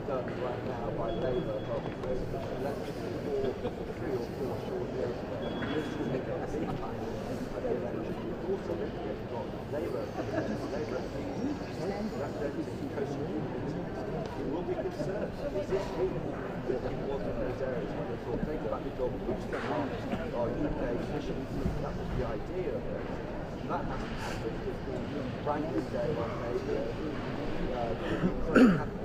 done right now by Labour, but there's less than 3 or 4 short years ago. This will make an impact at the election. Also, you've got Labour representing coastal communities who will be concerned. Is this really that it was in those areas when they thought, think about the job boosting our UK emissions? That was the idea of it. That hasn't happened. Franklin Day on Labour, Ukraine happened,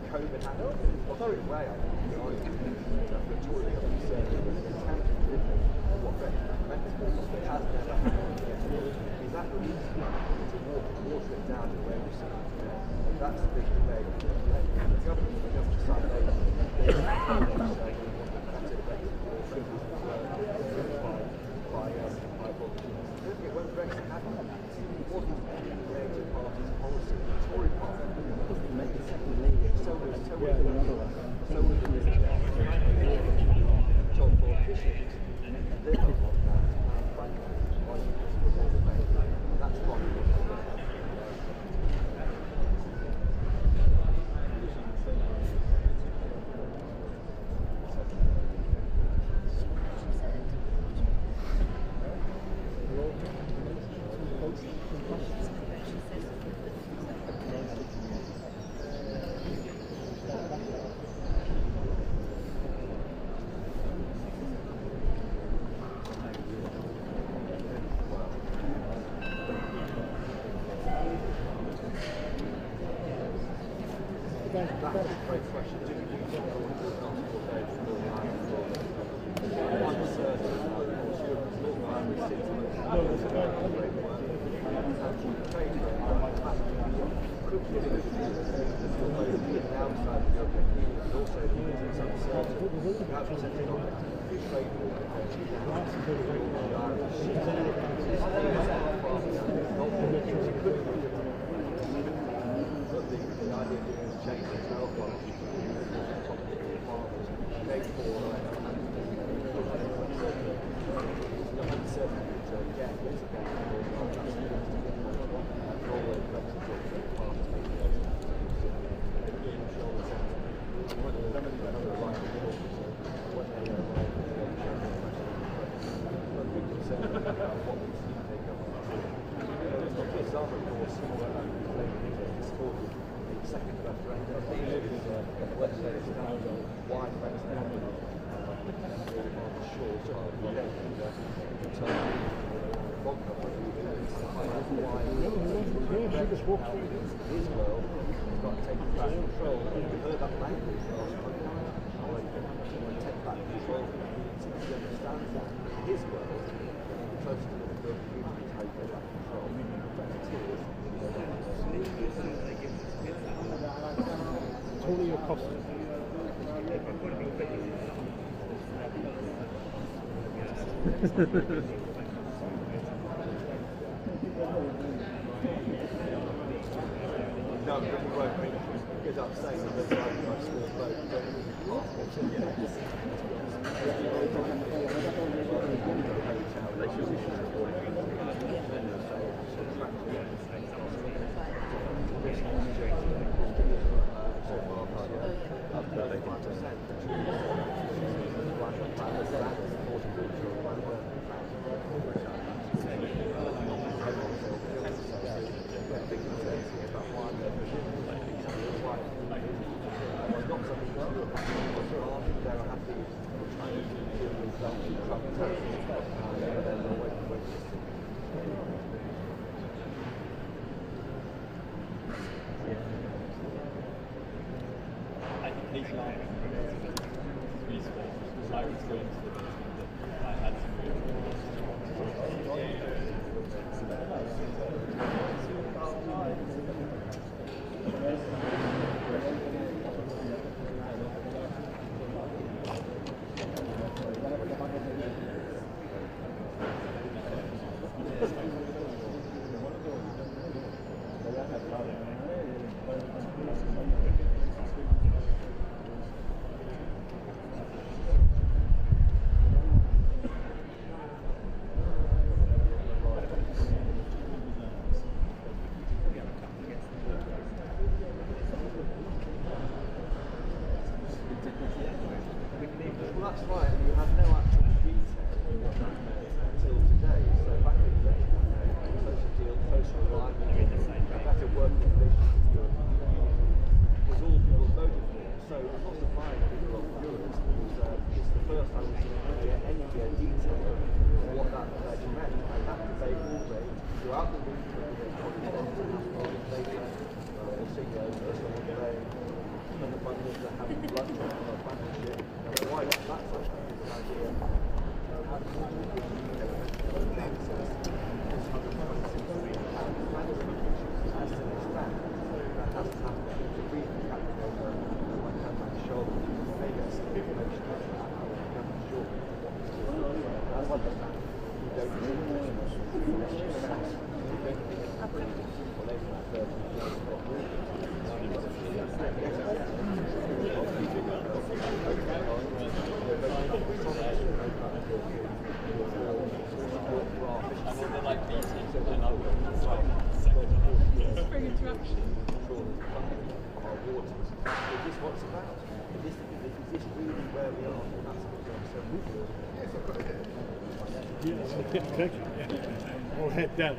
COVID happened. Well, very way, I think, the argument that the Tory government said that the counter living what Brexit meant to be, it has never happened yet. Is that the reason to water it down to where we sit today? That's the big debate. The government decided they when Brexit happened, it wasn't the Labour Party's policy, the Tory party. So was the job for officials. They don't want that. That's what that's a great question. Totally your cost. No, but we won't make it because I'm saying that there's like a small boat that's right, and you have no actual detail of what that meant until today. So back in the day, social deal, social alignment, better working conditions, was all people voted for. So I'm not surprised people are furious because it's the first time we've seen any detail of what that pledge meant. And that debate will rage throughout the week with the and the funders that have blood on our partnership. Why not that such an idea? How do as to this fact, that has to happen to read the capital over my hand show maybe some information about that. I'm not sure what I understand. You don't need Thank you. Or head down.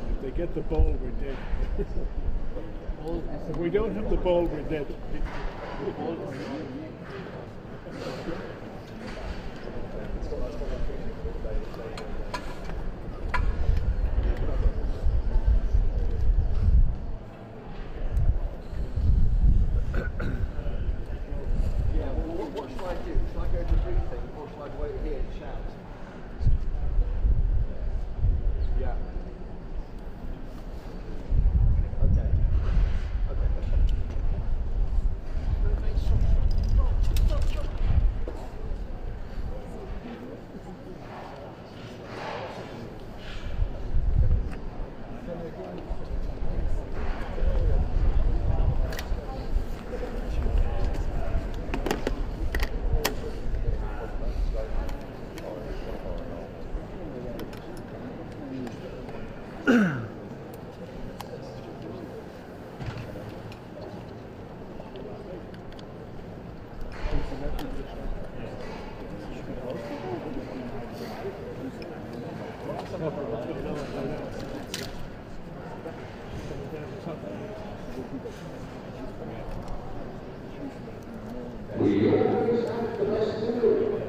If they get the ball, we're dead. If we don't have the ball, we're dead.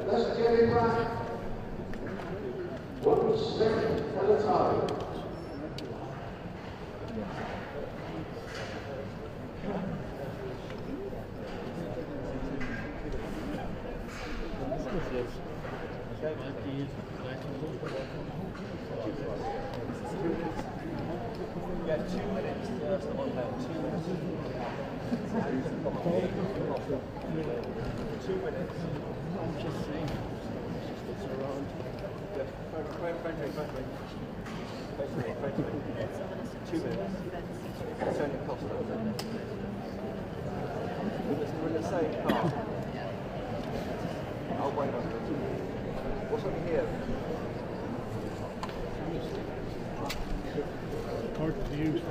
Let's get it right. 1 step at a time. Yeah, 2 minutes first on home. 2 minutes. 2 minutes. Just saying. It's around. Friendly. 2 minutes. It's only cost us. We're in the same car. I'll wait on it. What's on here? Hard to use.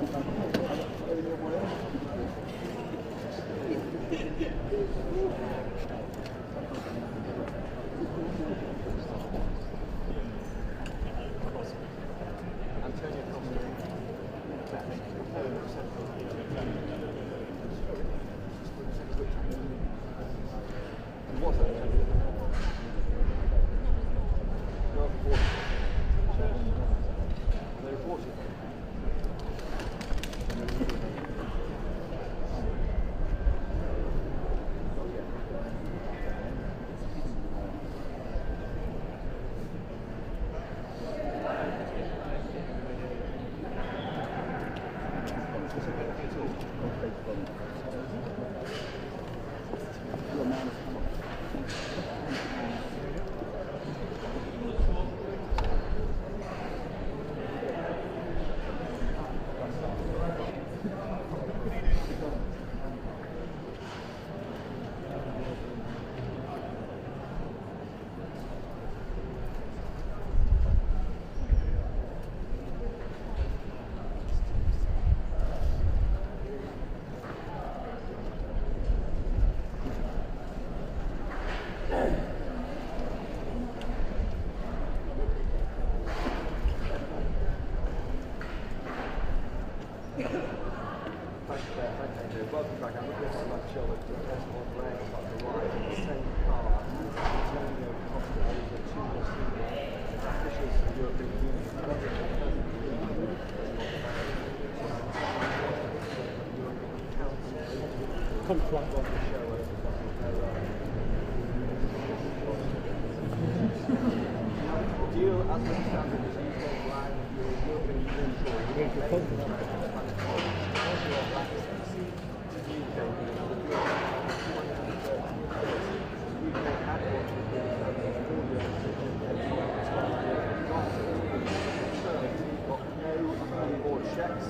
welcome back. I'm looking at that show at the festival of Rain, about the ride in the same car. Antonio Costa over two officials of the European Union. Come flat. Do you understand that the UK flag of the European Union checks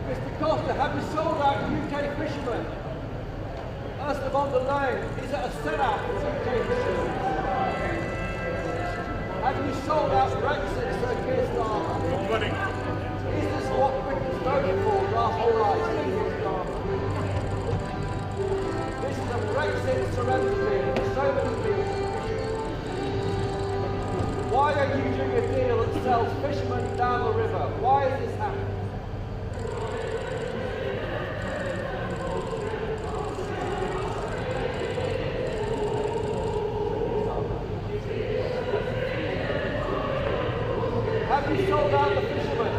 Mr. Costa, have you sold out UK fishermen? Ursula von der Leyen, is it a sellout for UK fishermen? Have you sold out Brexit, Sir Keir Starmer? Is this what Britain's voted for last July, Sir Keir Starmer? This is a Brexit surrender bid for so many people. Why are you doing a deal that sells fishermen down the river? Why is this happening? Have you sold out the fishermen?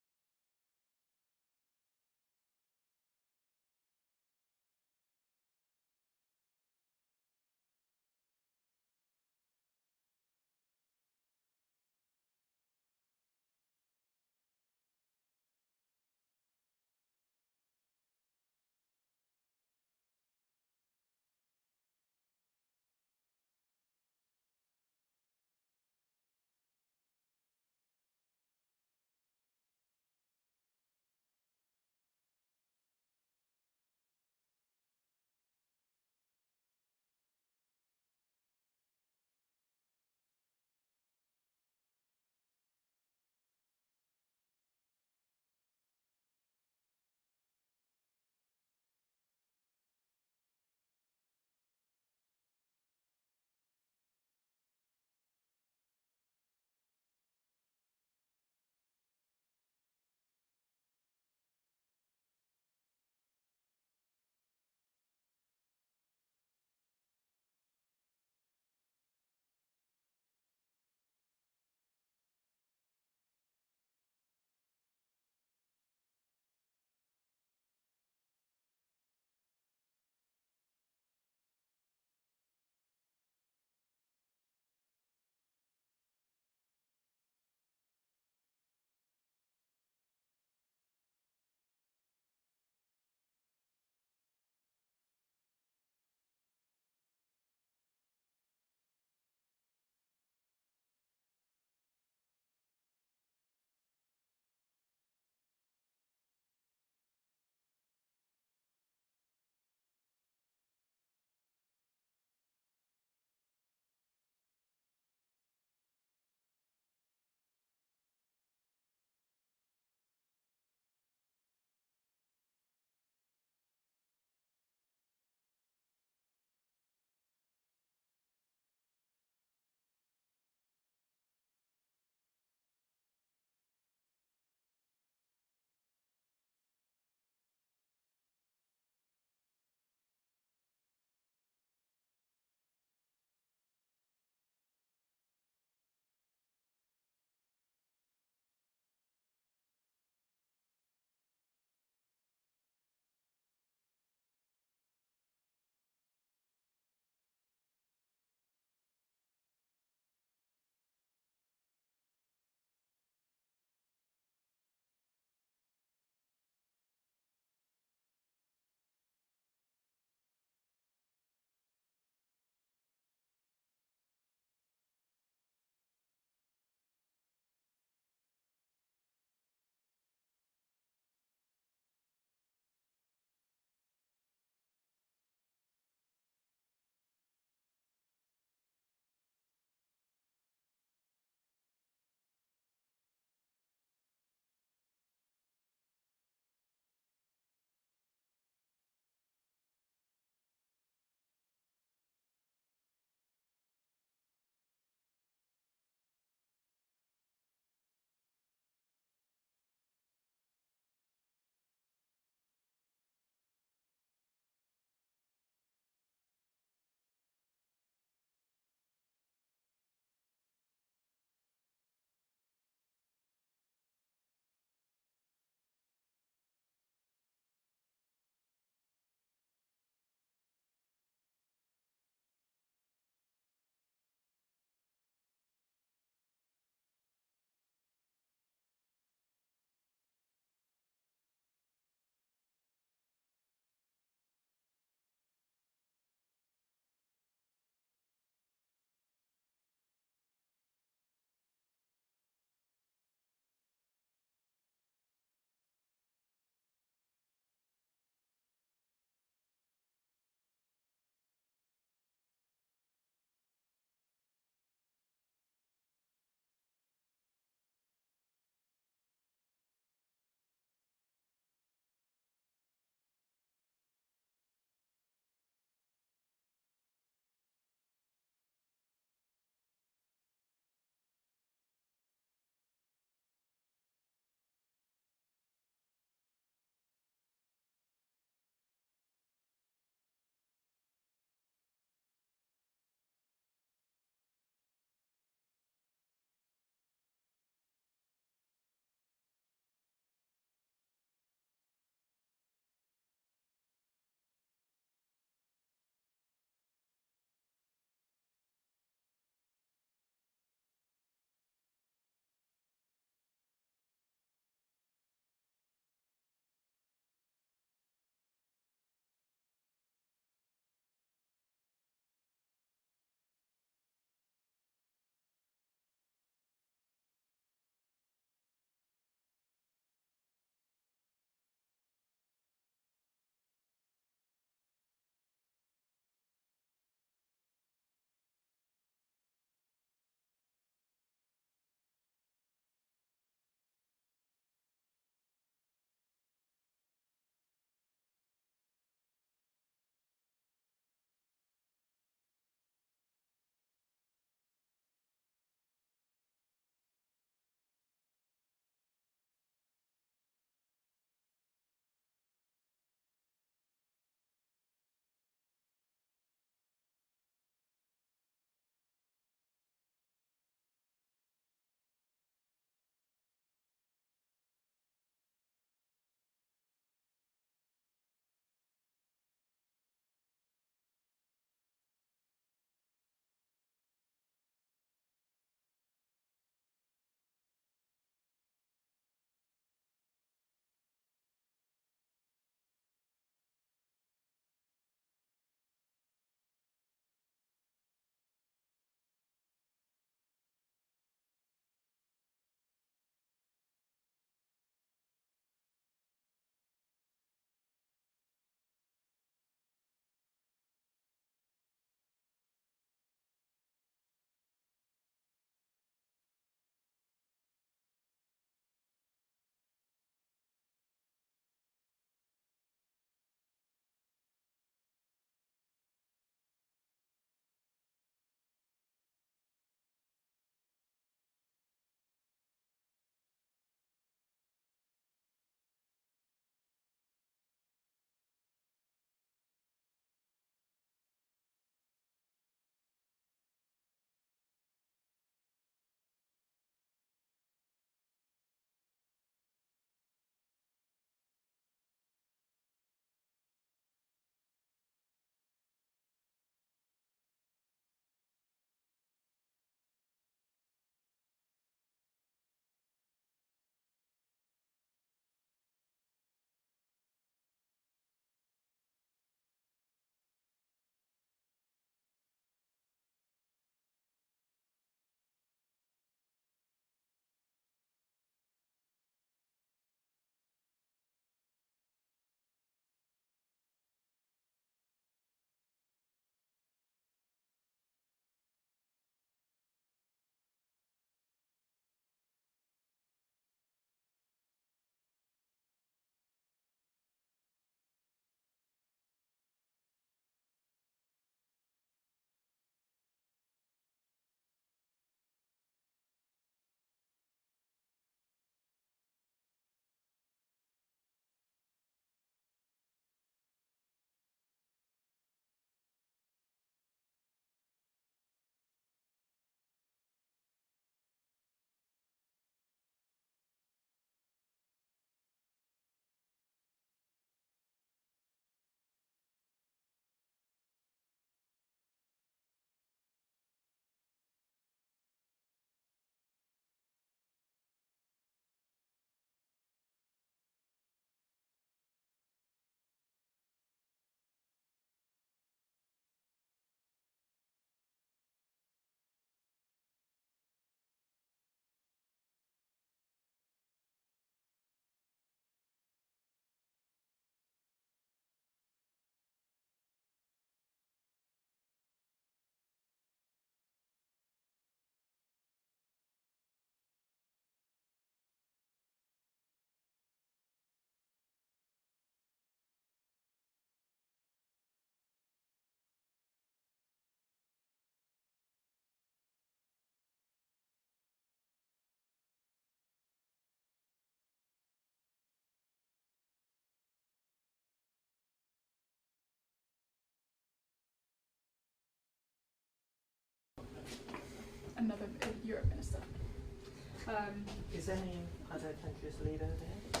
Is any other countries leader there?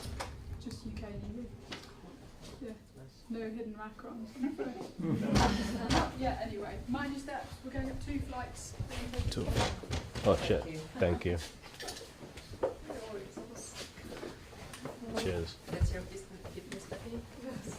Just UK and EU. Yeah. No hidden Macrons, I'm afraid. Not yet, anyway. Mind your steps. We're going up 2 flights. Two. Oh shit. Thank you. Cheers. That's your fitness buddy? Yes.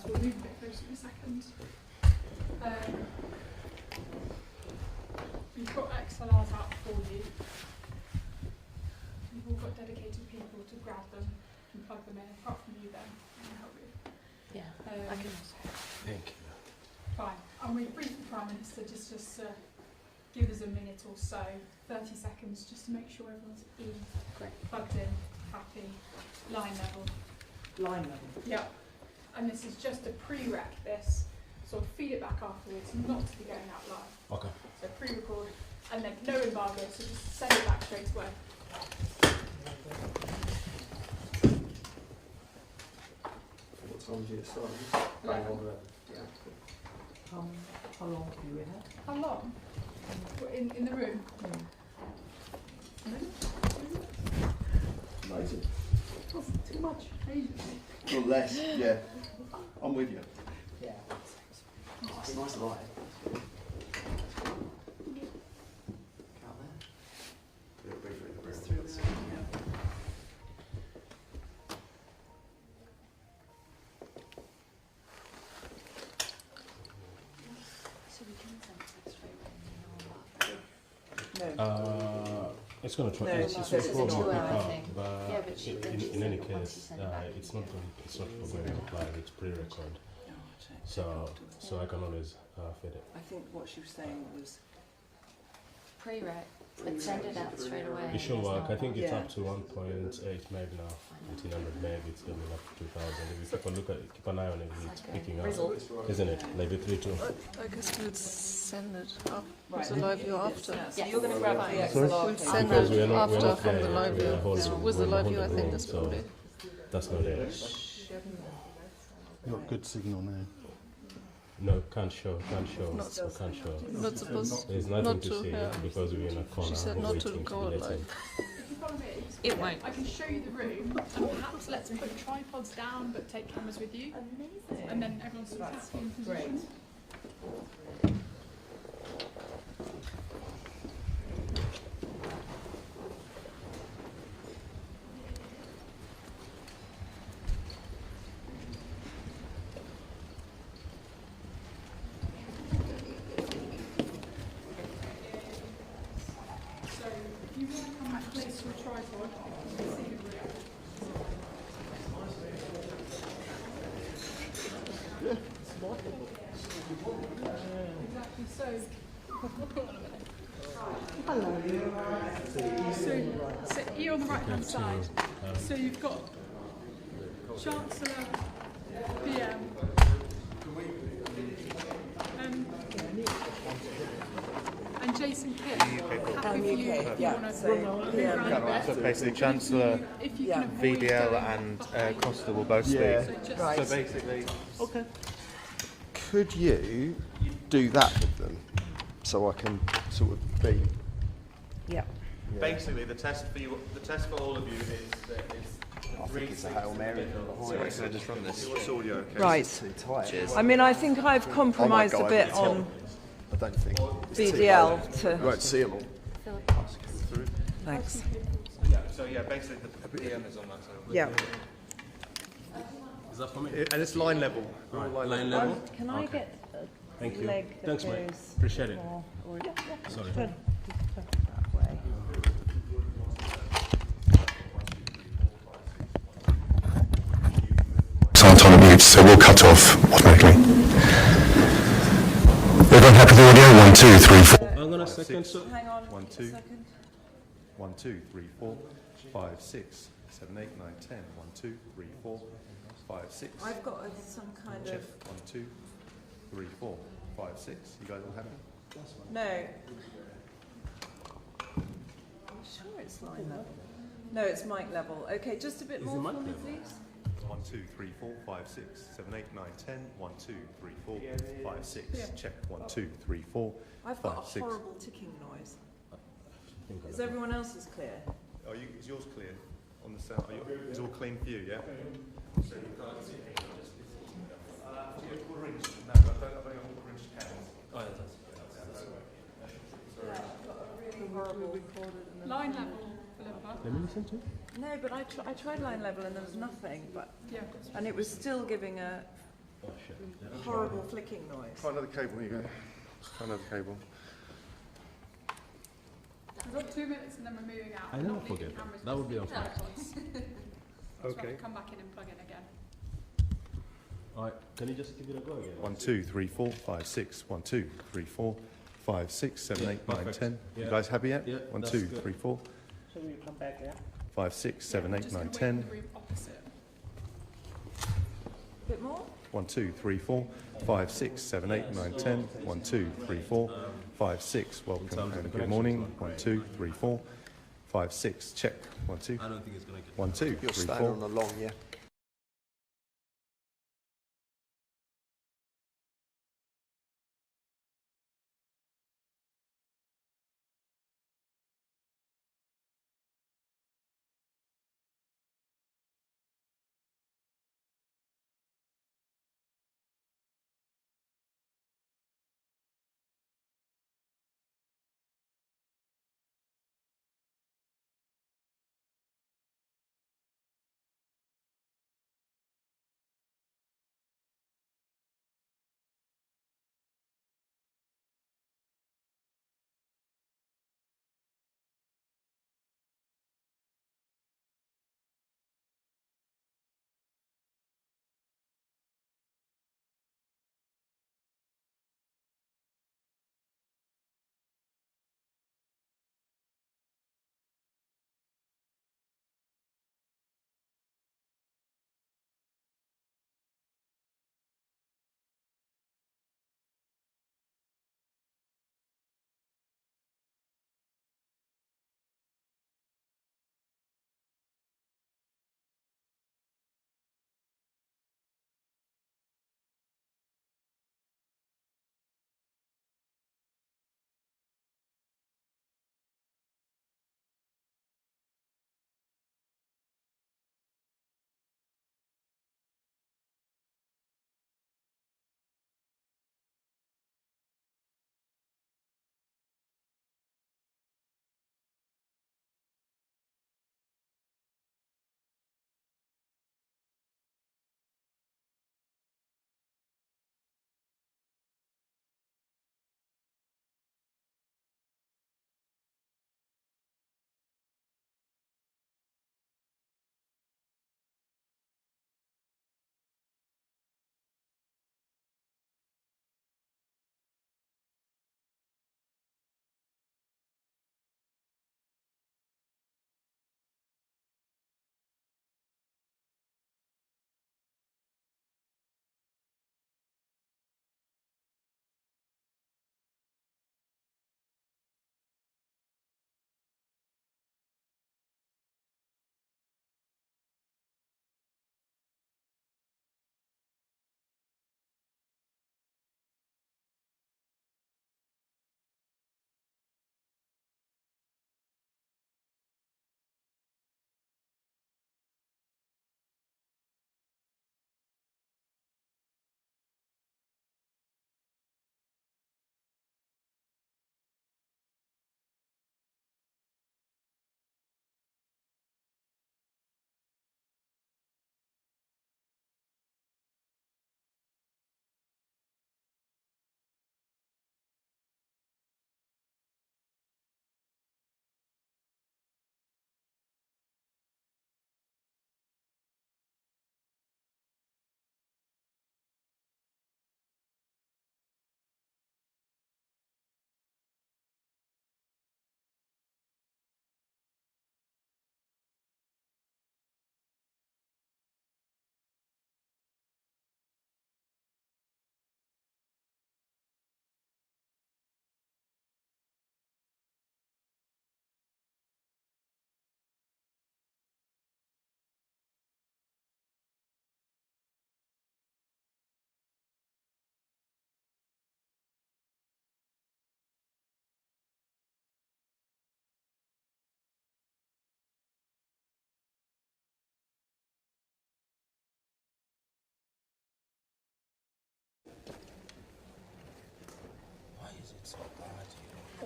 We'll move a bit closer in a second. We've got XLRs out for you. We've all got dedicated people to grab them and plug them in, apart from you then, and help you. Yeah, I can also. Thank you. Fine. And we briefed the Prime Minister just give us a minute or so, 30 seconds, just to make sure everyone's in, plugged in, happy, line level. Line level? Yeah. And this is just a pre-rec this, so feed it back afterwards, not to be going out live. Okay. So pre-record, and then no embargo, so just send it back straight away. What time do you start? Bang on the... Yeah. How long can you have? How long? In the room? Amazing. Too much. Or less, yeah. I'm with you. Yeah. Oh, it's nice light. Out there. It's through there. So we can send that straight away. No. It's going to try. No, it's she it's says it's probably a 2-hour up, thing. but Yeah, but she- then she in any said once case, you send it back, it's not going. It's not going to apply. It's pre-record, Oh, so I can always fit it. I think what she was saying was Pre-rec, but send it out straight away. It should There's work. no I think it's Yeah. up to 1.8 meg now. 1800 meg. It's going up to 2000. If you keep a look at it, keep an eye on it. It's picking up, isn't it? Like the 3.2. I guess we'll send it up right. with the live view after. So you're going to grab the Sorry? XLR We'll cable. send Because it we're not after from there, the live we are view. holding- With the we're live view, I holding think room, that's so probably. that's not it. You've got good signal now. No, can't show. Not- Can't show. Not supposed. There's nothing not to to, see yeah. because we're in a corner She said not to waiting go be let live. in. If you follow me, It won't. I can show you the room, and perhaps let's put tripods down, but take cameras with you, Amazing. and then everyone's sort of happy in position. Great. So if you want to come back close to a tripod, you can see the room. Exactly, so so here on the right hand side, so you've got Chancellor, PM, and Jason King. Happy for you if you want to move around a bit. So basically, Chancellor, If you can avoid VDL, going and behind. Costa will both speak. So just So basically, Could you do that with them? So I can sort of be... Yeah. basically, the test for all of you is I think it's a Hail Mary. Just run this. What's audio? Okay. Right. Too tight. I mean, I think I've compromised a bit on I don't think. BDL You to. won't see them all. Thanks. So yeah, basically the PM is on that side. Yeah. Is that for me? And it's line level. Line level? Can I get a Thank you. leg that Thanks, goes mate. Appreciate it. more, or Sorry. that way? Aren't on mute, so we'll cut off automatically. Everyone happy with the audio? 1, 2, 3, 4. Hang on a second, sir. Hang on. 1, 2. A second. 1, 2, 3, 4, 5, 6, 7, 8, 9, 10. 1, 2, 3, 4, 5, 6. I've got some kind Check. of. 1, 2, 3, 4, 5, 6. You guys all happy? No. I'm sure it's line level. No, it's mic level. Okay, just a bit more for me, please. 1, 2, 3, 4, 5, 6, 7, 8, 9, 10. 1, 2, 3, 4, 5, 6. Check. 1, 2, 3, 4, I've got 5, a 6. horrible ticking noise. Is everyone else's clear? Is yours clear on the sound? Is all clean for you, yeah? So you guys, quarter inch. No, I've only got quarter inch cans. Oh, yeah, Yeah, I've got a really horrible line level. Let me listen to it. No, but I tried line level and there was nothing. But and it was still giving a horrible flicking noise. Try another cable. Here you go. Try another cable. We've got 2 minutes and then we're moving out. I never forget that. That would be on fine. Okay. Come back in and plug in again. Alright, can you just give it a go again? 1, 2, 3, 4, 5, 6. 1, 2, 3, 4, 5, 6, 7, 8, 9, perfect. 10. Yeah. You guys happy yet? Yeah, 1, that's 2, good. 3, 4, So will you come back, yeah? 5, 6, 7, 8, 9, 10. Opposite. Bit more? 1, 2, 3, 4, 5, 6, 7, 8, 9, 10. 1, 2, 3, 4, 5, 6. Welcome and good morning. 1, 2, 3, 4, 5, 6. Check. 1, 2. I don't think it's going to get 1, 2, You're 3, standing 4. on the long, yeah?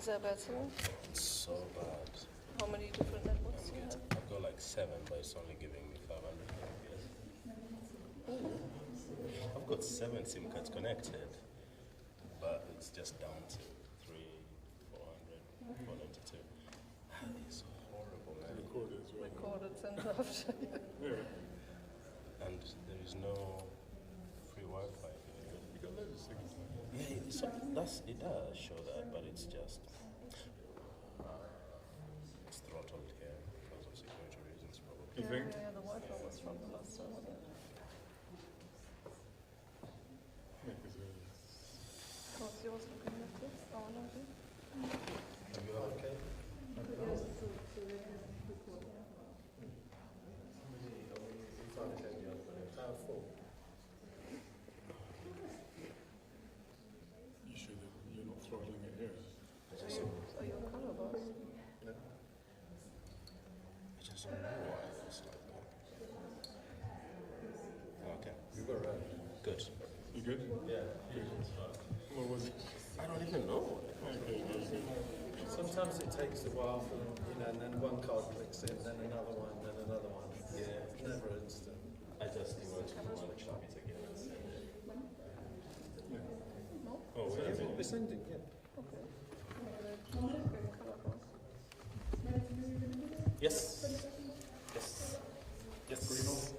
Is that better? It's so bad. How many different networks do you have? I've got like 7, but it's only giving me 500 Mbps. I've got 7 SIM cards connected, but it's just down to 492. It's horrible, man. Recorded, sent off. And there is no free Wi-Fi. You got loads of signals. Yeah, it does show that, but it's just it's throttled here because of security reasons, probably. You think? Yeah, the Wi-Fi was from the last time, wasn't it? What's yours looking like this? Oh, no, Are you all okay? You sure that you're not throttling it here? Are you on colour, boss? I just don't know why it's like that. Okay. You got right. Good. You good? Yeah. What was it? I don't even know. Sometimes it takes a while for them, and then one card clicks in, then another one, then another one. Yeah. It's never instant. I just want to chop it again. Oh, It's ending, yeah. Yes. Yes. Yes.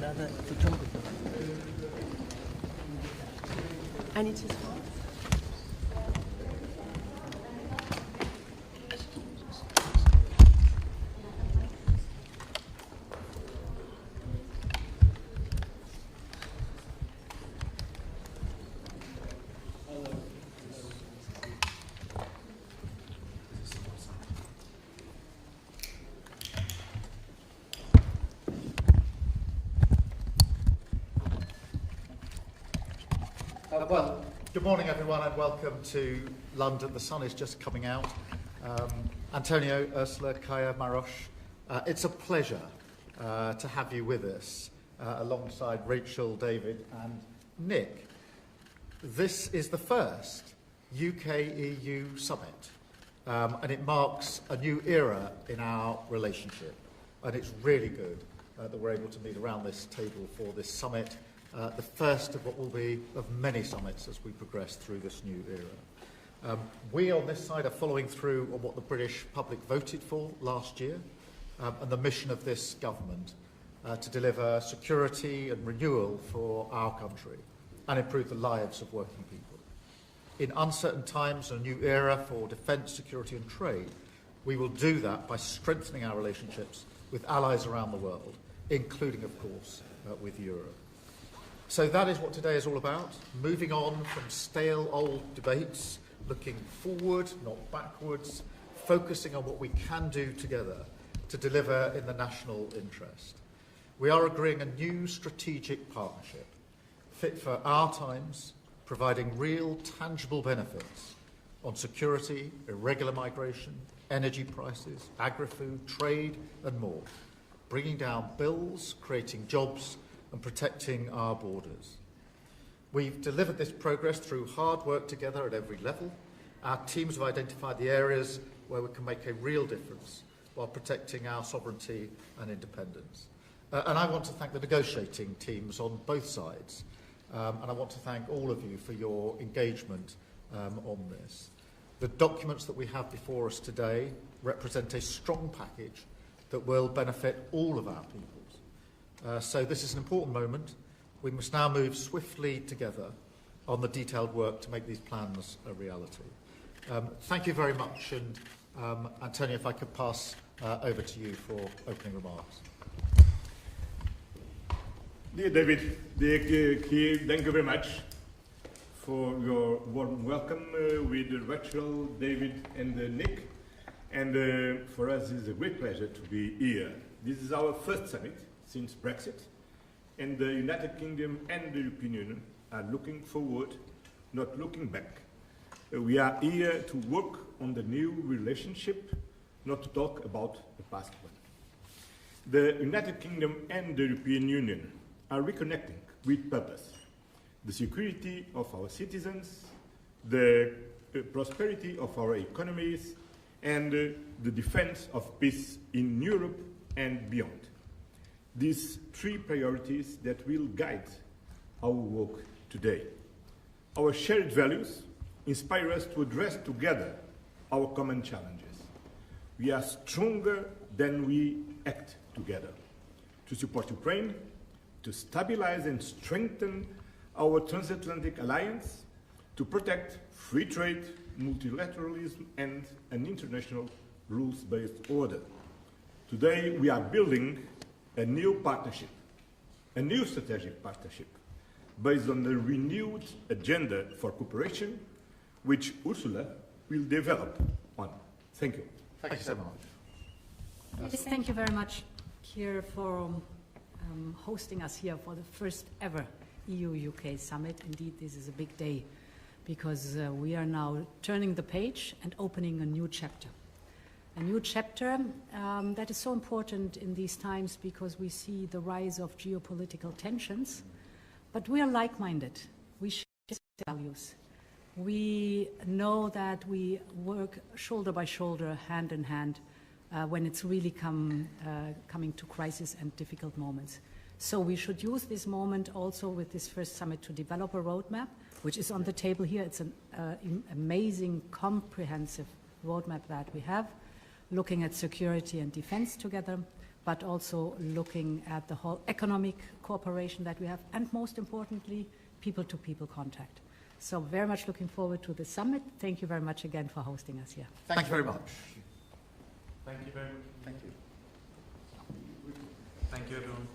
another photographer. And it is hard. Well, good morning everyone and welcome to London. The sun is just coming out. Antonio, Ursula, Kaya, Marosh, it's a pleasure to have you with us alongside Rachel, David and Nick. This is the first UK-EU summit. And it marks a new era in our relationship. And it's really good that we're able to meet around this table for this summit, the first of what will be of many summits as we progress through this new era. We on this side are following through on what the British public voted for last year, and the mission of this government to deliver security and renewal for our country and improve the lives of working people. In uncertain times and a new era for defence, security and trade, we will do that by strengthening our relationships with allies around the world, including, of course, with Europe. So that is what today is all about, moving on from stale old debates, looking forward, not backwards, focusing on what we can do together to deliver in the national interest. We are agreeing a new strategic partnership, fit for our times, providing real, tangible benefits on security, irregular migration, energy prices, agri-food, trade and more, bringing down bills, creating jobs and protecting our borders. We've delivered this progress through hard work together at every level. Our teams have identified the areas where we can make a real difference while protecting our sovereignty and independence. And I want to thank the negotiating teams on both sides. And I want to thank all of you for your engagement on this. The documents that we have before us today represent a strong package that will benefit all of our peoples. So this is an important moment. We must now move swiftly together on the detailed work to make these plans a reality. Thank you very much. And Antonio, if I could pass over to you for opening remarks. Dear David, dear Keir, thank you very much for your warm welcome with Rachel, David and Nick. And for us it's a great pleasure to be here. This is our first summit since Brexit, and the United Kingdom and the European Union are looking forward, not looking back. We are here to work on the new relationship, not to talk about the past one. The United Kingdom and the European Union are reconnecting with purpose, the security of our citizens, the prosperity of our economies, and the defense of peace in Europe and beyond. These three priorities that will guide our work today. Our shared values inspire us to address together our common challenges. We are stronger than we act together. To support Ukraine, to stabilize and strengthen our transatlantic alliance, to protect free trade, multilateralism, and an international rules-based order. Today, we are building a new partnership, a new strategic partnership, based on the renewed agenda for cooperation, which Ursula will develop on. Thank you. Thank you so much. Yes, thank you very much, Keir, for hosting us here for the first ever EU-UK summit. Indeed, this is a big day because we are now turning the page and opening a new chapter. A new chapter that is so important in these times because we see the rise of geopolitical tensions, but we are like-minded. We share values. We know that we work shoulder by shoulder, hand in hand, when it's really coming to crisis and difficult moments. So we should use this moment also with this first summit to develop a roadmap, which is on the table here. It's an amazing, comprehensive roadmap that we have, looking at security and defense together, but also looking at the whole economic cooperation that we have, and most importantly, people-to-people contact. So very much looking forward to the summit. Thank you very much again for hosting us here. Thank you very much. Thank you very much. Thank you. Thank you, everyone.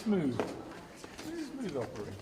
Smooth operation.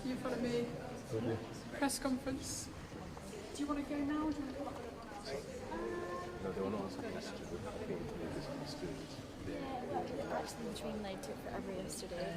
You follow me. Press conference. Do you want to go now or do you want to put everyone else? No, they were not asking us to do Yeah, actually the train line took forever yesterday.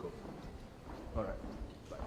Cool. All right. Bye.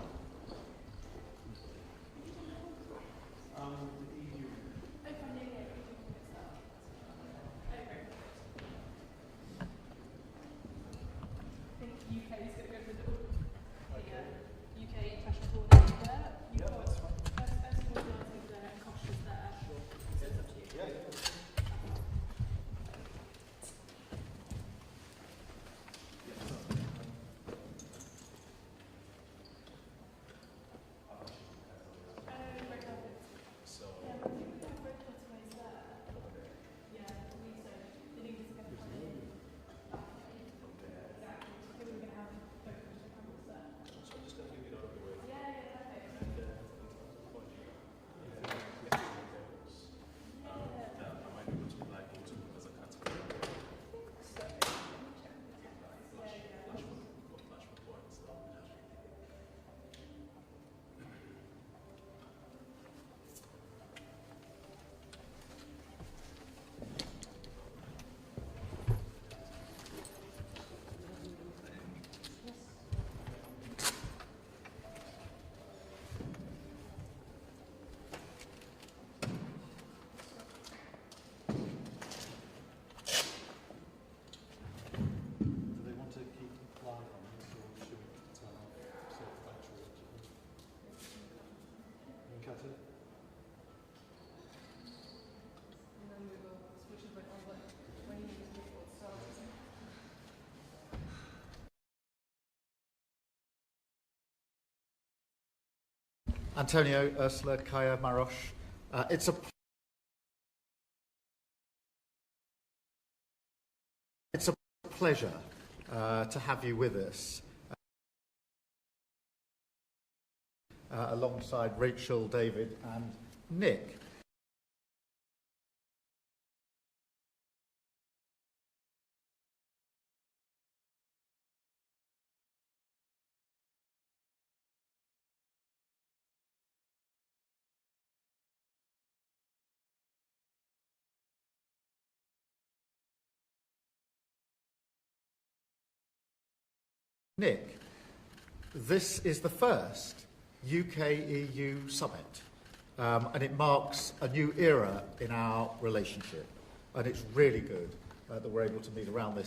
Antonio, Ursula, Kaya, Marosh, it's a pleasure to have you with us alongside Rachel, David and Nick. Nick, this is the first UK-EU summit, and it marks a new era in our relationship, and it's really good that we're able to meet around this.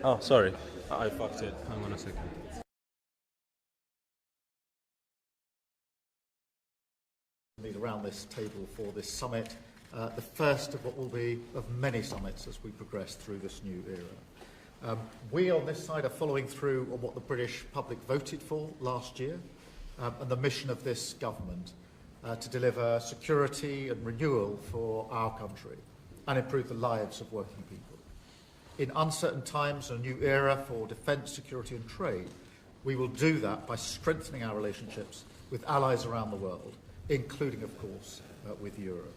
Oh, sorry. I fucked it. Hang on a second. Around this table for this summit, the first of what will be of many summits as we progress through this new era. We on this side are following through on what the British public voted for last year and the mission of this government to deliver security and renewal for our country and improve the lives of working people. In uncertain times and a new era for defence, security and trade, we will do that by strengthening our relationships with allies around the world, including, of course, with Europe.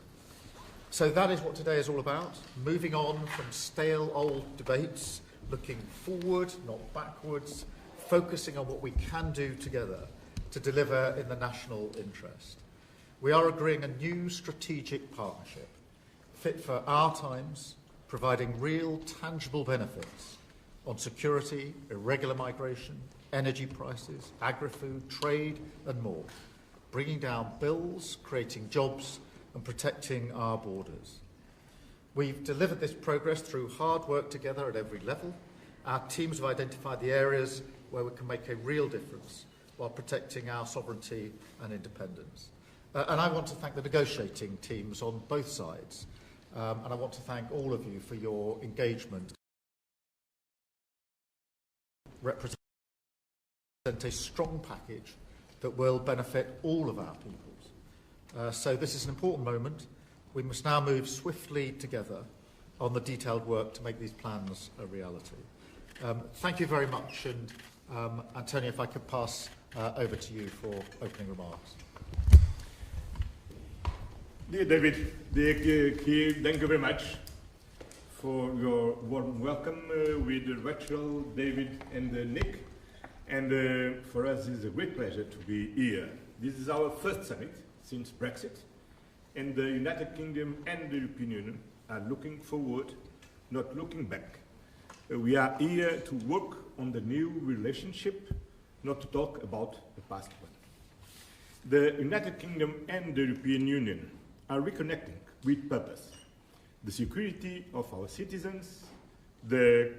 So that is what today is all about, moving on from stale old debates, looking forward, not backwards, focusing on what we can do together to deliver in the national interest. We are agreeing a new strategic partnership, fit for our times, providing real, tangible benefits on security, irregular migration, energy prices, agri-food, trade and more, bringing down bills, creating jobs and protecting our borders. We've delivered this progress through hard work together at every level. Our teams have identified the areas where we can make a real difference while protecting our sovereignty and independence. And I want to thank the negotiating teams on both sides. And I want to thank all of you for your engagement. Represent a strong package that will benefit all of our peoples. So this is an important moment. We must now move swiftly together on the detailed work to make these plans a reality. Thank you very much, and Antonio, if I could pass over to you for opening remarks. Dear David, dear Keir, thank you very much for your warm welcome with Rachel, David and Nick. And for us it's a great pleasure to be here. This is our first summit since Brexit, and the United Kingdom and the European Union are looking forward, not looking back. We are here to work on the new relationship, not to talk about the past one. The United Kingdom and the European Union are reconnecting with purpose. The security of our citizens, the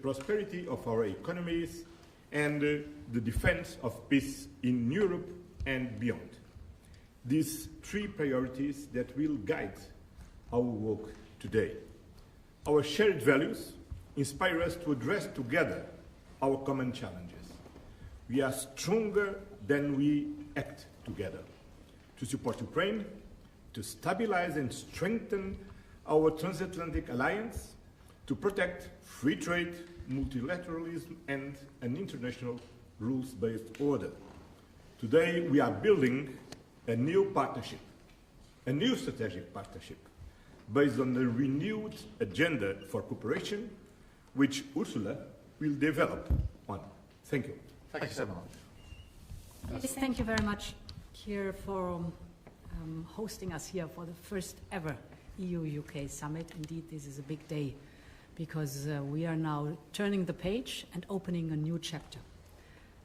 prosperity of our economies, and the defense of peace in Europe and beyond. These three priorities that will guide our work today. Our shared values inspire us to address together our common challenges. We are stronger than we act together. To support Ukraine, to stabilize and strengthen our transatlantic alliance, to protect free trade, multilateralism and an international rules-based order. Today we are building a new partnership, a new strategic partnership, based on the renewed agenda for cooperation, which Ursula will develop on. Thank you. Thank you so much. Yes, thank you very much, Keir, for hosting us here for the first ever EU-UK summit. Indeed, this is a big day because we are now turning the page and opening a new chapter.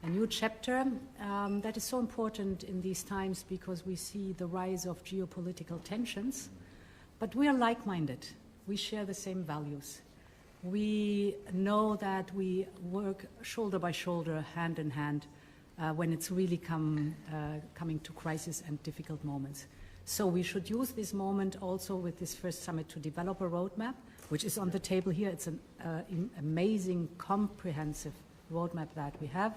A new chapter that is so important in these times because we see the rise of geopolitical tensions, but we are like-minded. We share the same values. We know that we work shoulder by shoulder, hand in hand, when it's really coming to crisis and difficult moments. So we should use this moment also with this first summit to develop a roadmap, which is on the table here. It's an amazing, comprehensive roadmap that we have,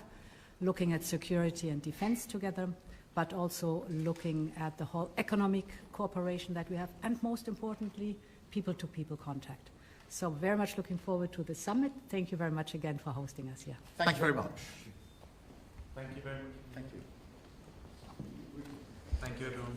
looking at security and defense together, but also looking at the whole economic cooperation that we have, and most importantly, people-to-people contact. So very much looking forward to the summit. Thank you very much again for hosting us here. Thank you very much. Thank you very much. Thank you. Thank you, everyone.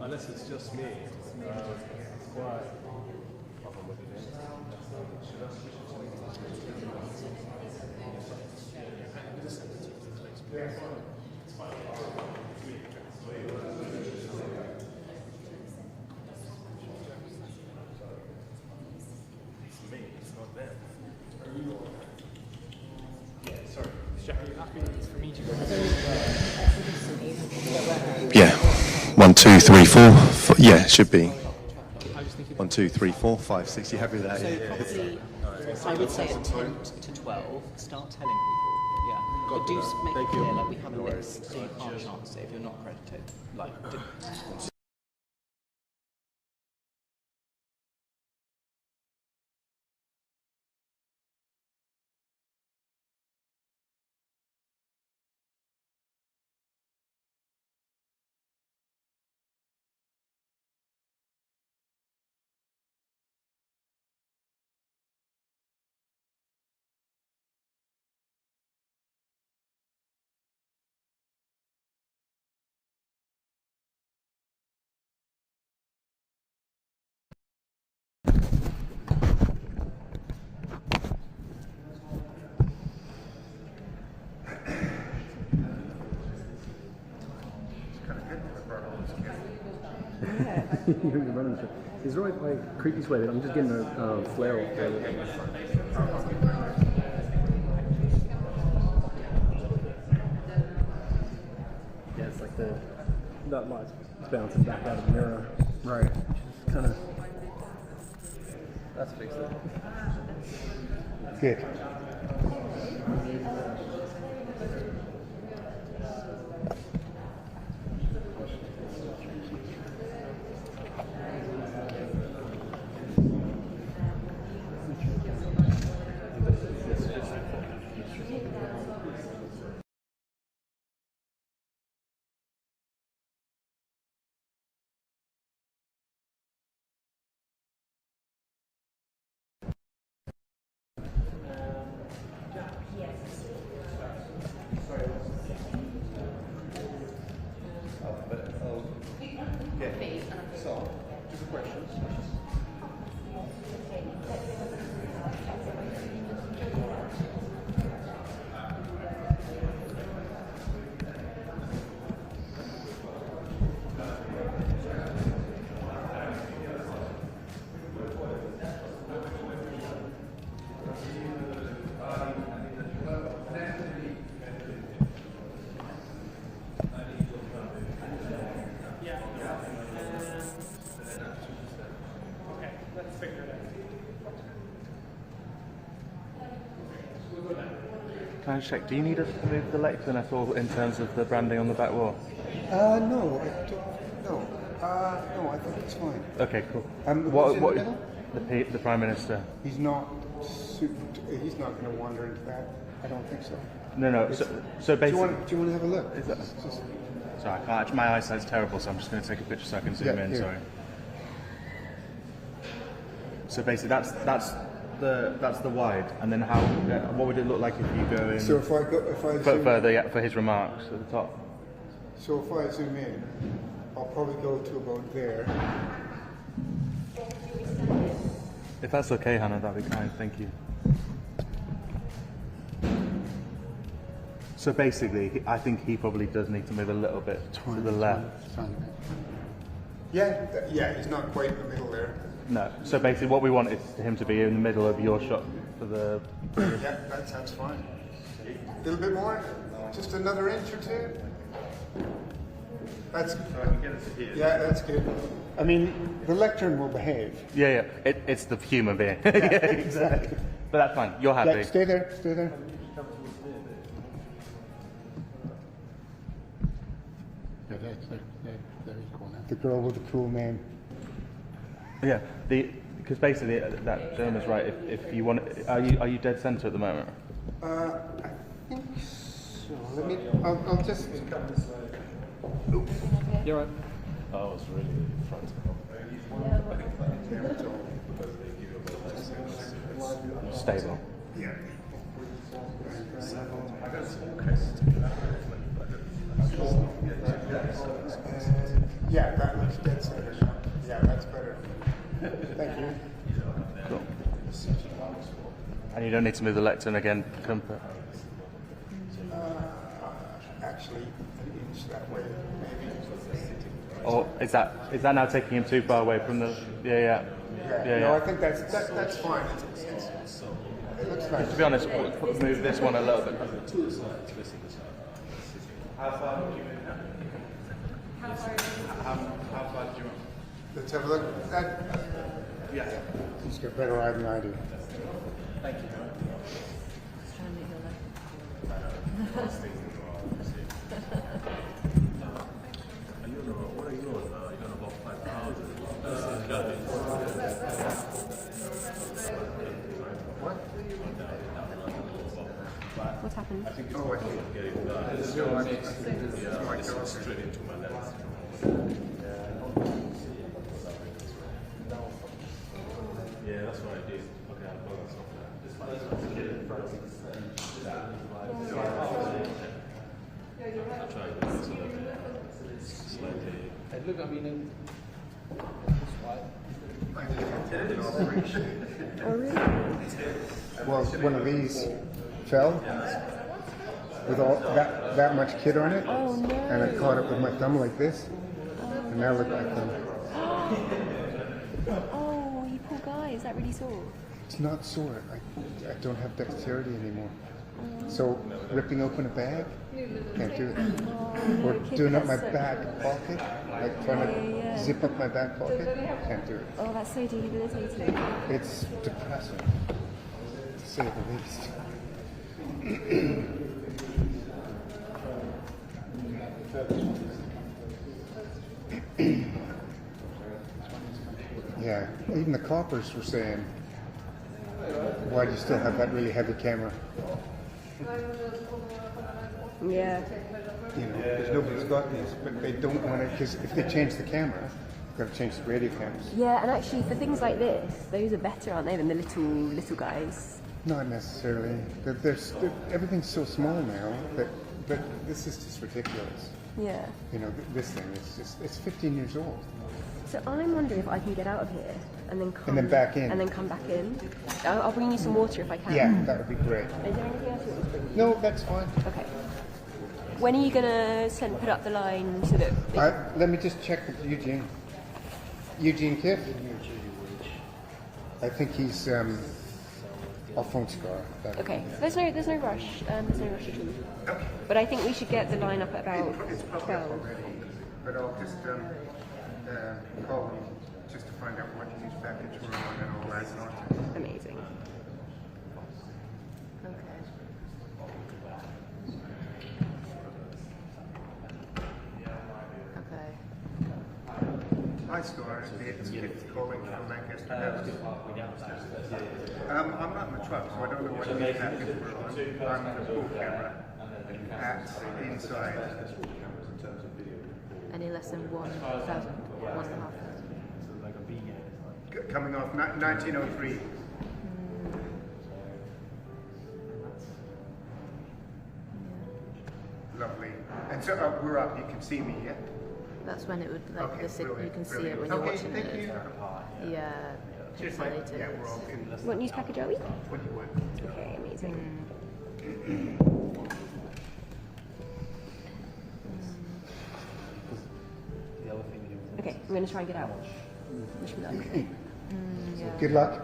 Unless it's just me. It's quite problem with it. Jack, are you happy for me to go? Yeah. 1, 2, 3, 4. Yeah, it should be. 1, 2, 3, 4, 5, 6. You happy with that? So Yeah. probably, I would say at 10 to 12, start telling people. Yeah. But do make it clear, like we have a list, so you can't chance it if you're not credited. Like, You're running shit. Is there right like creepy way that I'm just getting a flare off there? Yeah, it's like that light's bouncing back out of the mirror. Right. Just kind of. That's fixed it. Good. Can I just check, do you need us to move the lectern at all in terms of the branding on the back wall? No, I don't. No. No, I think it's fine. Okay, cool. What's in the middle? The Prime Minister. He's not he's not going to wander into that. I don't think so. No. So basically, do you want to have a look? Is that, sorry, I can't. My eyesight's terrible, so I'm just going to take a picture so I can zoom in. Here. Sorry. So basically, that's the wide, and then how? What would it look like if you go in? So if I zoom further, yeah, for his remarks at the top. So if I zoom in, I'll probably go to about there. If that's okay, Hannah, that'd be kind. Thank you. So basically, I think he probably does need to move a little bit to the left. Yeah, he's not quite in the middle there. No. So basically, what we want is him to be in the middle of your shot for the. Yeah, that's fine. A little bit more, just another inch or two. That's. Yeah, that's good. I mean, the lectern will behave. Yeah. It's the human being. Yeah, exactly. But that's fine. You're happy. Yeah, stay there. Yeah, there you go now. The girl with the cool name. Yeah, because basically that Jeremy's right. If you want, are you dead centre at the moment? I think so. I'll just. You're right. Oh, it's really front. Stable. Yeah. Yeah, that looks dead center. Yeah, that's better. Thank you. Cool. And you don't need to move the lectern again, comfort. Actually, an inch that way, maybe. Or is that now taking him too far away from the? Yeah. No, I think that's fine. Looks nice. To be honest, move this one a little bit. How far do you want? How far do you want? Let's have a look. Yeah. He's got better eye than I do. Thank you. What happened? Oh, I think straight into my lens. Yeah, that's what I did. Okay, I'll go on software. I'll try and get it so that slightly. Hey, look, I mean, Oh, really? Well, one of these fell with all that much kit on it, Oh, no. and I caught it with my thumb like this, and now look at my thumb. Oh, you poor guy. Is that really sore? It's not sore. I don't have dexterity anymore. So ripping open a bag, can't do it. Or doing up my back pocket, like trying to zip up my back pocket, can't do it. Oh, that's so debilitating. It's depressing, to say the least. Yeah, even the coppers were saying, why do you still have that really heavy camera? Yeah. You know, because nobody's got these, but they don't want to, because if they change the camera, they've got to change the radio cameras. Yeah, and actually for things like this, those are better, aren't they, than the little guys? Not necessarily. Everything's so small now that this is just ridiculous. Yeah. You know, this thing is just, it's 15 years old. So I'm wondering if I can get out of here and then come back in. And then come back in. I'll bring you some water if I can. Yeah, that would be great. Is there anything else you want me to bring you? No, that's fine. Okay. When are you gonna put up the line so that? Let me just check with Eugene. Eugene Kiff? I think he's off on scar. Okay. There's no rush. There's no rush at all. Okay. But I think we should get the line up at about 12. But I'll just call him just to find out what his package were on and all that sort. Amazing. Okay. Hi, Scar. It's Kip calling from Lancaster House. I'm not in the truck, so I don't know what you package we're on. I'm in the full camera inside. Any less than 1,000, 1,500. Coming off 1903. Lovely. And so we're up. You can see me, yeah? That's when it would Okay, you can see it brilliant. when you're Okay, watching thank it. you. Yeah. Cheers, mate. Yeah, we're all good. What news package are we? What do you want? Okay, amazing. Okay, I'm going to try and get out. Wish me luck. Yeah. Good luck.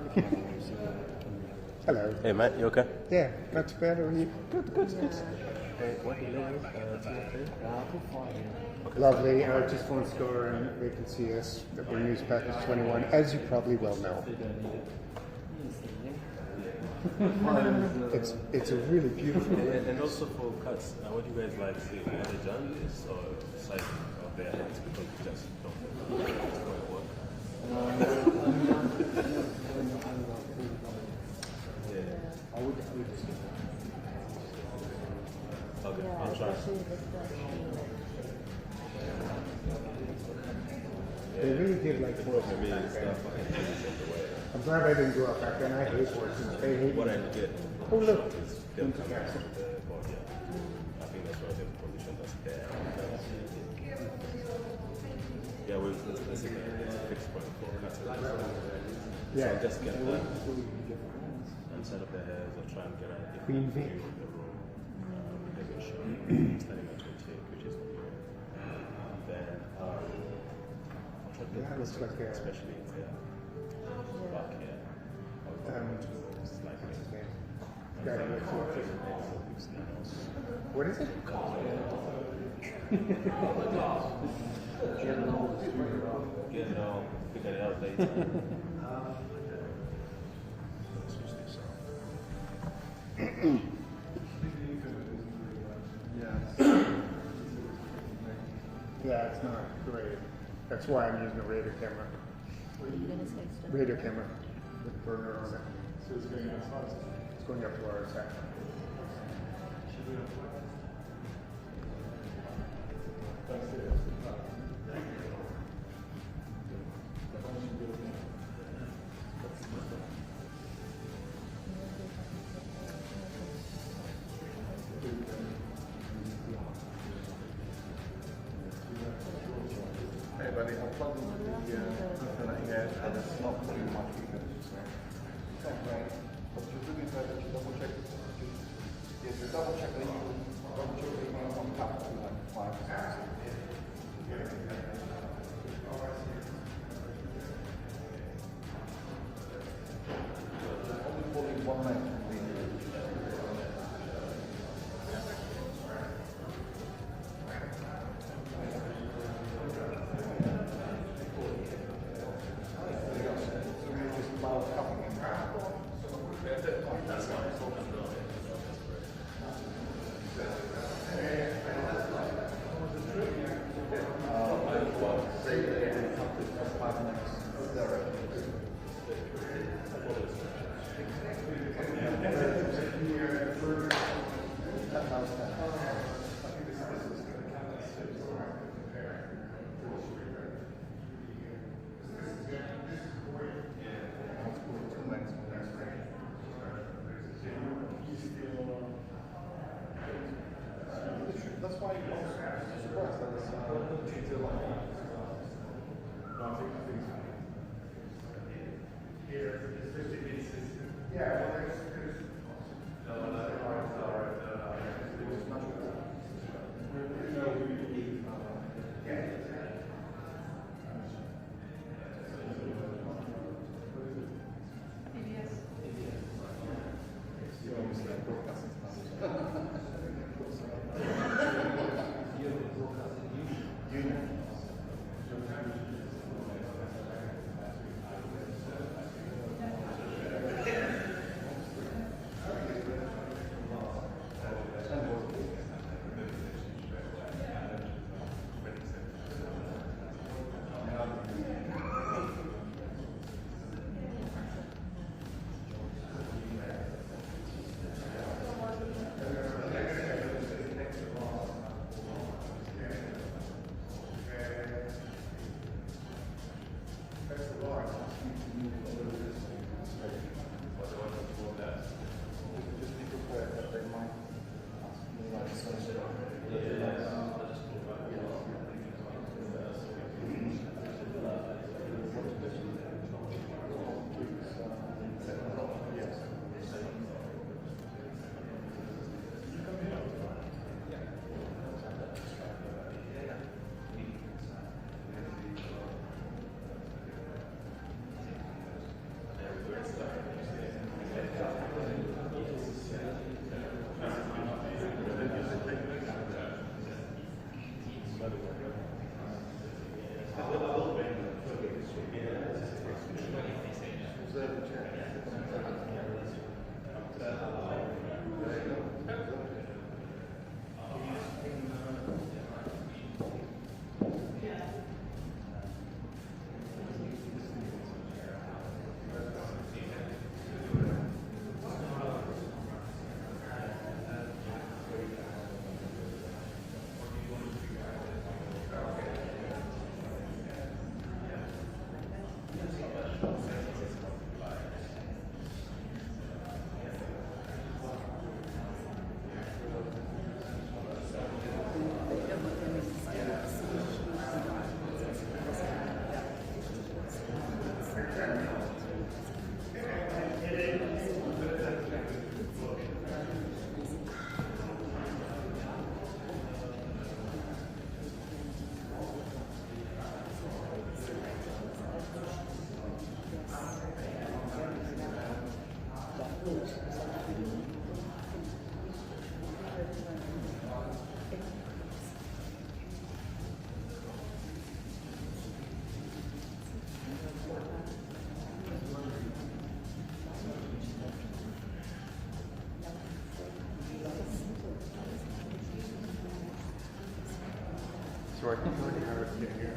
Hello. Hey, Matt, you okay? Yeah, not too bad. Are you? Good. Lovely. Just one score, and they can see us that we're News Package 21, as you probably well know. It's a really beautiful. And also for cuts, what do you guys like to see? Want the journalists or side of their heads because you just don't work? Yeah. Okay, I'll try. They really did like horses back then. I'm glad I didn't grow up back then. I hate horses. They hate What I me. get. Oh, look. I think that's why the position that's there. Yeah, we'll basically it's a fixed point for cuts. Yeah. So just get that and set up the hairs or try and get a Queen different Vic. view of the room. Maybe a shot standing at 28, which is what you're and then Yeah, it looks like especially in there. Back here. what's his name? What is it? Figure it out later. Yeah, it's not great. That's why I'm using a radar camera. What are you going to say, Steph? Radar camera with burner on it. So it's going up to our attack. Hey buddy, I'll plug the internet here and it's not too much either. So. Okay, but just looking for that, double check. Yes, you double check the email on top of like 5%. Only falling one night. That's why I'm surprised that it's So I can find how to get here.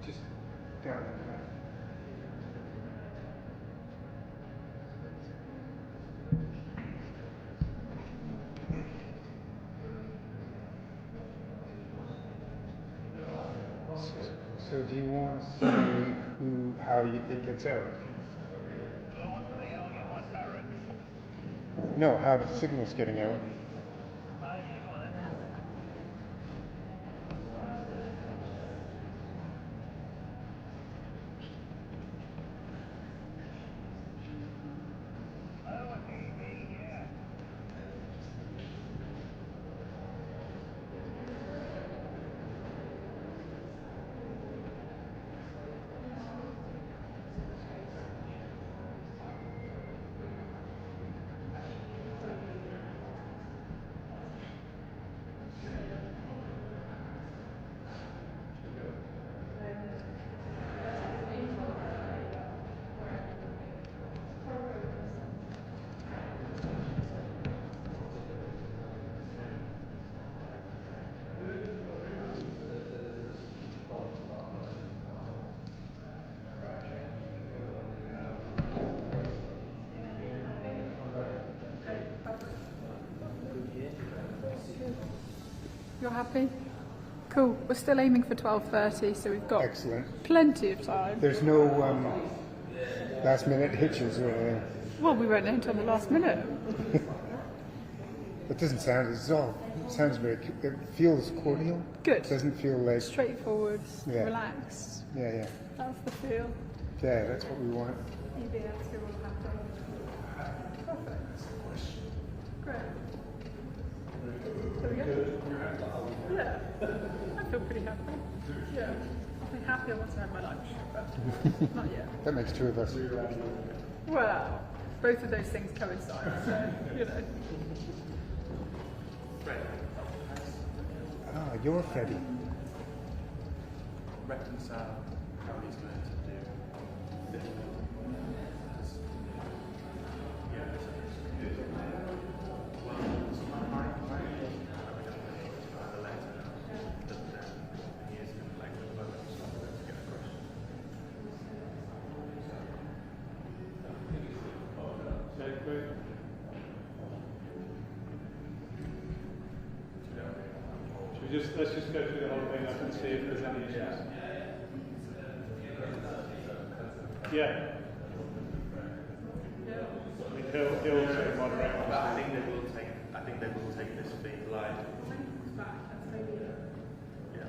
Just down in that. So do you want to see how it gets out? No, how the signal's getting out. You're happy? Cool. We're still aiming for 12:30, so we've got plenty of time. There's no last minute hitches or anything. Well, we won't know until the last minute. It doesn't sound, it sounds very, it feels cordial. Good. It doesn't feel like... Straightforward, relaxed. Yeah, yeah. That's the feel. Yeah, that's what we want. EBS, you're all happy. Perfect. Great. So we go? Yeah. I feel pretty happy. Yeah. I think happy I want to have my lunch, but not yet. That makes two of us. Well, both of those things coincide, so, you know. Ah, you're Freddie. Reconcile how he's going to do this. Let's just go through the whole thing. I can see if there's any issues. Yeah. He'll take moderate. I think they will take. I think they will take this feed live. Yeah.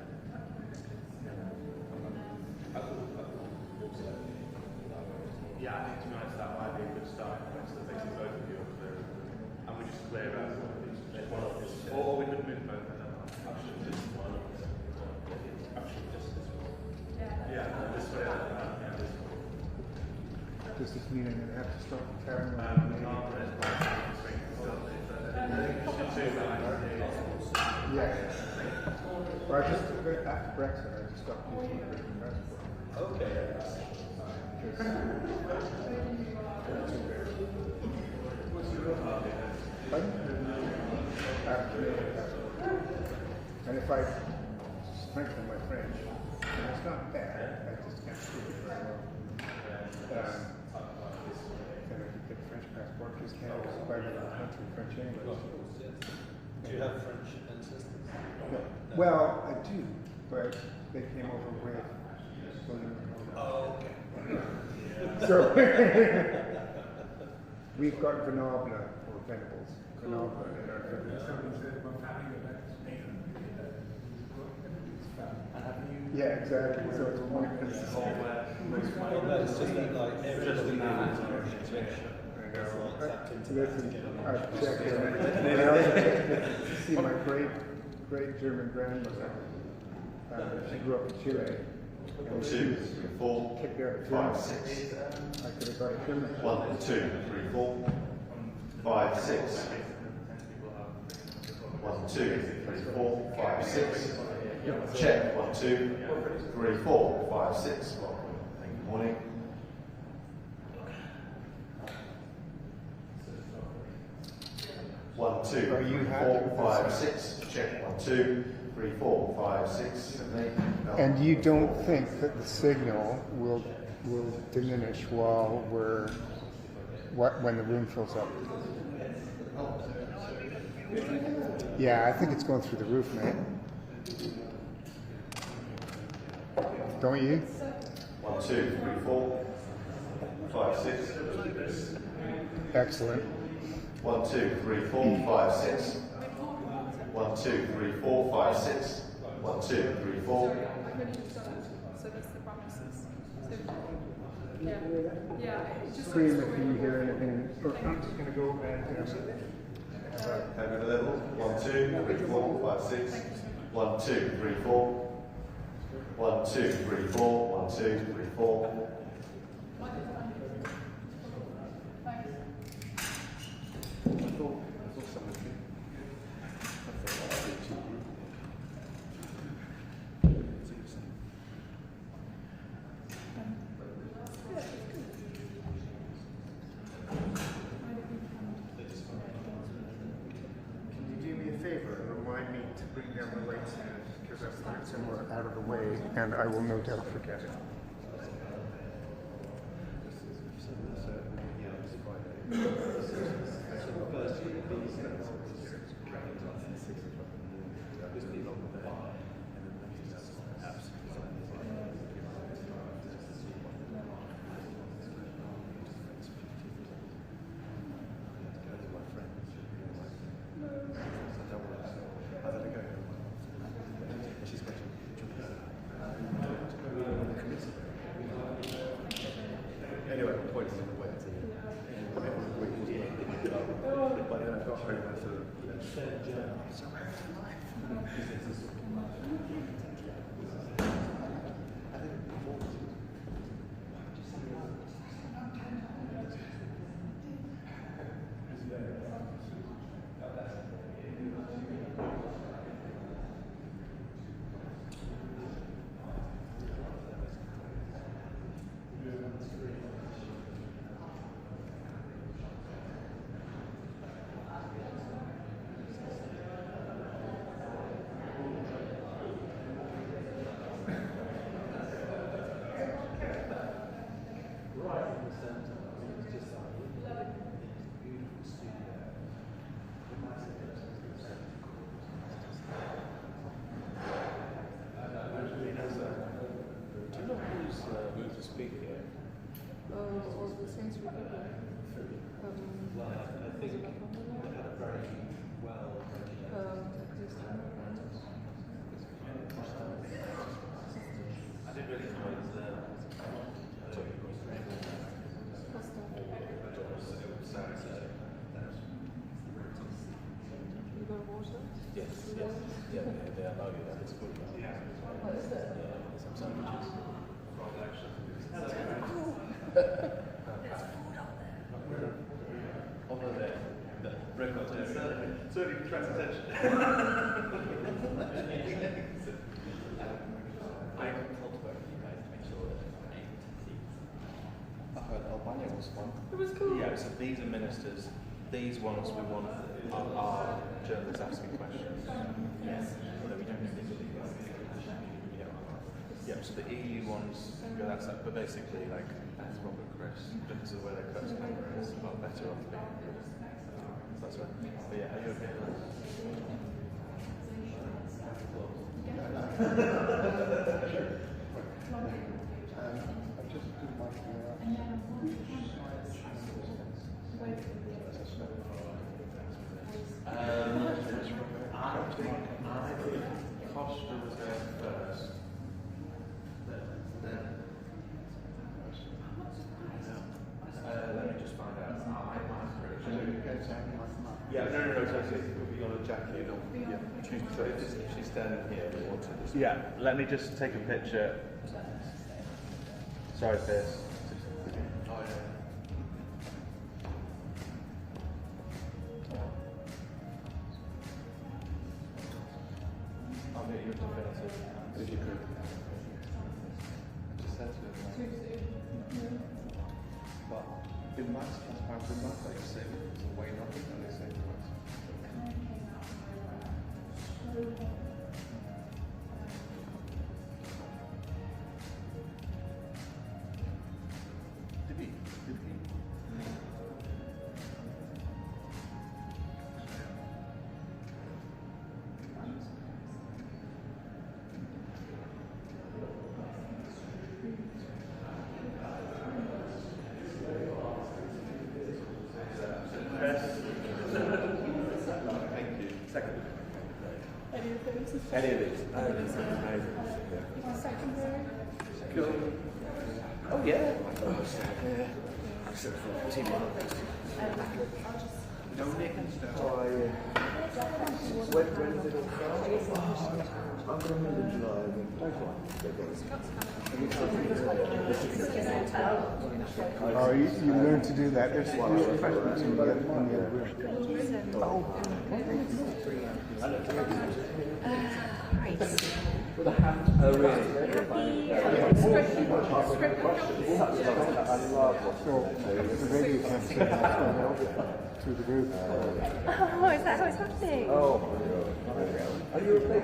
does this mean I'm going to have to start carrying on? Yeah. Well, I just, after Brexit, I just stopped using the British passport. Okay. And if I strengthen my French, and it's not bad, I just can't speak it very well. Then I could get a French passport because Canada's quite a little country, French English. Do you have French ancestors? No. Well, I do, but they came over with William Macron. Oh, okay. So we've got Grenoble or Venables. Grenoble in our yeah, exactly. So it's pointless. It's just that like everybody knows Listen, I've checked it. And I also checked to see my great German grandmother. She grew up in Chile. And she was kicked out of Germany. 5, 6. I could have got a German. 1, 2, 3, 4, 5, 6. 1, 2, 3, 4, 5, 6. Check. 1, 2, 3, 4, 5, 6. Good morning. One, two, 3, 4, 5, 6. Check. 1, 2, 3, 4, 5, 6, 7, 8. No. And you don't think that the signal will diminish while when the room fills up? Yeah, I think it's going through the roof, mate. Don't you? 1, 2, 3, 4, 5, 6. Excellent. 1, 2, 3, 4, 5, 6. 1, 2, 3, 4, 5, 6. 1, 2, 3, 4. So that's the promises. So, Scream if you hear anything. I'm just going to go and Have a level. 1, 2, 3, 4, 5, 6. 1, 2, 3, 4. 1, 2, 3, 4. 1, 2, 3, 4. somewhere out of the way, and I will no doubt forget it. Anyway, the point is in the way to but then I got home and Yeah, they allow you that. It's good. Yeah. Oh, is it? Yeah, some sandwiches. Over there, the record area. Certainly attracts attention. I cultivate you guys to make sure that I heard Albania was fun. It was cool. Yeah, so these are ministers. These ones we want are journalists asking questions. Yes. Although we don't think yeah, so the EU ones go that side, but basically, like, that's Robert Chris, because of where their cuts camera is, are better off being. That's right. But yeah, are you okay? I think Costa was there first. Then let me just find out. Yeah, no, so it will be on a jacket. So if she's standing here, we want to just... Yeah, let me just take a picture. Sorry, Pierce. Oh, yeah. I'll get you a definitive. If you could. Just said to him. But in maths, transparent in maths, like you say, it's a way nothing, and they say to us. Did he? Thank you. Second. Any of those? Any of these? Oh, this is amazing. Yeah. Secondary? Cool. Oh, yeah. No Nick and stuff. Oh, yeah. When did it all start? I'm going to in July. Oh, you learn to do that. There's one refreshments in the other room. Oh. Right. Oh, really? So, the radio can say to the group. Oh, is that how it's happening? Oh, my God. Are you okay?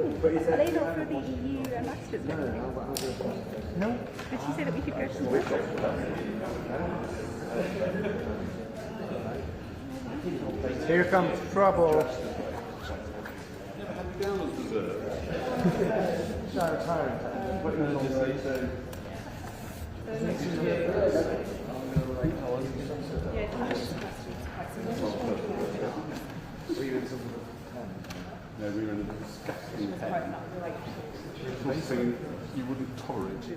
Are they not for the EU ambassadors? No. Did she say that we could go to the Here comes trouble. No, we were in a disgusting tent. Something you wouldn't tolerate.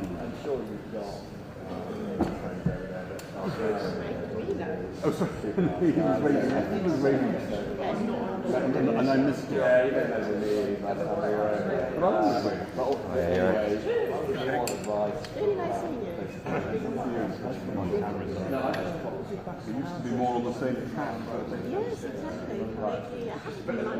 I'm sure you've got friends over there that Oh, sorry. He was waving. And I missed it. Yeah, you don't know really bad how they were. But I was waving. Really nice seeing you. It used to be more on the same track. Yes, exactly. It has to be much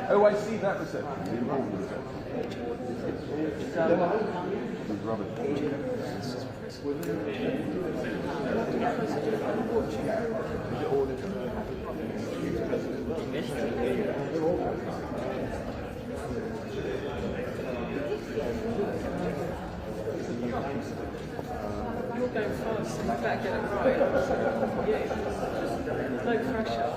Oh, I see that reception. The important reception. It's rubbish. You're going fast, you better get it right. No pressure.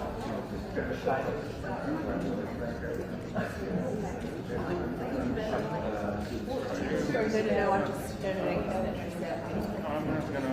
No, I'm just donating. I'm just going to...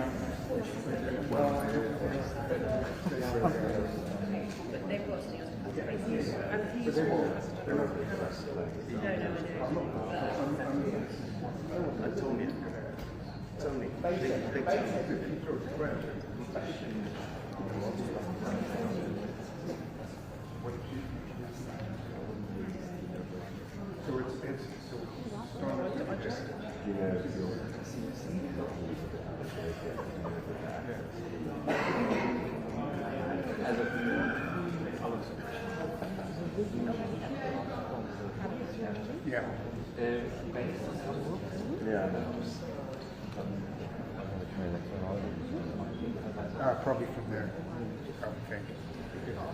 Probably from there, I would think.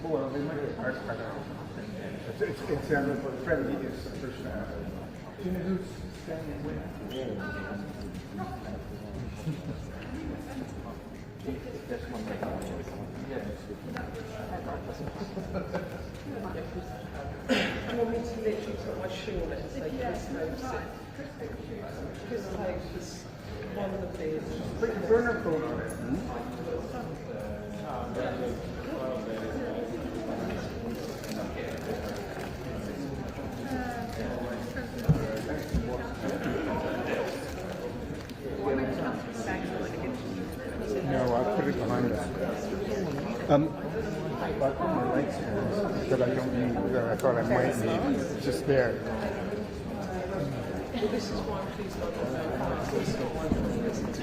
Well, they might have, I don't know. It's friendly, it's the first half. Do you know who's standing with? There's one thing. I want me to literally put my shoe on it and say, Chris Hope's it. Chris Hope is one of the things. Put your burner phone on it. No, I'll put it behind us. But my lights that I don't need, that I thought I might need, it's just there. Well, this is why I'm pleased I got no This is why I'm listening to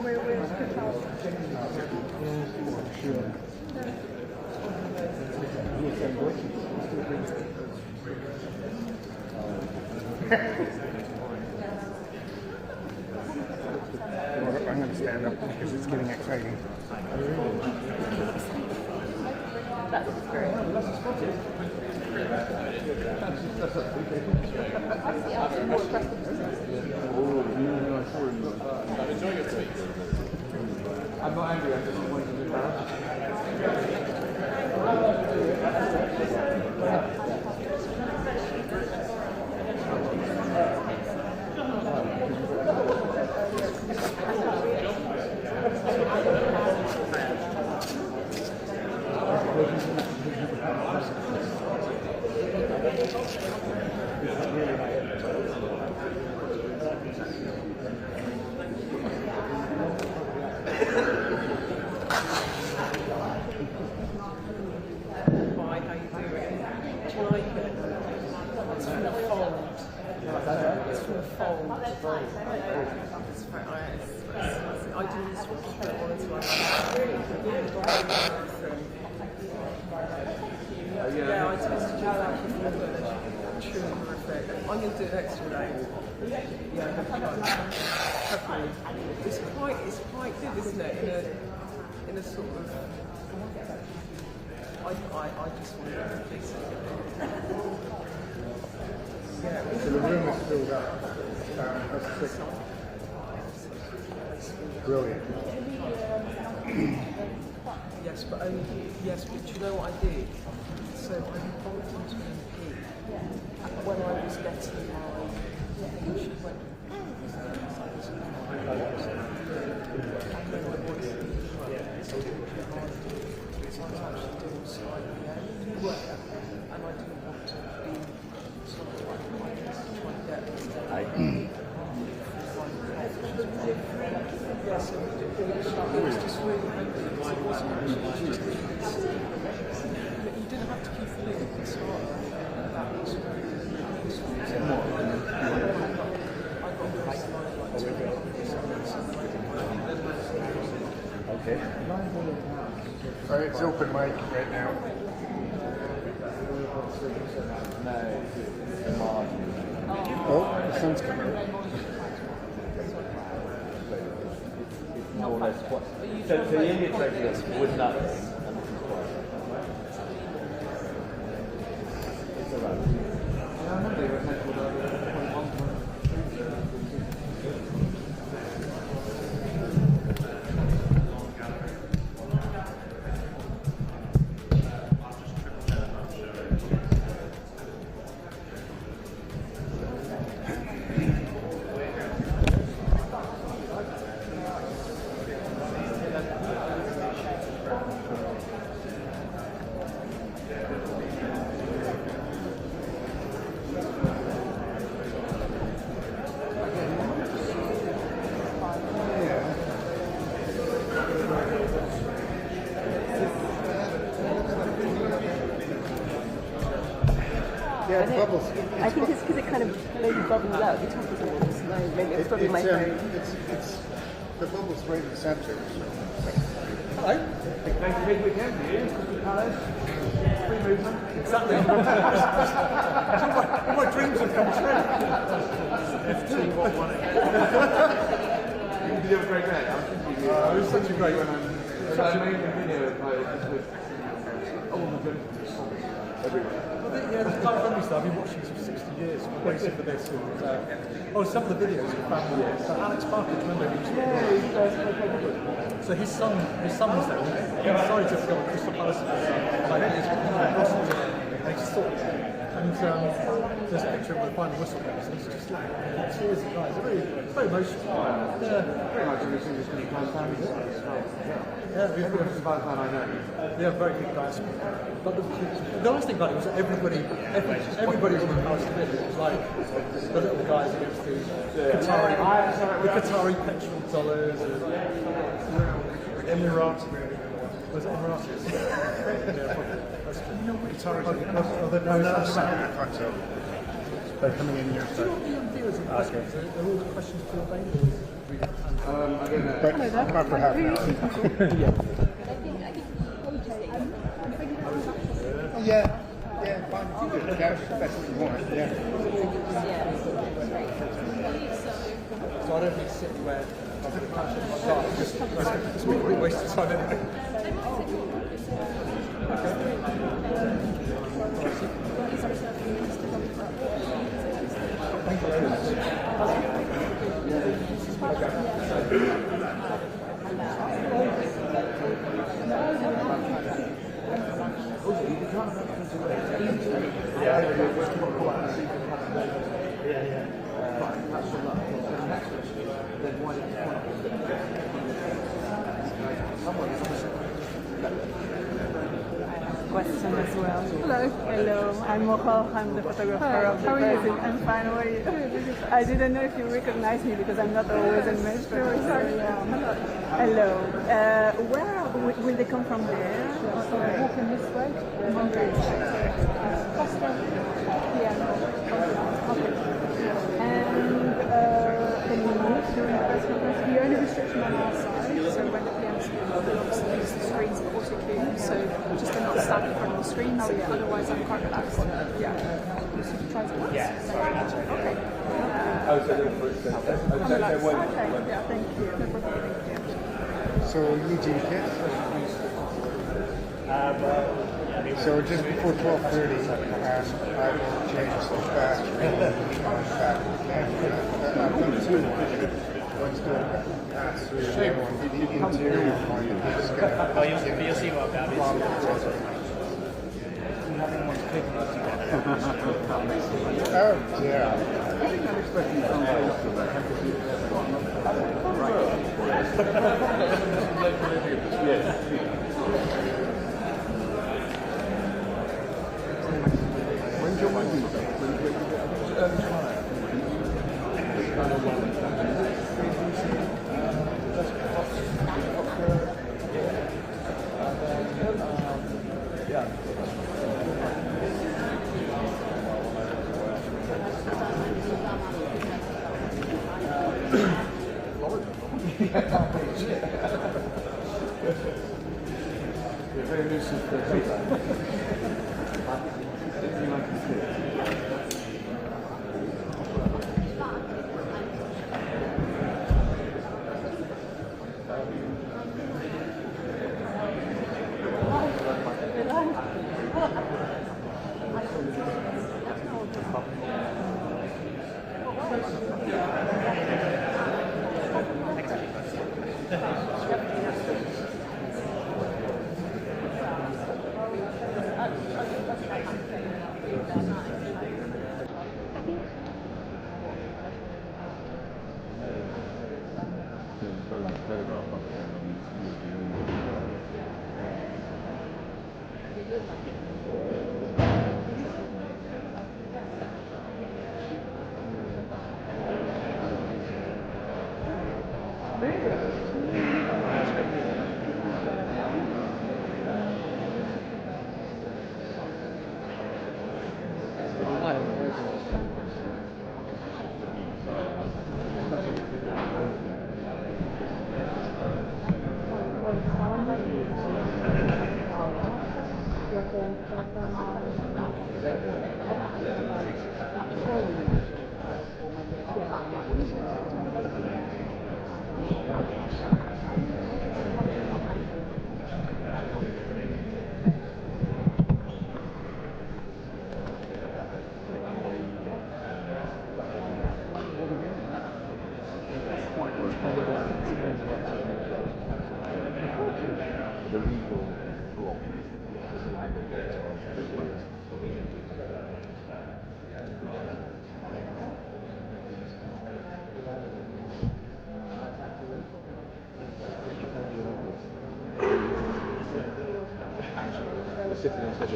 Where's the house? I'm going to stand up because it's getting exciting. That's great. I'm enjoying it. I'm not angry, I'm just wanting to do I'm going to do an extra day. It's quite good, isn't it? In a sort of. I just want to fix it. Yeah, so the room is filled up. That's brilliant. Yes, but you know what I did? So I bumped into an MP when I was getting my pension. Okay. All right, it's open mic right now. Oh, the sun's coming out. More or less what? So the Indian president would nothing. I think it's because it kind of maybe bubbles out the top of it. So maybe it's probably my phone. It's the bubble's right in the center. Hello. Thank you, big weekend for you, Mr. Palace. Free movement. Exactly. All my dreams have come true. FT, what won it? You did have a great day. It was such a great one. Such an amazing video of all the good everywhere. Yeah, the Time Friendly stuff, I've been watching this for 60 years, waiting for this. And, some of the videos of family. So Alex Parker, do you remember him? So his son was there. He decided to film Crystal Palace and he just thought, and there's a picture of the final whistle goes, and it's just like tears and eyes. It's very emotional. Yeah. Pretty much every single family as well. Yeah, I know. Yeah, very good guys. But the nice thing about it was that everybody was in the house together. It was like the little guys against the Qatari petrol dollars and Emirates. Was it Emirates? They're coming in here. They're all questions to obey. I don't know. But not for half an hour. Yeah. Yeah, fine. That's what you want. Yeah. So I don't need to sit where I'm going to crash in my car. It's a complete waste of time anyway. Thank you very Question as well. Hello. Hello. I'm Moko. I'm the photographer of the person. I'm fine. How are you? I didn't know if you recognize me because I'm not always in Melbourne. Hello. Where will they come from there? Walking this way. And can we move during the press conference? The only restriction on our side, so when the PM's obviously use the screens for autocue, so just to not stand in front of the screens, otherwise I'm quite relaxed. Yeah. So you try to okay. Oh, so they're for okay, yeah, thank you. No problem, thank you. So you do kids? So just before 12:30, I will change the back I've done two. One's doing pass through the other one, the interior one. You'll see what about it. Oh, yeah. When's your wedding? You're very lucid for a paper. Anything I can see.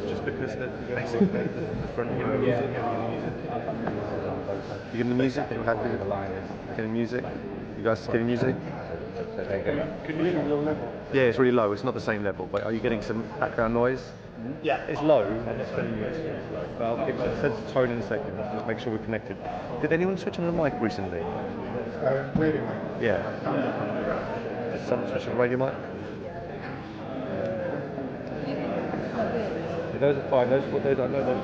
Just because basically the front row. Yeah. You getting the music? You happy? Getting music? You guys getting music? Can you hear me low level? Yeah, it's really low. It's not the same level, but are you getting some background noise? Yeah, it's low. Well, I'll keep it. Set the tone in a second. Just make sure we're connected. Did anyone switch on the mic recently? Radio mic. Yeah. Did someone switch on the radio mic? Those are fine. Those I know those.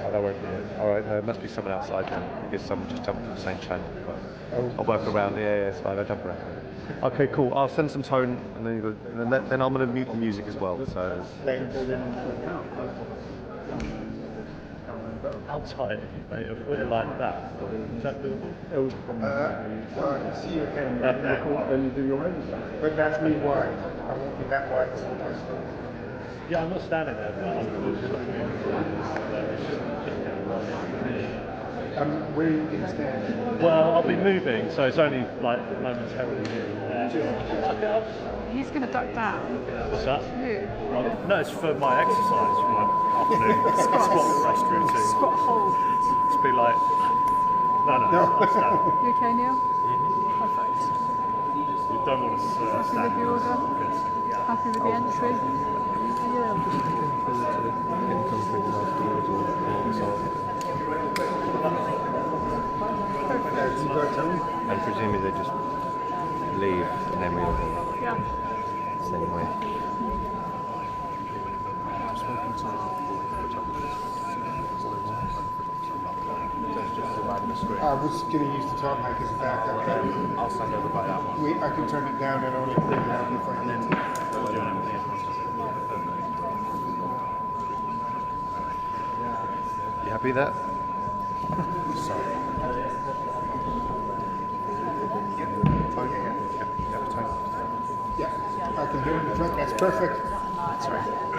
Oh, that won't be it. All right, there must be someone outside then. I guess someone just jumped to the same channel. I'll work around. Yeah, it's fine. I'll jump around. Okay, cool. I'll send some tone, and then I'm going to mute the music as well. So. How tight, mate? If we're like that, is that doable? Well, I see you can record when you do your own stuff. But that's me wide. I won't be that wide sometimes. Yeah, I'm not standing there, but I'm where are you going to stand? well, I'll be moving, so it's only like momentarily. He's going to duck down. What's that? Who? No, it's for my exercise, for my afternoon squat rest routine. Squat hold. It's be like, no. I'll stand. You okay, Neil? Perfect. You don't want to Happy stand. with the order? Happy with the entry? Yeah, I'm just looking forward to getting comfortable afterwards or And presumably they just leave and then we all go same way. I was going to use the top mic as a backup. I'll stand over by that one. I can turn it down and only bring it out in front. And then we'll do everything else. You happy with that? Sorry. Yeah, I can hear it in the front. That's perfect. That's right.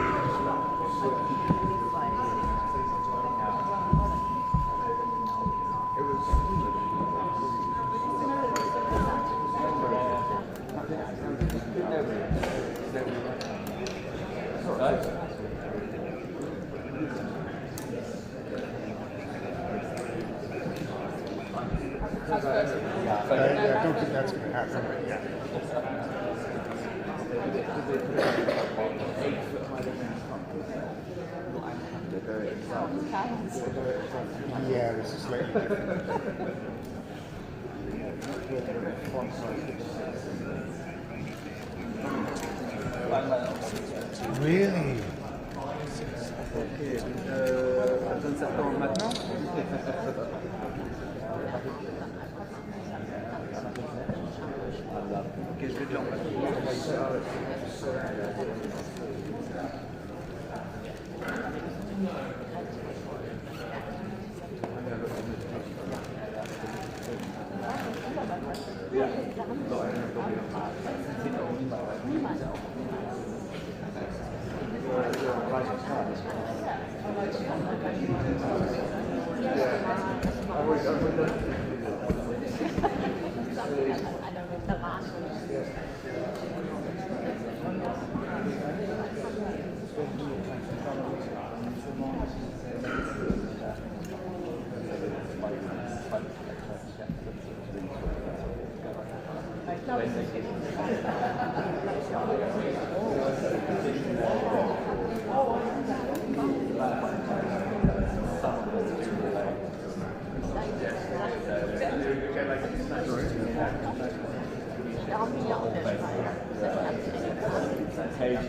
I don't think that's going to happen, but yeah. Yeah, this is slightly different. Really? Hey, Just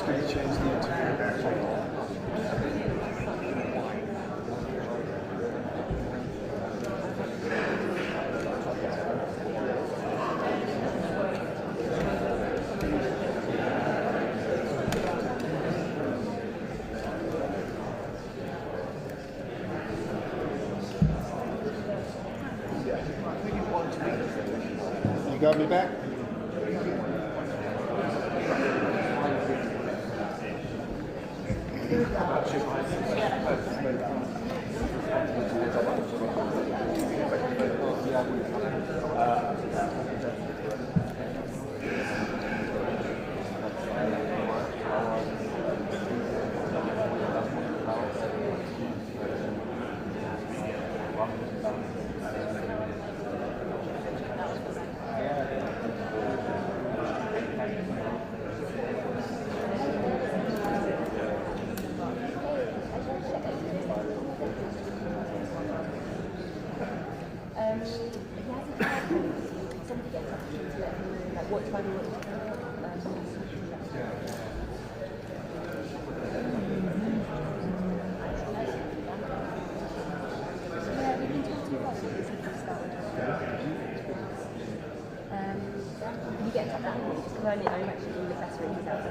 going to change the entire background. You got me back? You get top that because I'm actually doing the best for himself.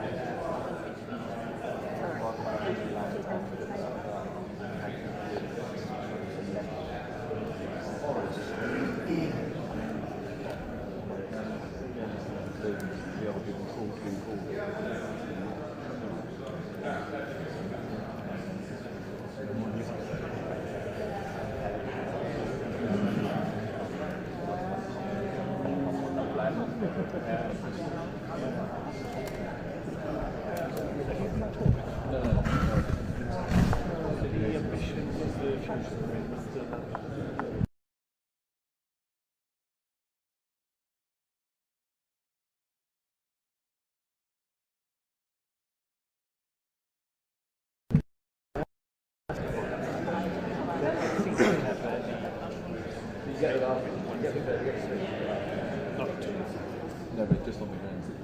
No, but just on the grounds that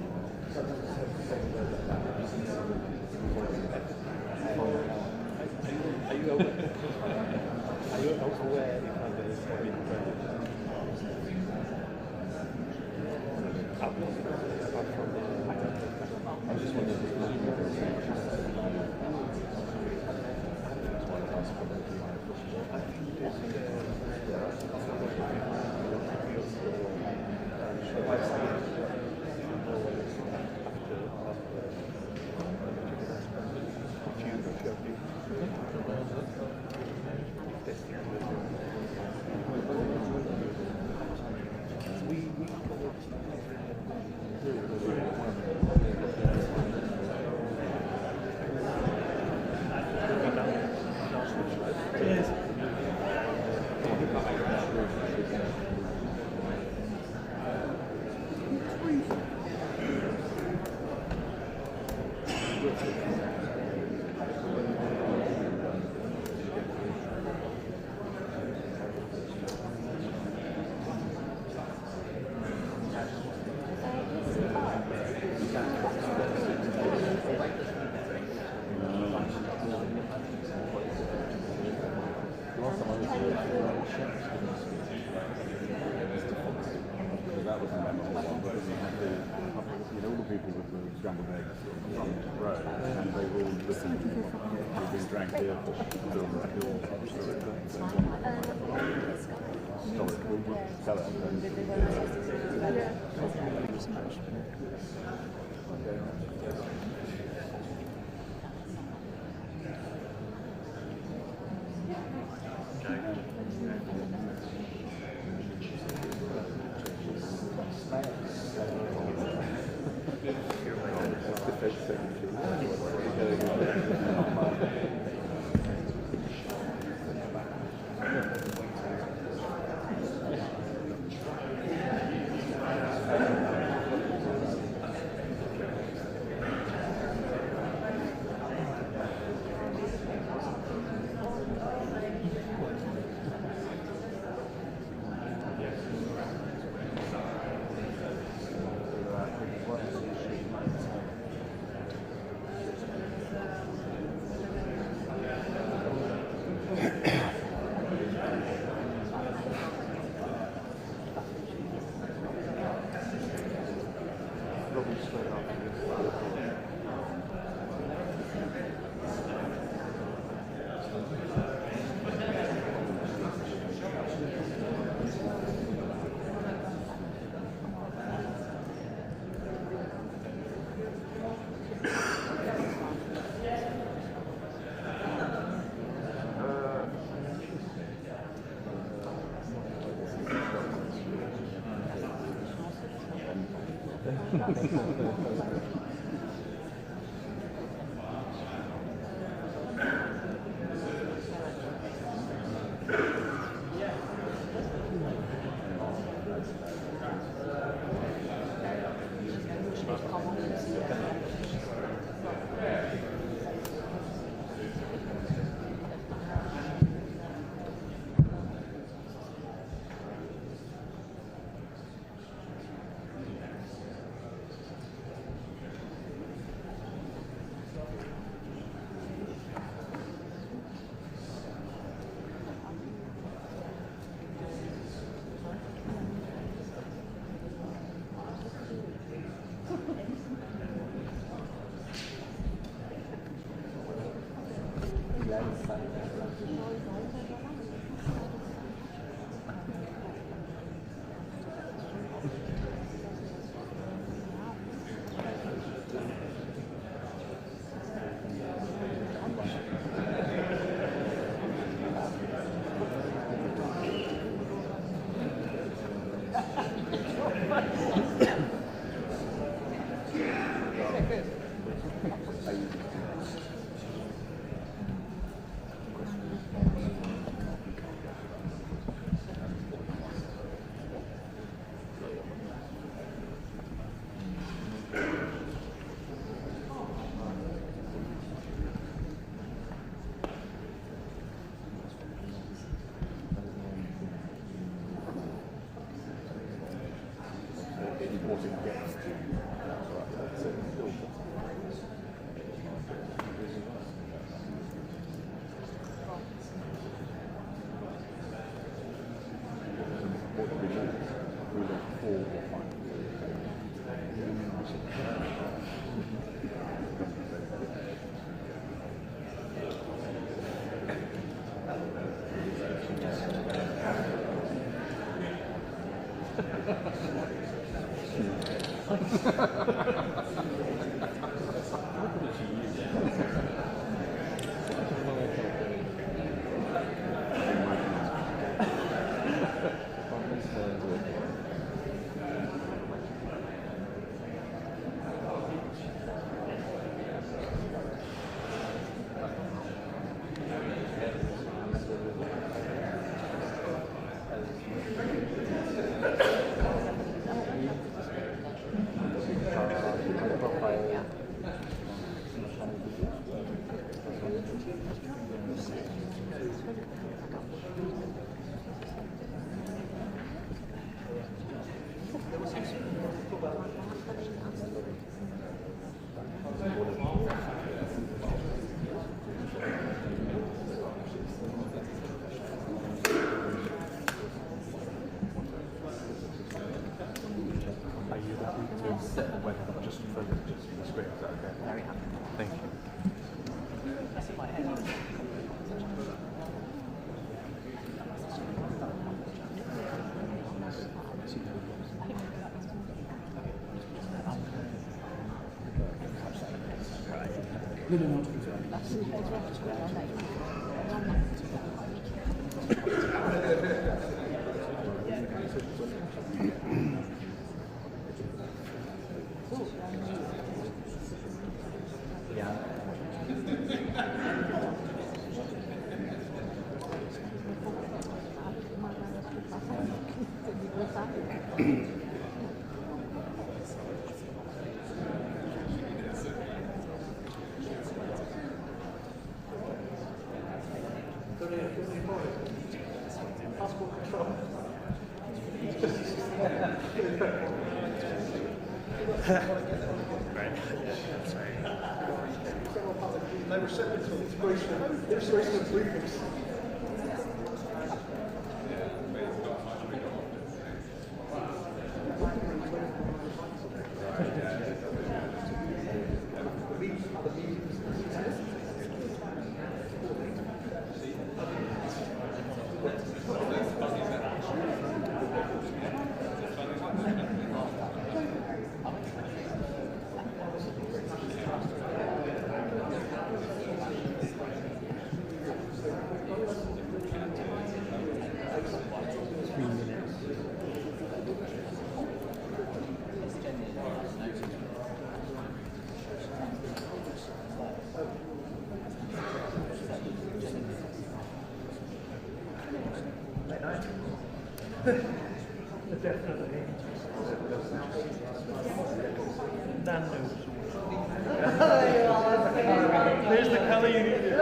Are you aware if there's been apart from the I was just wondering, that was a memorable one, but we had all the people with the scrambled eggs on the road, and they were all listening to what was being drank here for Definitely. Nando's. There's the colour you needed.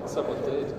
Someone did.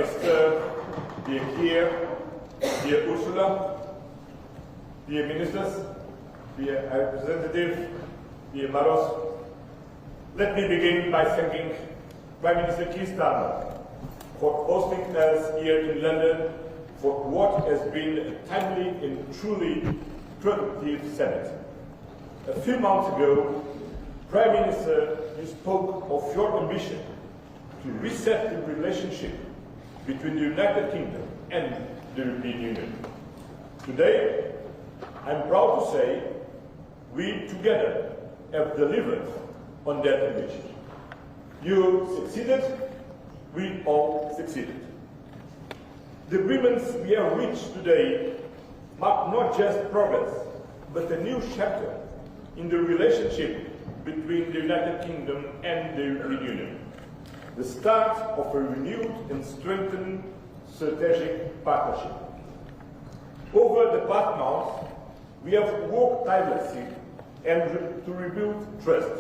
Minister, dear Keir, dear Ursula, dear Ministers, dear High Representative, dear Maros, let me begin by thanking Prime Minister Keir Starmer for hosting us here in London for what has been a timely and truly productive summit. A few months ago, Prime Minister, you spoke of your ambition to reset the relationship between the United Kingdom and the European Union. Today, I'm proud to say we together have delivered on that ambition. You succeeded, we all succeeded. The agreements we have reached today mark not just progress, but a new chapter in the relationship between the United Kingdom and the European Union, the start of a renewed and strengthened strategic partnership. Over the past months, we have worked tirelessly to rebuild trust.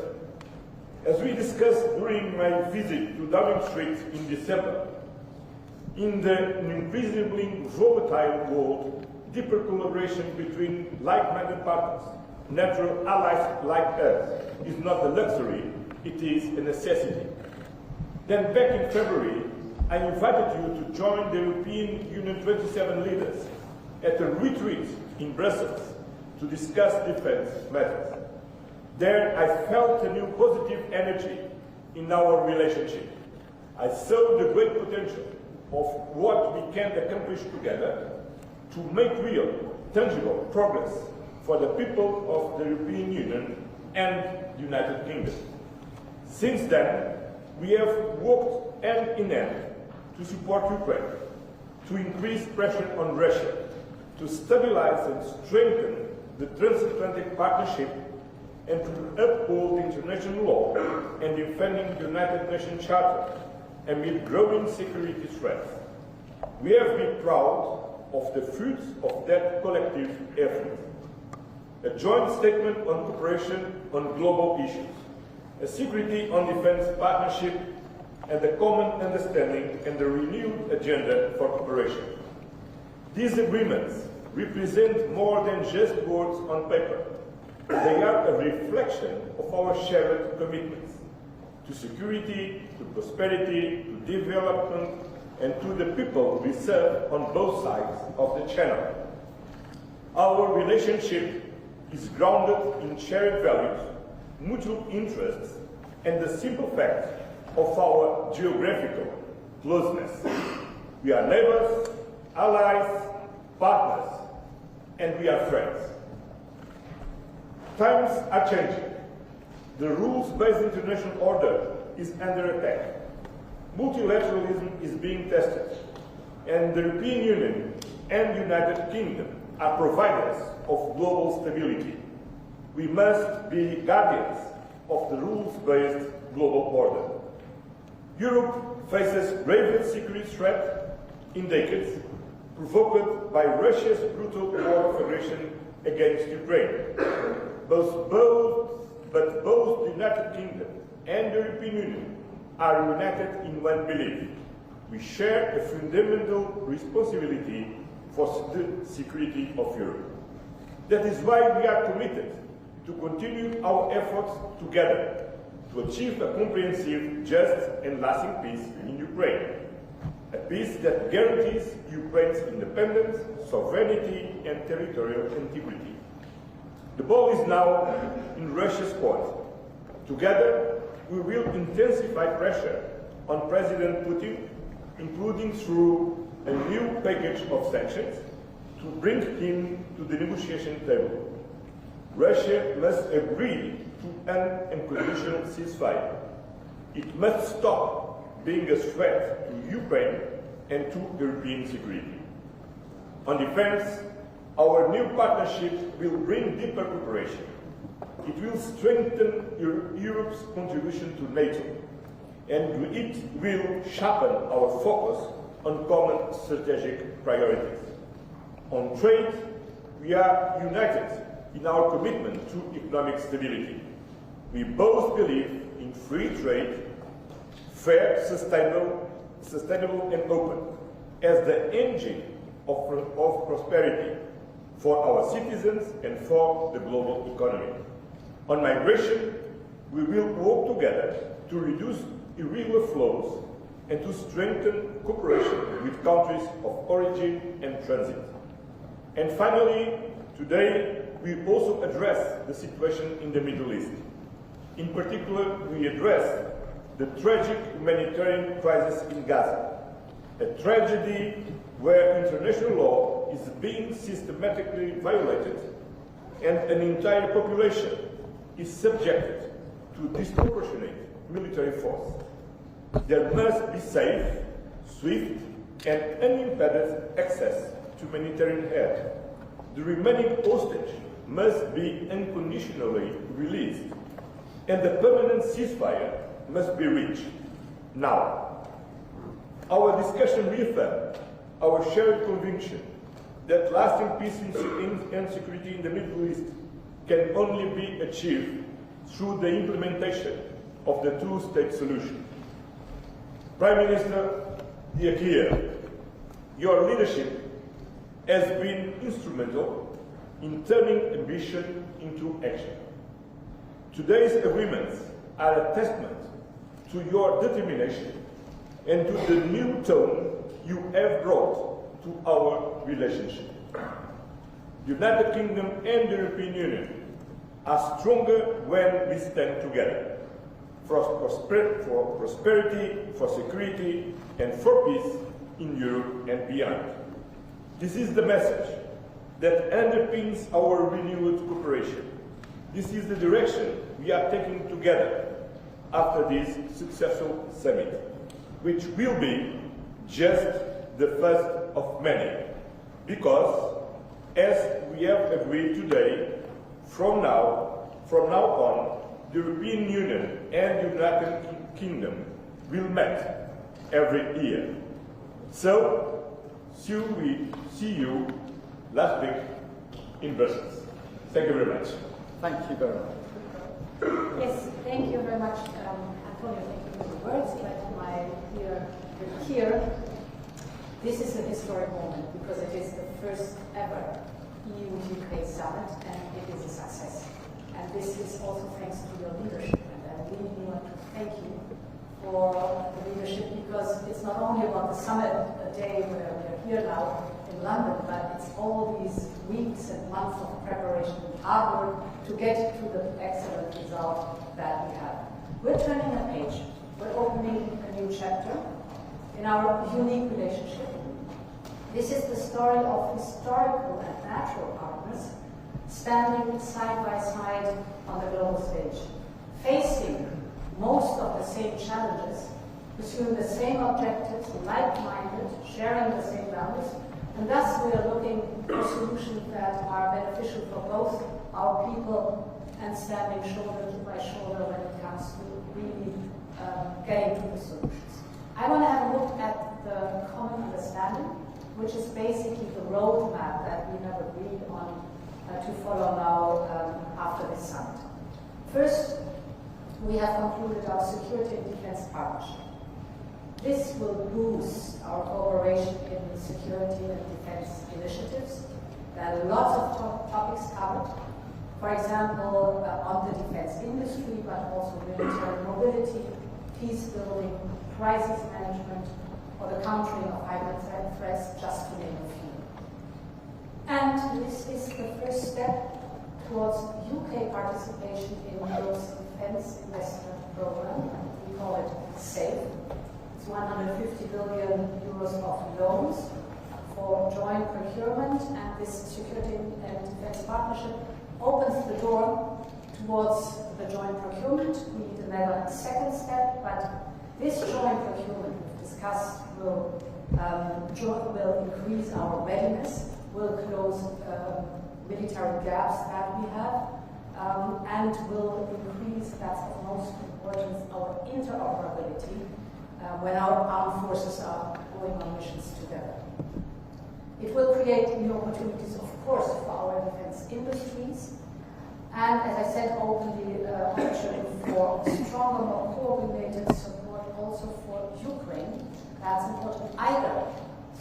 As we discussed during my visit to Downing Street in December, in the increasingly volatile world, deeper collaboration between like-minded partners, natural allies like us, is not a luxury, it is a necessity. Then back in February, I invited you to join the European Union 27 leaders at a retreat in Brussels to discuss defense matters. There I felt a new positive energy in our relationship. I saw the great potential of what we can accomplish together to make real, tangible progress for the people of the European Union and the United Kingdom. Since then, we have worked hand in hand to support Ukraine, to increase pressure on Russia, to stabilize and strengthen the transatlantic partnership, and to uphold international law and defending the United Nations Charter amid growing security threats. We have been proud of the fruits of that collective effort. A joint statement on cooperation on global issues, a security on defense partnership, and a common understanding and a renewed agenda for cooperation. These agreements represent more than just words on paper. They are a reflection of our shared commitments to security, to prosperity, to development, and to the people we serve on both sides of the channel. Our relationship is grounded in shared values, mutual interests, and the simple fact of our geographical closeness. We are neighbors, allies, partners, and we are friends. Times are changing. The rules-based international order is under attack. Multilateralism is being tested, and the European Union and the United Kingdom are providers of global stability. We must be guardians of the rules-based global order. Europe faces gravest security threat in decades, provoked by Russia's brutal war of aggression against Ukraine. But both the United Kingdom and the European Union are united in one belief. We share a fundamental responsibility for the security of Europe. That is why we are committed to continue our efforts together to achieve a comprehensive, just and lasting peace in Ukraine. A peace that guarantees Ukraine's independence, sovereignty, and territorial integrity. The ball is now in Russia's court. Together, we will intensify pressure on President Putin, including through a new package of sanctions, to bring him to the negotiation table. Russia must agree to an unconditional ceasefire. It must stop being a threat to Ukraine and to European security. On defense, our new partnership will bring deeper cooperation. It will strengthen Europe's contribution to NATO, and it will sharpen our focus on common strategic priorities. On trade, we are united in our commitment to economic stability. We both believe in free trade, fair, sustainable and open. as the engine of prosperity for our citizens and for the global economy. On migration, we will work together to reduce irregular flows and to strengthen cooperation with countries of origin and transit. And finally, today, we also address the situation in the Middle East. In particular, we address the tragic humanitarian crisis in Gaza, a tragedy where international law is being systematically violated and an entire population is subjected to disproportionate military force. There must be safe, swift, and unimpeded access to humanitarian aid. The remaining hostage must be unconditionally released, and the permanent ceasefire must be reached now. Our discussion reaffirmed our shared conviction that lasting peace and security in the Middle East can only be achieved through the implementation of the two-state solution. Prime Minister Diakir, your leadership has been instrumental in turning ambition into action. Today's agreements are a testament to your determination and to the new tone you have brought to our relationship. The United Kingdom and the European Union are stronger when we stand together for prosperity, for security, and for peace in Europe and beyond. This is the message that underpins our renewed cooperation. This is the direction we are taking together after this successful summit, which will be just the first of many, because, as we have agreed today, from now on, the European Union and the United Kingdom will meet every year. So, see you last week in Brussels. Thank you very much. Thank you very much. Yes, thank you very much, Antonio. Thank you for the words. But my here, this is a historic moment because it is the first ever EU-UK summit, and it is a success. And this is also thanks to your leadership. And I really want to thank you for the leadership, because it's not only about the summit, a day where we are here now in London, but it's all these weeks and months of preparation and hard work to get to the excellent result that we have. We're turning a page. We're opening a new chapter in our unique relationship. This is the story of historical and natural partners standing side by side on the global stage, facing most of the same challenges, pursuing the same objectives, like-minded, sharing the same values, and thus we are looking for solutions that are beneficial for both our people and standing shoulder by shoulder when it comes to really getting to the solutions. I want to have a look at the common understanding, which is basically the roadmap that we have agreed on to follow now after this summit. First, we have concluded our security and defense partnership. This will boost our cooperation in security and defense initiatives. There are lots of topics covered. For example, on the defense industry, but also military mobility, peace building, crisis management, or the countering of hybrid threats, just to name a few. And this is the first step towards UK participation in Europe's defense investment program. We call it SAFE. It's 150 billion euros of loans for joint procurement, and this security and defense partnership opens the door towards the joint procurement. We need another second step, but this joint procurement we've discussed will increase our readiness, will close military gaps that we have, and will increase, that's of most importance, our interoperability when our armed forces are going on missions together. It will create new opportunities, of course, for our defense industries, and, as I said, open the opportunity for stronger, more coordinated support also for Ukraine. That's important either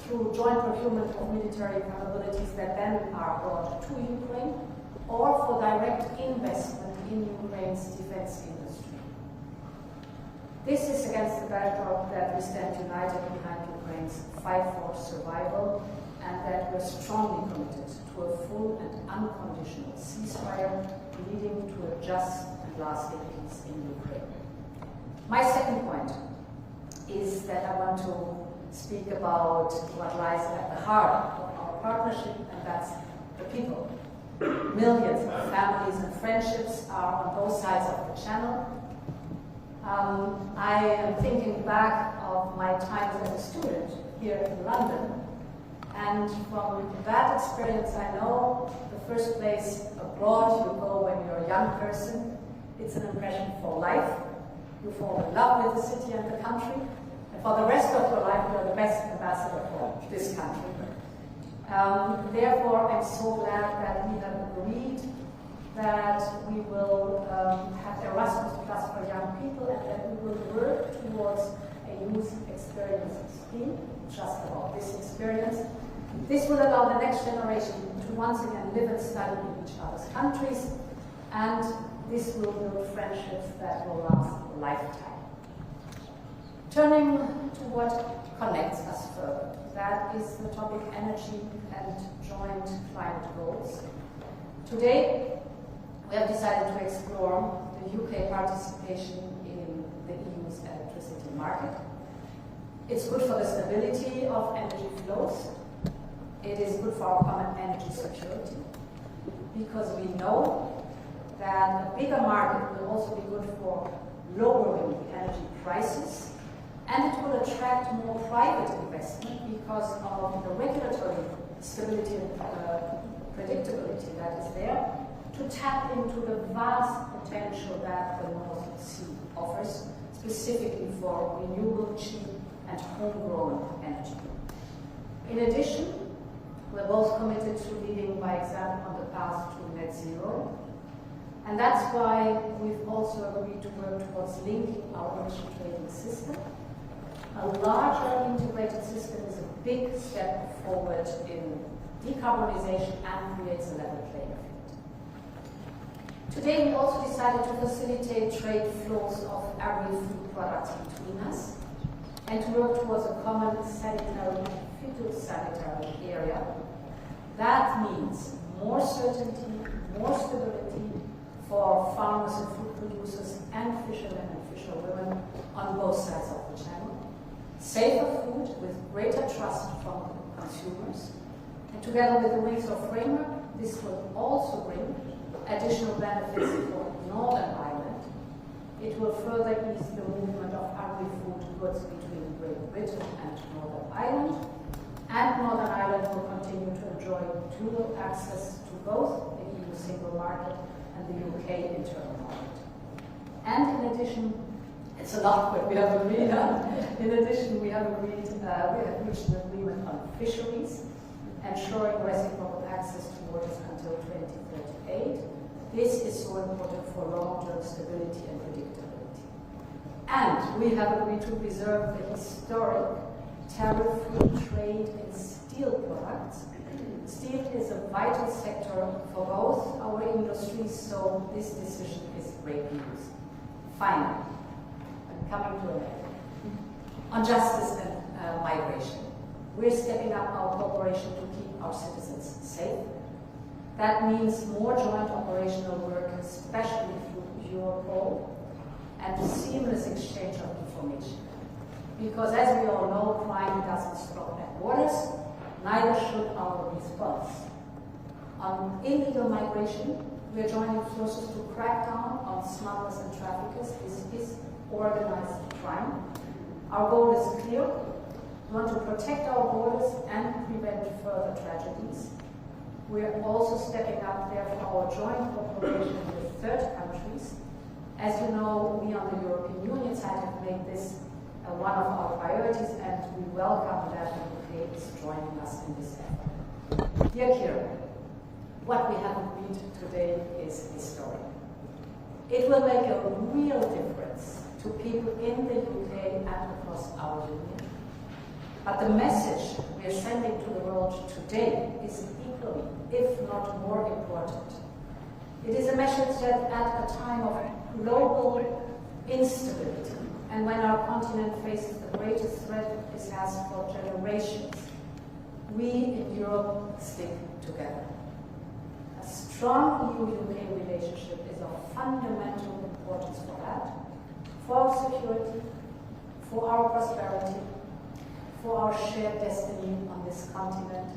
through joint procurement of military capabilities that then are brought to Ukraine, or for direct investment in Ukraine's defense industry. This is against the backdrop that we stand united behind Ukraine's fight for survival, and that we're strongly committed to a full and unconditional ceasefire leading to a just and lasting peace in Ukraine. My second point is that I want to speak about what lies at the heart of our partnership, and that's the people. Millions of families and friendships are on both sides of the channel. I am thinking back of my times as a student here in London, and from that experience I know the first place abroad you go when you're a young person, it's an impression for life. You fall in love with the city and the country, and for the rest of your life you're the best ambassador for this country. Therefore, I'm so glad that we have agreed that we will have Erasmus Plus for young people, and that we will work towards a youth experience scheme, just about this experience. This will allow the next generation to once again live and study in each other's countries, and this will build friendships that will last a lifetime. Turning to what connects us further, that is the topic energy and joint climate goals. Today, we have decided to explore the UK participation in the EU's electricity market. It's good for the stability of energy flows. It is good for our common energy security, because we know that a bigger market will also be good for lowering energy prices, and it will attract more private investment because of the regulatory stability and predictability that is there, to tap into the vast potential that the North Sea offers, specifically for renewable, cheap, and homegrown energy. In addition, we're both committed to leading by example on the path to net zero, and that's why we've also agreed to work towards linking our emission trading system. A larger integrated system is a big step forward in decarbonization and creates a level playing field. Today we also decided to facilitate trade flows of agri-food products between us, and to work towards a common sanitary and phytosanitary area. That means more certainty, more stability for farmers and food producers and fishermen and fisherwomen on both sides of the channel. Safer food with greater trust from consumers. And together with the Windsor framework, this will also bring additional benefits for Northern Ireland. It will further ease the movement of agri-food goods between Great Britain and Northern Ireland. And Northern Ireland will continue to enjoy dual access to both the EU single market and the UK internal market. And in addition, it's a lot what we have agreed on. In addition, we have reached an agreement on fisheries, ensuring reciprocal access to waters until 2038. This is so important for long-term stability and predictability. And we have agreed to preserve the historic tariff-free trade in steel products. Steel is a vital sector for both our industries, so this decision is great news. Finally, I'm coming to an end. On justice and migration, we're stepping up our cooperation to keep our citizens safe. That means more joint operational work, especially through Europol, and seamless exchange of information. Because as we all know, crime doesn't stop at borders, neither should our response. On illegal migration, we are joining forces to crack down on smugglers and traffickers. This is organized crime. Our goal is clear. We want to protect our borders and prevent further tragedies. We are also stepping up there for our joint cooperation with third countries. As you know, we on the European Union side have made this one of our priorities, and we welcome that the UK is joining us in this effort. Dear Kieran, what we have agreed today is historic. It will make a real difference to people in the UK and across our union. But the message we are today is equally, if not more important. It is a message that at a time of global instability, and when our continent faces the greatest threat it has for generations, we in Europe stick together. A strong EU-UK relationship is of fundamental importance for that, for our security, for our prosperity, for our shared destiny on this continent.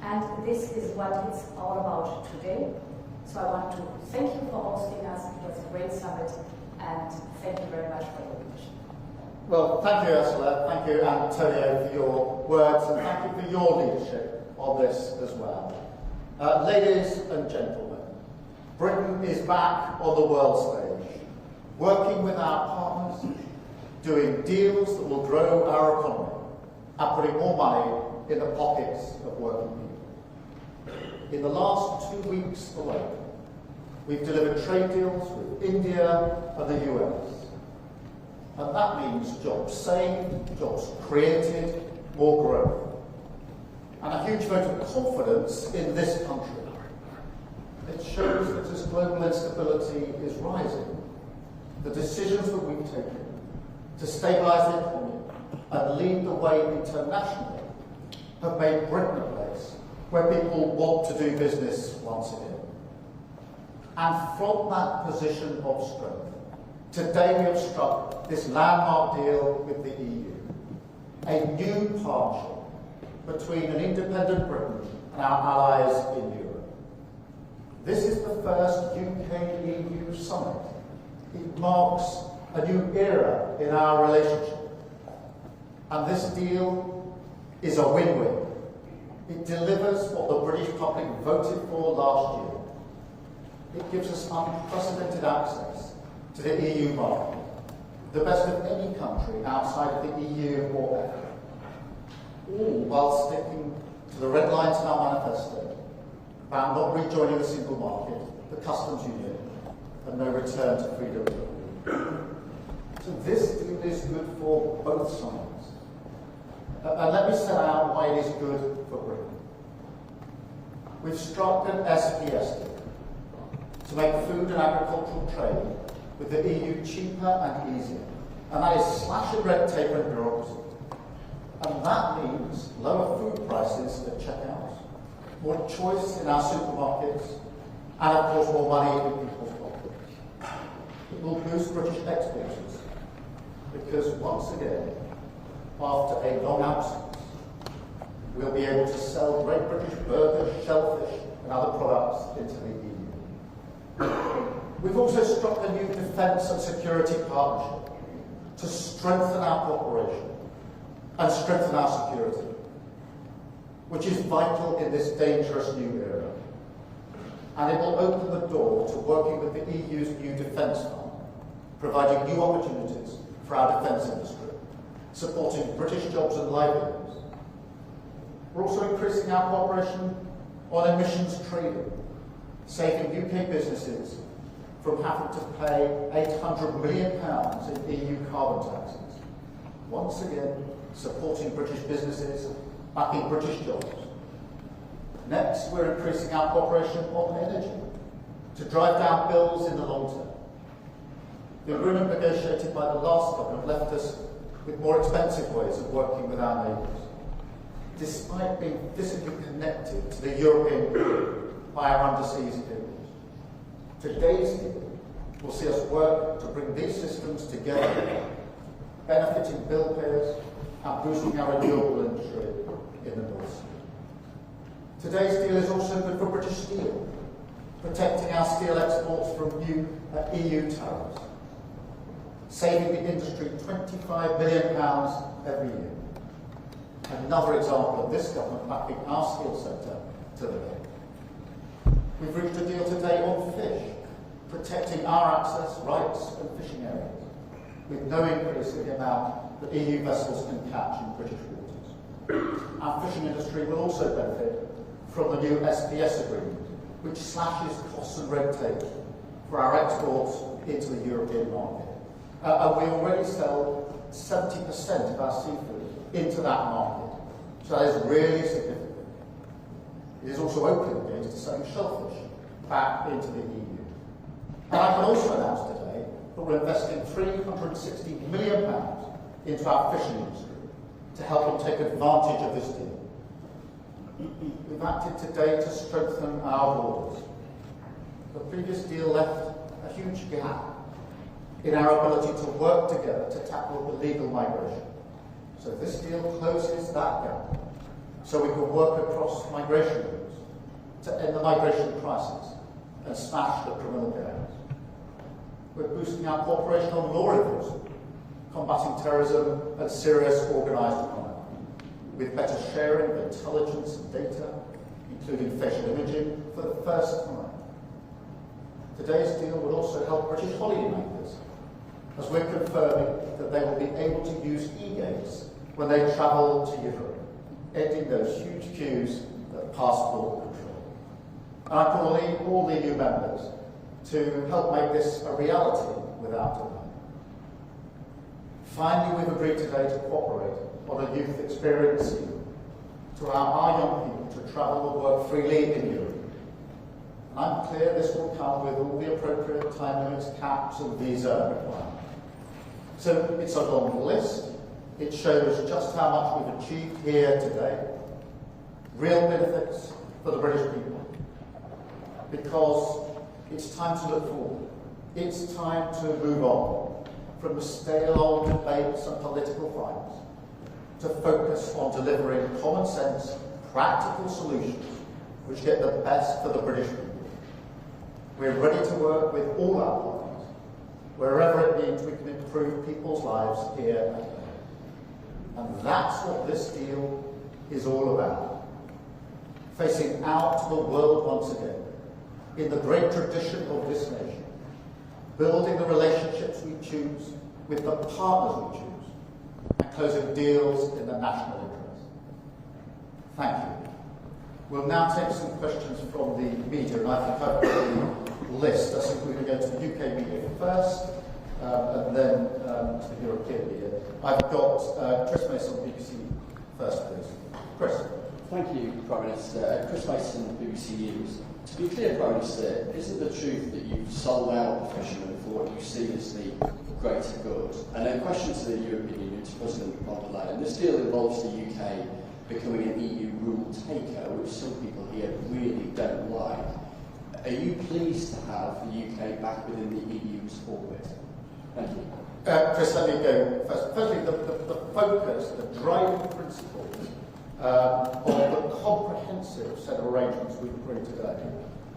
And this is what it's all about today. So I want to thank you for hosting us. It was a great summit, and thank you very much for your leadership. Well, thank you, Ursula. Thank you, Antonio, for your words, and thank you for your leadership on this as well. Ladies and gentlemen, Britain is back on the world stage, working with our partners, doing deals that will grow our economy, and putting more money in the pockets of working people. In the last 2 weeks alone, we've delivered trade deals with India and the US. And that means jobs saved, jobs created, more growth. And a huge vote of confidence in this country. It shows that as global instability is rising, the decisions that we've taken to stabilise the economy and lead the way internationally have made Britain a place where people want to do business once again. And from that position of strength, today we have struck this landmark deal with the EU, a new partnership between an independent Britain and our allies in Europe. This is the first UK-EU summit. It marks a new era in our relationship. And this deal is a win-win. It delivers what the British public voted for last year. It gives us unprecedented access to the EU market, the best of any country outside of the EU or EFTA, all while sticking to the red lines in our manifesto about not rejoining the single market, the customs union, and no return to freedom. So this deal is good for both sides. And let me set out why it is good for Britain. We've struck an SPS deal to make food and agricultural trade with the EU cheaper and easier. And that is slashing red tape and bureaucracy. And that means lower food prices at checkout, more choice in our supermarkets, and of course more money in people's pockets. It will boost British exporters because once again, after a long absence, we'll be able to sell great British burgers, shellfish, and other products into the EU. We've also struck a new defence and security partnership to strengthen our cooperation and strengthen our security, which is vital in this dangerous new era. And it will open the door to working with the EU's new defence fund, providing new opportunities for our defence industry, supporting British jobs and livelihoods. We're also increasing our cooperation on emissions trading, saving UK businesses from having to pay £800 million in EU carbon taxes. Once again, supporting British businesses, backing British jobs. Next, we're increasing our cooperation on energy to drive down bills in the long term. The agreement negotiated by the last government left us with more expensive ways of working with our neighbours, despite being physically connected to the European Union by our underseas cables. Today's deal will see us work to bring these systems together, benefiting bill payers and boosting our renewable industry in the North Sea. Today's deal is also good for British steel, protecting our steel exports from new EU tariffs, saving the industry £25 million every year. Another example of this government backing our steel sector to the hill. We've reached a deal today on fish, protecting our access rights and fishing areas, with no increase in the amount that EU vessels can catch in British waters. Our fishing industry will also benefit from the new SPS agreement, which slashes costs and red tape for our exports into the European market. And we already sell 70% of our seafood into that market, so that is really significant. It is also open against selling shellfish back into the EU. And I can also announce today that we're investing £360 million into our fishing industry to help them take advantage of this deal. We've acted today to strengthen our borders. The previous deal left a huge gap in our ability to work together to tackle illegal migration. So this deal closes that gap, so we can work across migration routes to end the migration crisis and smash the criminal gangs. We're boosting our cooperation on law enforcement, combating terrorism and serious organised crime, with better sharing of intelligence and data, including facial imaging, for the first time. Today's deal will also help British holidaymakers, as we're confirming that they will be able to use e-gates when they travel to Europe, ending those huge queues at passport control. And I call on all the EU members to help make this a reality without delay. Finally, we've agreed today to cooperate on a youth experience scheme to allow our young people to travel and work freely in Europe. And I'm clear this will come with all the appropriate time limits, caps and visa requirements. So it's a long list. It shows just how much we've achieved here today. Real benefits for the British people. Because it's time to look forward. It's time to move on from the stale old debates and political fights to focus on delivering common sense, practical solutions which get the best for the British people. We're ready to work with all our partners, wherever it means we can improve people's lives here and there. And that's what this deal is all about. Facing out to the world once again, in the great tradition of this nation, building the relationships we choose with the partners we choose, and closing deals in the national interest. Thank you. We'll now take some questions from the media, and I think I've got the list. I think we're going to go to the UK media first, and then to the European media. I've got Chris Mason, BBC first, please. Chris. Thank you, Prime Minister. Chris Mason, BBC News. To be clear, Prime Minister, isn't the truth that you've sold out the fishermen for what you see as the greater good? And then question to the European Union, to President von der Leyen. This deal involves the UK becoming an EU rule taker, which some people here really don't like. Are you pleased to have the UK back within the EU's orbit? Thank you. Chris, let me go first. Firstly, the focus, the driving principle of the comprehensive set of arrangements we've agreed today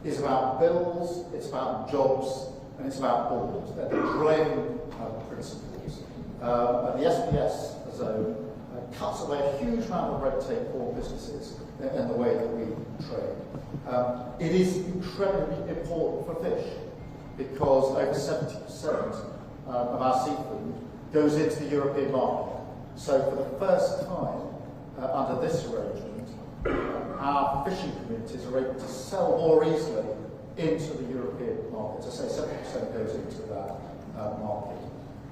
is about bills, it's about jobs, and it's about borders. They're the driving principles. And the SPS zone cuts away a huge amount of red tape for businesses in the way that we trade. It is incredibly important for fish because over 70% of our seafood goes into the European market. So for the first time under this arrangement, our fishing communities are able to sell more easily into the European market. As I say, 70% goes into that market.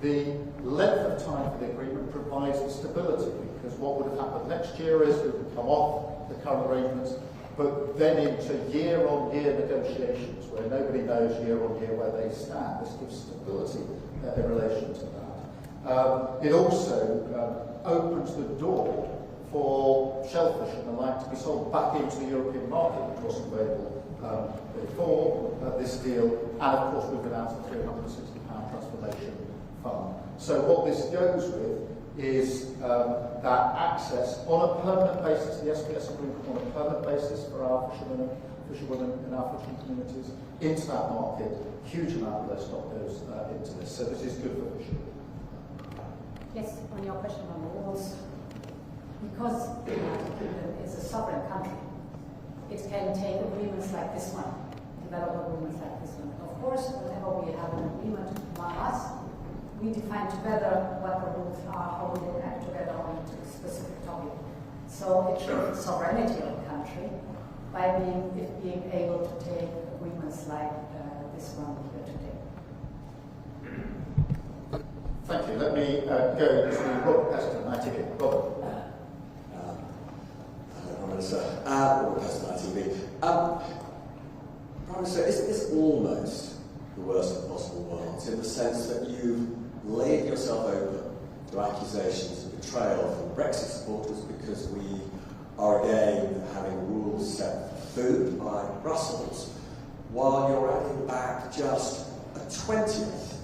The length of time for the agreement provides the stability, because what would have happened next year is we would come off the current arrangements, but then into year-on-year negotiations where nobody knows year-on-year where they stand. This gives stability in relation to that. It also opens the door for shellfish and the like to be sold back into the European market, which wasn't available before this deal. And of course, we've announced the £360 transformation fund. So what this goes with is that access on a permanent basis, the SPS agreement on a permanent basis for our fishermen and fisherwomen in our fishing communities into that market. Huge amount of their stock goes into this. So this is good for fishing. Yes, on your question on rules, because the United Kingdom is a sovereign country, it can take agreements like this one, develop agreements like this one. Of course, whenever we have an agreement among us, we define together what the rules are, how we will act together on a specific topic. So it shows the sovereignty of the country by being able to take agreements like this one here today. Thank you. Let me go to Robert Peston. I take it. Robert. Prime Minister. broadcast on TV. Prime Minister, isn't this almost the worst of possible worlds, in the sense that you've laid yourself open to accusations of betrayal from Brexit supporters because we are again having rules set for food by Brussels, while you're adding back just a 20th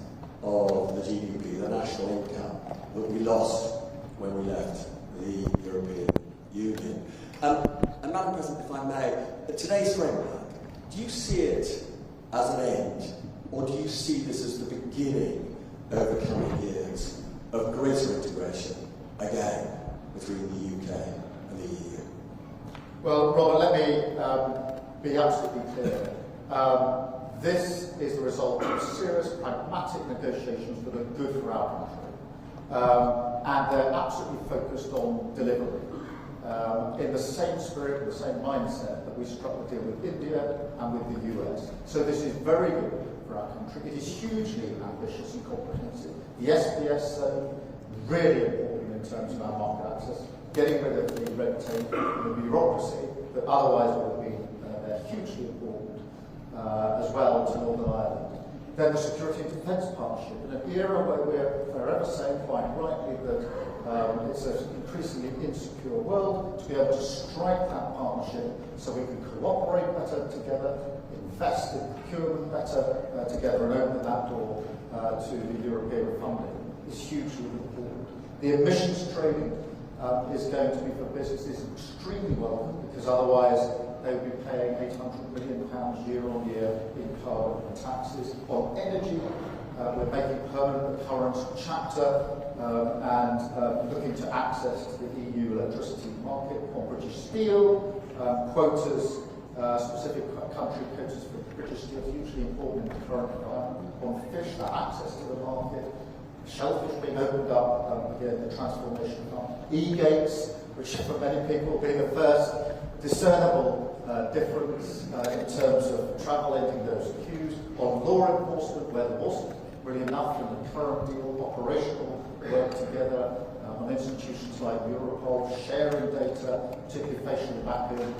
of the GDP, the national income, that we lost when we left the European Union. And Madam President, if I may, today's framework, do you see it as an end, or do you see this as the beginning over coming years of greater integration, again, between the UK and the EU? Well, Robert, let me be absolutely clear. This is the result of serious, pragmatic negotiations that are good for our country. And they're absolutely focused on delivery. In the same spirit, the same mindset that we struck the deal with India and with the US. So this is very good for our country. It is hugely ambitious and comprehensive. The SPS zone, really important in terms of our market access, getting rid of the red tape and the bureaucracy that otherwise would have been hugely important as well to Northern Ireland. Then the Security and Defence Partnership, in an era where we're forever saying quite rightly that it's an increasingly insecure world, to be able to strike that partnership so we can cooperate better together, invest in procurement better together, and open that door to the European funding is hugely important. The emissions trading is going to be for businesses extremely welcome, because otherwise they would be paying £800 million year on year in carbon taxes. On energy, we're making permanent the current chapter and looking to access to the EU electricity market. On British steel, quotas, specific country quotas for British steel, hugely important in the current environment. On fish, that access to the market. Shellfish being opened up, again, the transformation fund. E-gates, which for many people being the first discernible difference in terms of travel ending those queues. On law enforcement, where there wasn't really enough in the current deal, operational work together on institutions like Europol, sharing data, particularly facial mapping,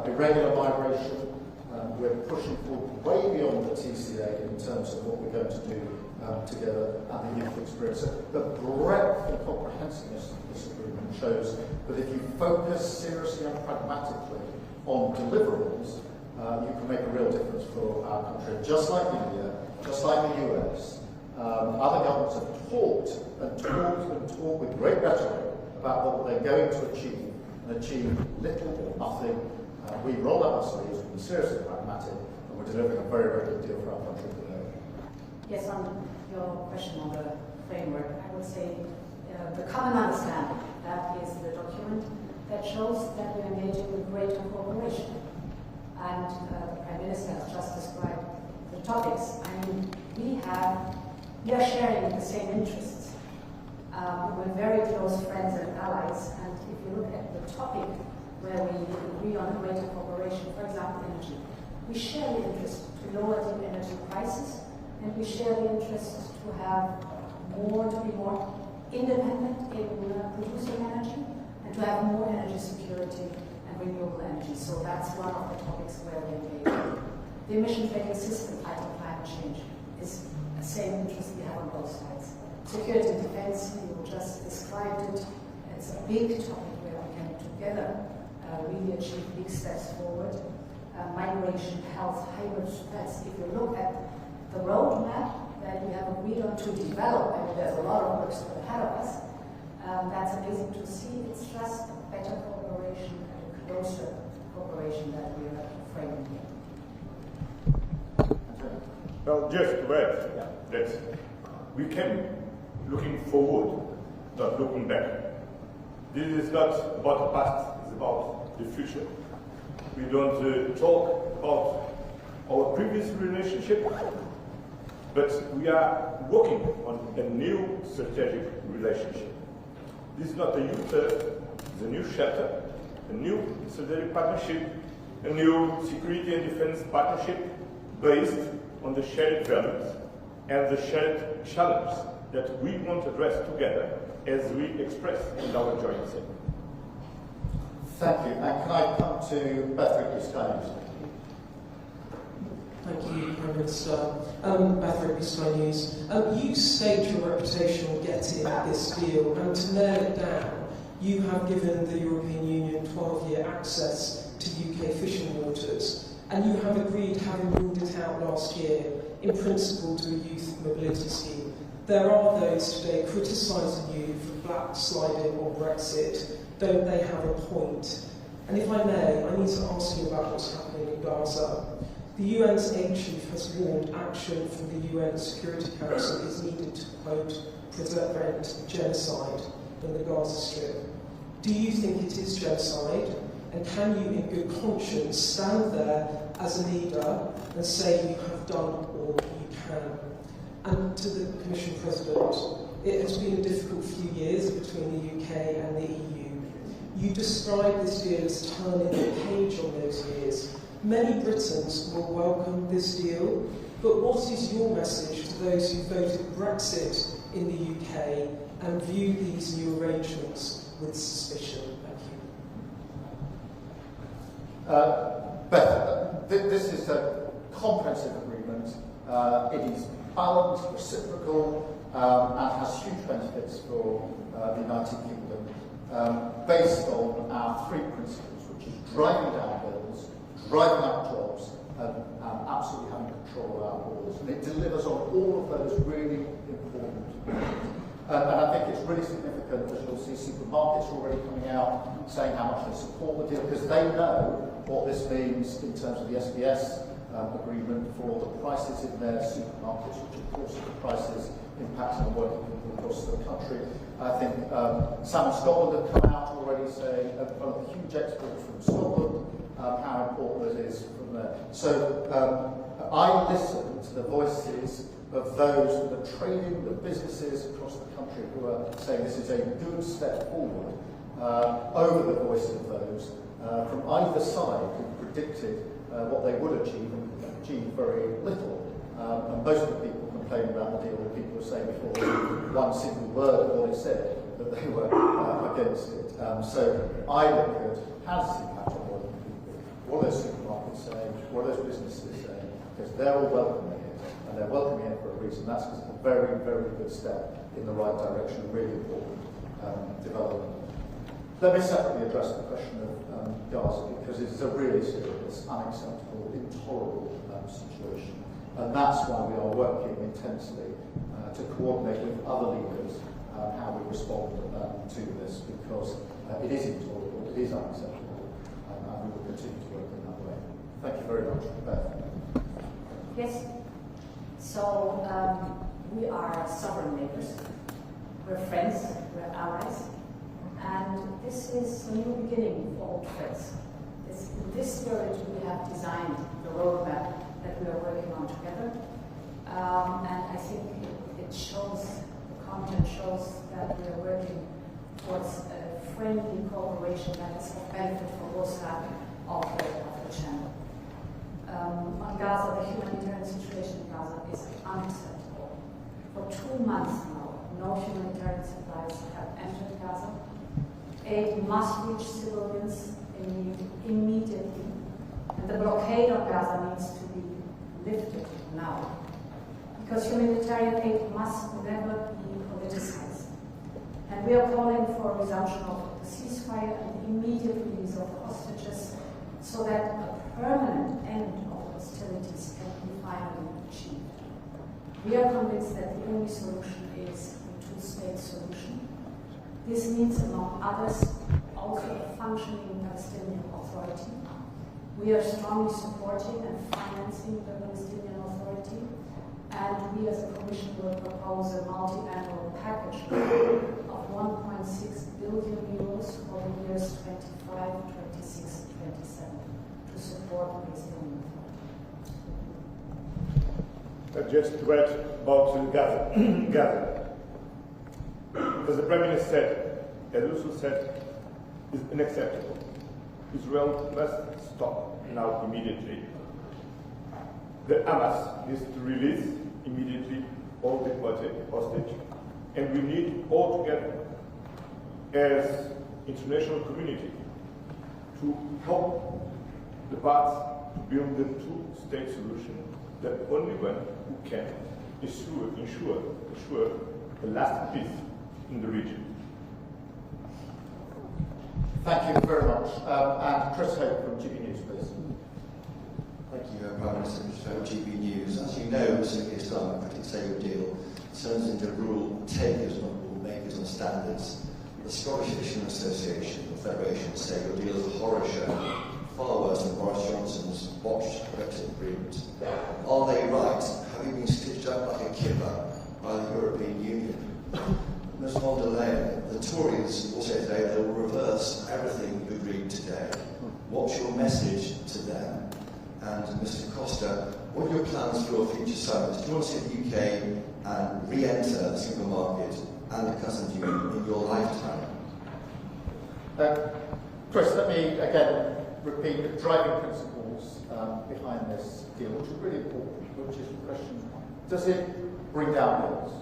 irregular migration. We're pushing forward way beyond the TCA in terms of what we're going to do together and the youth experience. So the breadth and comprehensiveness of this agreement shows that if you focus seriously and pragmatically on deliverables, you can make a real difference for our country. Just like India, just like the US, other governments have talked with great rhetoric about what they're going to achieve, and achieve little or nothing. We roll up our sleeves, we're seriously pragmatic, and we're delivering a very, very good deal for our country today. Yes, on your question on the framework, I would say the common understanding, that is the document that shows that we're engaging with greater cooperation. And the Prime Minister has just described the topics. I mean, we are sharing the same interests. We're very close friends and allies, and if you look at the topic where we agree on greater cooperation, for example, energy, we share the interest to lower the energy prices, and we share the interest to be more independent in producing energy, and to have more energy security and renewable energy. So that's one of the topics where we engage. The emission trading system, fighting climate change, is the same interest we have on both sides. Security and defense, you just described it. It's a big topic where we can together really achieve big steps forward. Migration, health, hybrid threats. If you look at the roadmap that we have agreed on to develop, I mean, there's a lot of work still ahead of us. That's amazing to see. It's just a better cooperation and a closer cooperation that we are framing here. Well, just to add that we can looking forward, not looking back. This is not about the past, it's about the future. We don't talk about our previous relationship, but we are working on a new strategic relationship. This is not a new turn, it's a new chapter, a new strategic partnership, a new security and defense partnership based on the shared values and the shared challenge that we want to address together as we express in our joint statement. Thank you. And can I come to Beth Rigby-Sky? Thank you, Prime Minister. Beth Rigby, Sky News. You staked your reputation on getting this deal, and to nail it down, you have given the European Union 12-year access to UK fishing waters, and you have agreed, having ruled it out last year, in principle to a youth mobility scheme. There are those today criticising you for backsliding on Brexit. Don't they have a point? And if I may, I need to ask you about what's happening in Gaza. The UN's aid chief has warned action from the UN Security Council is needed to, quote, prevent genocide in the Gaza Strip. Do you think it is genocide? And can you, in good conscience, stand there as a leader and say you have done all you can? And to the Commission President, it has been a difficult few years between the UK and the EU. You describe this deal as turning the page on those years. Many Britons will welcome this deal, but what is your message to those who voted Brexit in the UK and view these new arrangements with suspicion? Thank you. Beth, this is a comprehensive agreement. It is balanced, reciprocal, and has huge benefits for the United Kingdom, based on our three principles, which is driving down bills, driving up jobs, and absolutely having control of our borders. And it delivers on all of those really important things. And I think it's really significant that you'll see supermarkets already coming out saying how much they support the deal, because they know what this means in terms of the SBS agreement for the prices in their supermarkets, which of course are the prices impacting on working people across the country. I think Salmon Scotland have come out already saying one of the huge exports from Scotland, how important it is from there. So I listen to the voices of those that are trading, the businesses across the country who are saying this is a good step forward, over the voice of those from either side who predicted what they would achieve and achieved very little. And most of the people complaining about the deal were people who were saying before one single word of what it said that they were against it. So I look at how does this impact on working people? What are those supermarkets saying? What are those businesses saying? Because they're all welcoming it, and they're welcoming it for a reason. That's because it's a very, very good step in the right direction, a really important development. Let me separately address the question of Gaza, because it is a really serious, unacceptable, intolerable situation. And that's why we are working intensely to coordinate with other leaders how we respond to this, because it is intolerable, it is unacceptable, and we will continue to work in that way. Thank you very much, Beth. Yes. So we are sovereign neighbors. We're friends, we're allies. And this is a new beginning for old friends. In this spirit, we have designed the roadmap that we are working on together. And I think it shows, the content shows that we are working towards a friendly cooperation that is of benefit for both sides of the channel. On Gaza, the humanitarian situation in Gaza is unacceptable. For 2 months now, no humanitarian supplies have entered Gaza. Aid must reach civilians immediately, and the blockade of Gaza needs to be lifted now, because humanitarian aid must never be politicized. And we are calling for a resumption of the ceasefire and immediate release of hostages, so that a permanent end of hostilities can be finally achieved. We are convinced that the only solution is a two-state solution. This means, among others, also a functioning Palestinian Authority. We are strongly supporting and financing the Palestinian Authority, and we as a Commission will propose a multi-annual package of 1.6 billion euros for the years 25, 26, 27 to support the Palestinian Authority. Just to add about Gaza. As the Prime Minister said, as also said, is unacceptable. Israel must stop now immediately. The Hamas needs to release immediately all the hostage, and we need all together, as international community, to help the parts to build the two-state solution, the only one who can ensure a lasting peace in the region. Thank you very much. And Chris Hope from GB News, please. Thank you, Prime Minister. Chris Hope, GB News. As you know, Mr. Starmer, critics say your deal turns into rule takers, not rule makers on standards. The Scottish Fishermen Association, the Federation, say your deal is a horror show, far worse than Boris Johnson's botched Brexit agreement. Are they right? Have you been stitched up like a kipper by the European Union? Ms von der Leyen, the Tories will say today they will reverse everything you agreed today. What's your message to them? And Mr Costa, what are your plans for your future summits? Do you want to see the UK and re-enter the single market and the customs union in your lifetime? Chris, let me again repeat the driving principles behind this deal, which is really important, which is the question, does it bring down bills?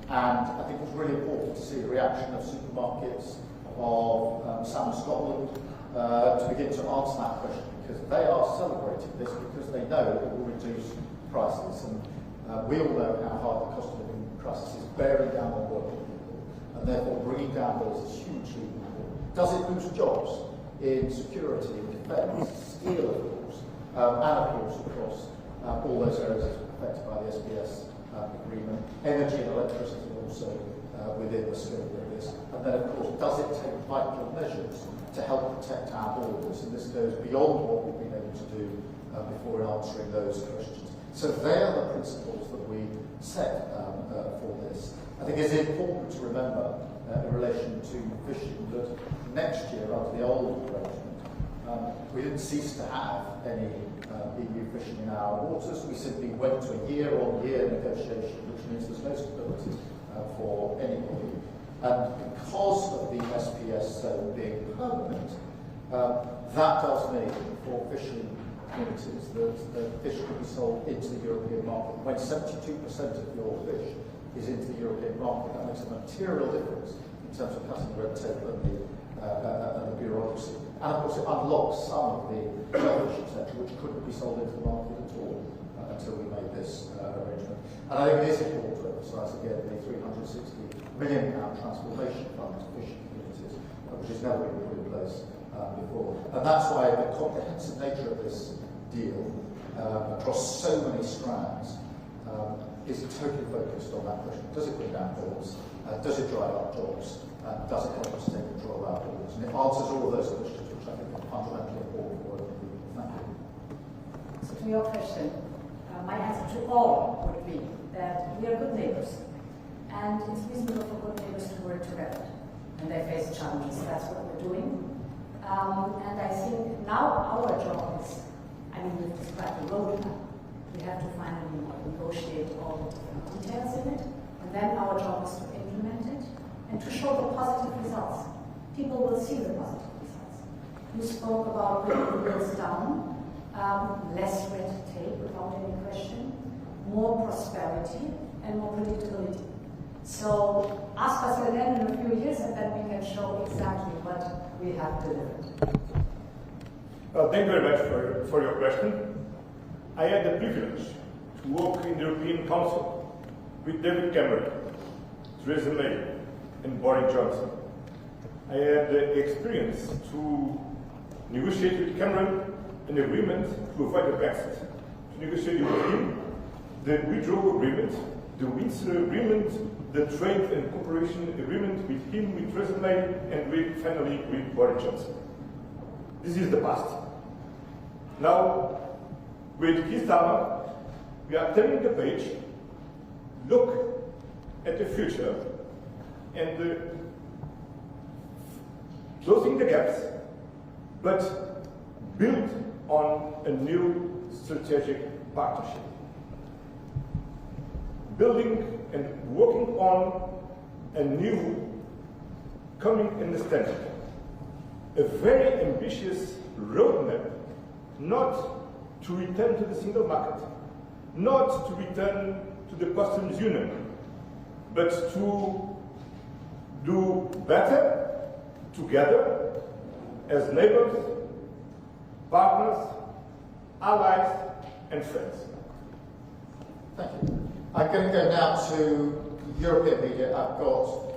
And I think it's really important to see the reaction of supermarkets, of Salmon Scotland, to begin to answer that question, because they are celebrating this because they know it will reduce prices. And we all know how hard the cost of living crisis is bearing down on working people, and therefore bringing down bills is hugely important. Does it boost jobs in security, in defence, steel, of course, and of course across all those areas affected by the SBS agreement. Energy and electricity also within the scope of this. And then, of course, does it take vital measures to help protect our borders? And this goes beyond what we've been able to do before in answering those questions. So they are the principles that we set for this. I think it's important to remember in relation to fishing that next year, under the old arrangement, we didn't cease to have any EU fishing in our waters. We simply went to a year-on-year negotiation, which means there's no stability for anybody. And because of the SPS zone being permanent, that does mean for fishing communities that the fish can be sold into the European market. When 72% of your fish is into the European market, that makes a material difference in terms of cutting the red tape and the bureaucracy. And of course it unlocks some of the shellfish, etc., which couldn't be sold into the market at all until we made this arrangement. And I think it is important to emphasise again the £360 million transformation fund to fishing communities, which has never been put in place before. And that's why the comprehensive nature of this deal across so many strands is totally focused on that question. Does it bring down bills? Does it drive up jobs? Does it help us take control of our borders? And it answers all of those questions, which I think are fundamentally important for working people. Thank you. So to your question, my answer to all would be that we are good neighbors. And it's reasonable for good neighbors to work together. And they face challenges. That's what we're doing. And I think now our job is, I mean, we've described the roadmap. We have to finally negotiate all the different details in it. And then our job is to implement it and to show the positive results. People will see the positive results. You spoke about bringing the bills down, less red tape without any question, more prosperity and more predictability. So ask us again in a few years and then we can show exactly what we have delivered. Well, thank you very much for your question. I had the privilege to work in the European Council with David Cameron, Theresa May and Boris Johnson. I had the experience to negotiate with Cameron an agreement to avoid the brexit, to negotiate with him the withdrawal agreement, the Windsor agreement, the trade and cooperation agreement with him, with Theresa May, and finally with Boris Johnson. This is the past. Now, with his Starmer, we are turning the page, look at the future, and closing the gaps, but build on a new strategic partnership. Building and working on a new common understanding, a very ambitious roadmap, not to return to the single market, not to return to the customs union, but to do better together as neighbors, partners, allies, and friends. Thank you. I'm going to go now to European media. I've got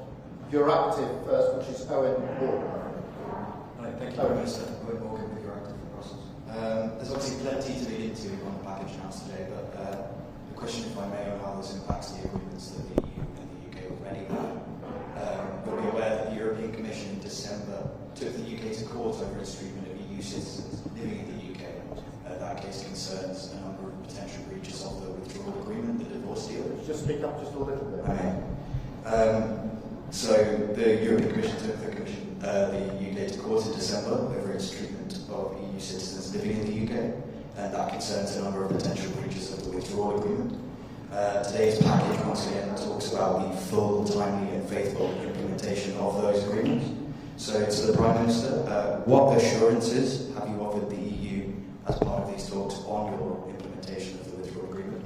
Euractiv first, which is Owen Morgan. Right, thank you, Prime Minister. Owen Morgan with Euractiv from Brussels. There's obviously plenty to dig into on the package announced today, but the question, if I may, on how this impacts the agreements that the EU and the UK already have. You'll be aware that the European Commission in December took the UK to court over its treatment of EU citizens living in the UK. That case concerns a number of potential breaches of the withdrawal agreement, the divorce deal. Just speak up just a little bit. So the European Commission took the UK to court in December over its treatment of EU citizens living in the UK, and that concerns a number of potential breaches of the withdrawal agreement. Today's package once again talks about the full, timely and faithful implementation of those agreements. So to the Prime Minister, what assurances have you offered the EU as part of these talks on your implementation of the withdrawal agreement?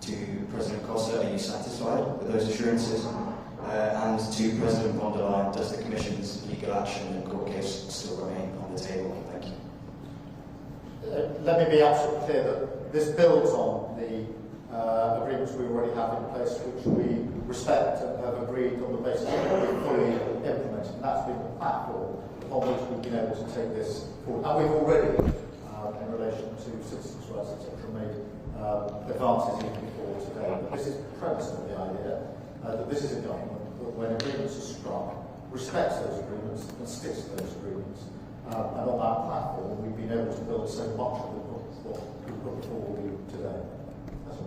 To President Costa, are you satisfied with those assurances? And to President von der Leyen, does the Commission's legal action and court case still remain on the table? Thank you. Let me be absolutely clear that this builds on the agreements we already have in place, which we respect and have agreed on the basis that we fully implement. And that's been the platform upon which we've been able to take this forward. And we've already, in relation to citizens' rights, etc., made advances even before today. But this is premise of the idea that this is a government that, when agreements are struck, respects those agreements and sticks to those agreements. And on that platform, we've been able to build so much of what we put before you today. That's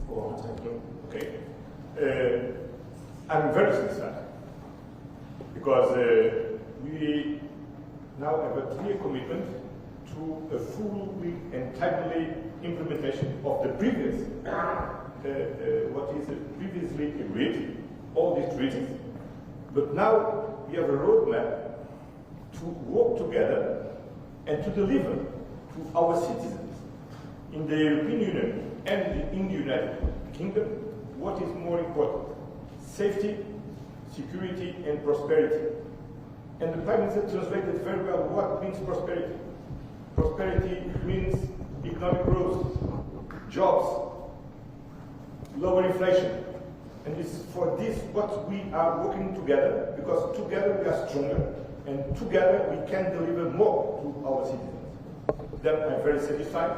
all I'll take. Okay. I'm very satisfied because we now have a clear commitment to a full and timely implementation of the previous, what is previously agreed, all these treaties. But now we have a roadmap to work together and to deliver to our citizens in the European Union and in the United Kingdom what is more important: safety, security, and prosperity. And the Prime Minister translated very well what means prosperity. Prosperity means economic growth, jobs, lower inflation. And it's for this what we are working together, because together we are stronger, and together we can deliver more to our citizens. Then I'm very satisfied,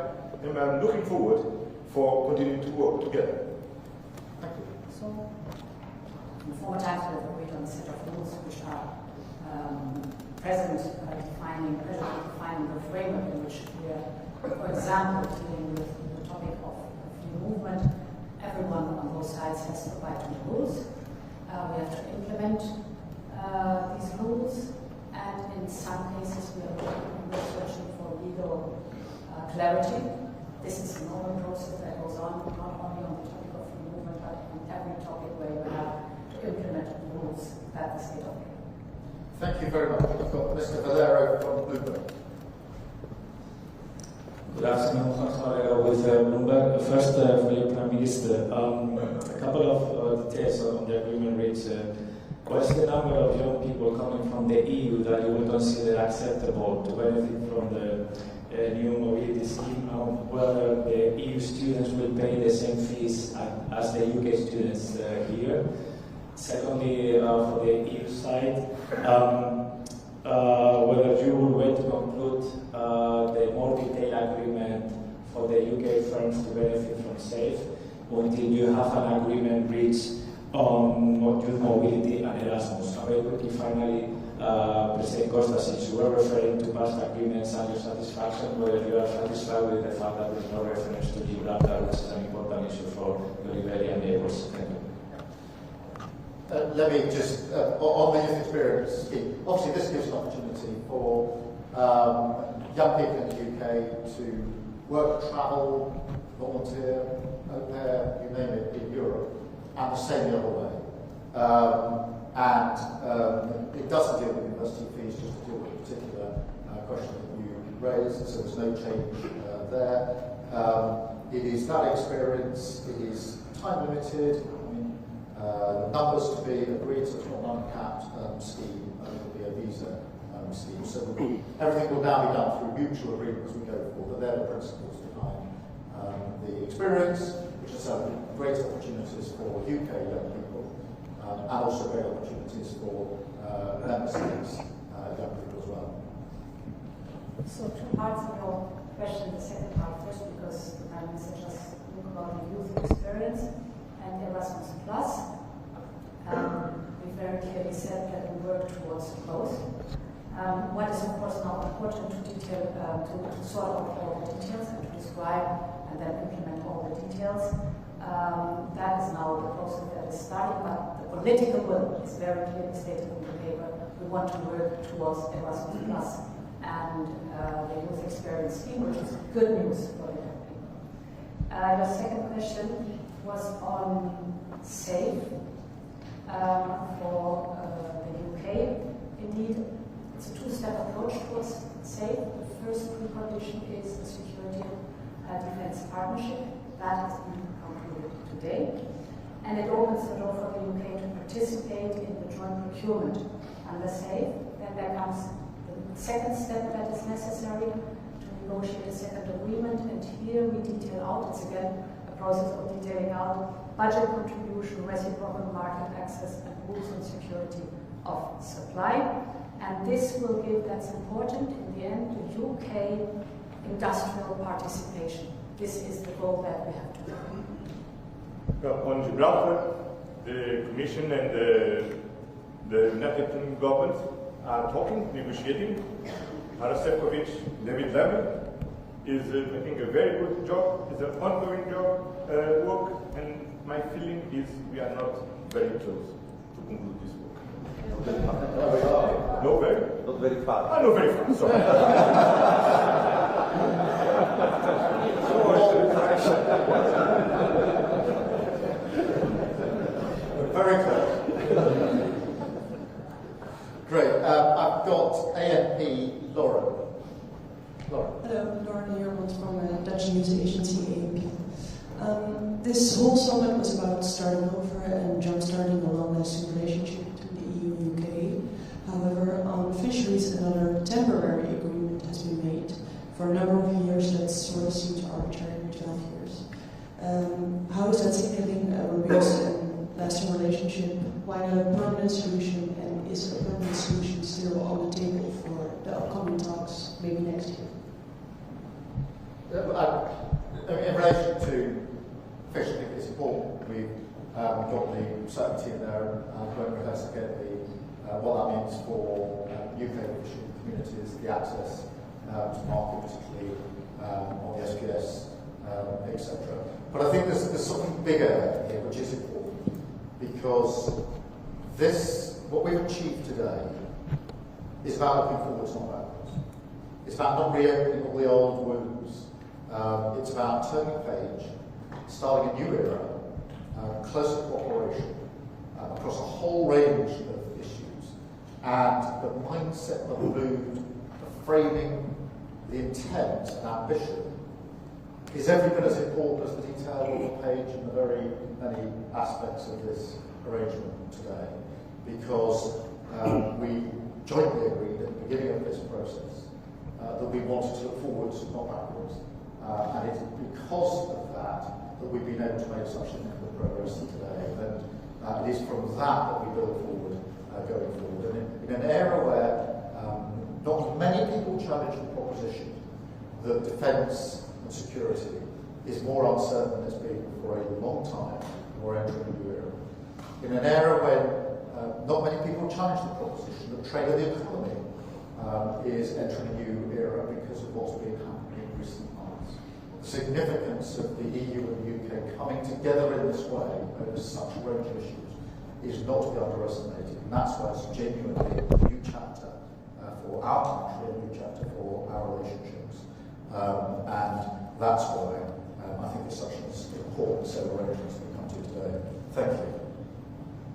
and I'm looking forward for continuing to work together. So, in former times we have agreed on a set of rules which are present defining the framework in which we are, for example, dealing with the topic of free movement. Everyone on both sides has to abide to the rules. We have to implement these rules, and in some cases we are searching for legal clarity. This is a normal process that goes on, not only on the topic of free movement, but on every topic where you have to implement the rules that the state of. Thank you very much. I've got Mr. Valero from Bloomberg. Good afternoon, Juan Valero with Bloomberg. First, for your Prime Minister, a couple of details on the agreement reached. What is the number of young people coming from the EU that you would consider acceptable to benefit from the new mobility scheme, and whether the EU students will pay the same fees as the UK students here? Secondly, for the EU side, whether you will wait to conclude the more detailed agreement for the UK firms to benefit from SAFE until you have an agreement reached on youth mobility and Erasmus. And very quickly, finally, President Costa, since you were referring to past agreements and your satisfaction, whether you are satisfied with the fact that there is no reference to Gibraltar, which is an important issue for your Iberian neighbours. Thank you. Let me just, on the youth experience scheme, obviously this gives an opportunity for young people in the UK to work, travel, volunteer, au pair, you name it, in Europe, and the same the other way. It doesn't deal with university fees, just to deal with a particular question that you raised, so there's no change there. It is that experience, it is time limited. Numbers to be agreed, so it's not an uncapped scheme, it will be a visa scheme. So everything will now be done through mutual agreements we go for, but they're the principles behind the experience, which has had great opportunities for UK young people, and also great opportunities for member states young people as well. So two parts of your question. The second part first, because the Prime Minister just spoke about the youth experience and Erasmus Plus. We very clearly said that we work towards both. What is of course now important to detail, to sort out all the details and to describe and then implement all the details. That is now the process that is starting, but the political will is very clearly stated in the paper. We want to work towards Erasmus Plus and the youth experience scheme, which is good news for the young people. Your second question was on SAFE for the UK. Indeed, it's a two-step approach towards SAFE. The first precondition is the security and defence partnership. That has been concluded today. And it opens the door for the UK to participate in the joint procurement under SAFE. Then there comes the second step that is necessary to negotiate a second agreement. And here we detail out, it's again a process of detailing out budget contribution, reciprocal market access, and rules on security of supply. And this will give, that's important, in the end, the UK industrial participation. This is the goal that we have to do. On Gibraltar, the Commission and the United Kingdom government are talking, negotiating. Arasevkovic, David Levy is making a very good job. It's an ongoing job, work, and my feeling is we are not very close to conclude this work. No, very? Not very far. Ah, no, very far, sorry. Very close. Great. I've got ANP Lauren. Hello, Lauren Heermans from Dutch news agency ANP. This whole summit was about starting over and jump-starting a long-lasting relationship between the EU and UK. However, on fisheries, another temporary agreement has been made for a number of years that sort of seems arbitrary, 12 years. How is that signaling a robust and lasting relationship? Why not a permanent solution? And is a permanent solution still on the table for the upcoming talks, maybe next year? In relation to fish, I think it's important we've got the certainty in there and won't investigate what that means for UK fishing communities, the access to market, particularly on the SPS, etc. But I think there's something bigger here which is important, because what we've achieved today is about looking forwards, not backwards. It's about not reopening all the old wounds. It's about turning a page, starting a new era, closer cooperation across a whole range of issues, and the mindset, the mood, the framing, the intent and ambition is every bit as important as the detail on the page and the very many aspects of this arrangement today, because we jointly agreed at the beginning of this process that we wanted to look forwards, not backwards. And it's because of that that we've been able to make such significant progress today. And it is from that we build forward, going forward. And in an era where not many people challenge the proposition that defence and security is more uncertain than it's been for a long time, we're entering a new era. In an era when not many people challenge the proposition that trade of the economy is entering a new era because of what's been happening in recent months. The significance of the EU and the UK coming together in this way over such a range of issues is not to be underestimated, and that's why it's genuinely a new chapter for our country, a new chapter for our relationships. And that's why I think it's such an important set of arrangements we come to today. Thank you.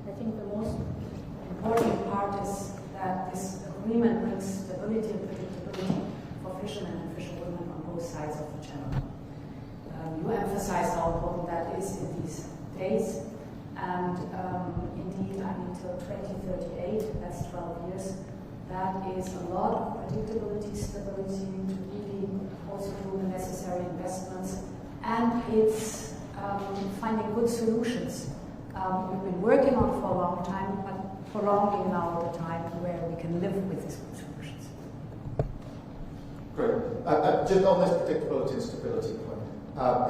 I think the most important part is that this agreement brings stability and predictability for fishermen and fisherwomen on both sides of the channel. You emphasized how important that is in these days, and indeed, I mean, till 2038, that's 12 years, That is a lot of predictability, stability, to really also do the necessary investments, and it's finding good solutions. We've been working on for a long time, but prolonging now the time where we can live with these good solutions. Great. Just on this predictability and stability point,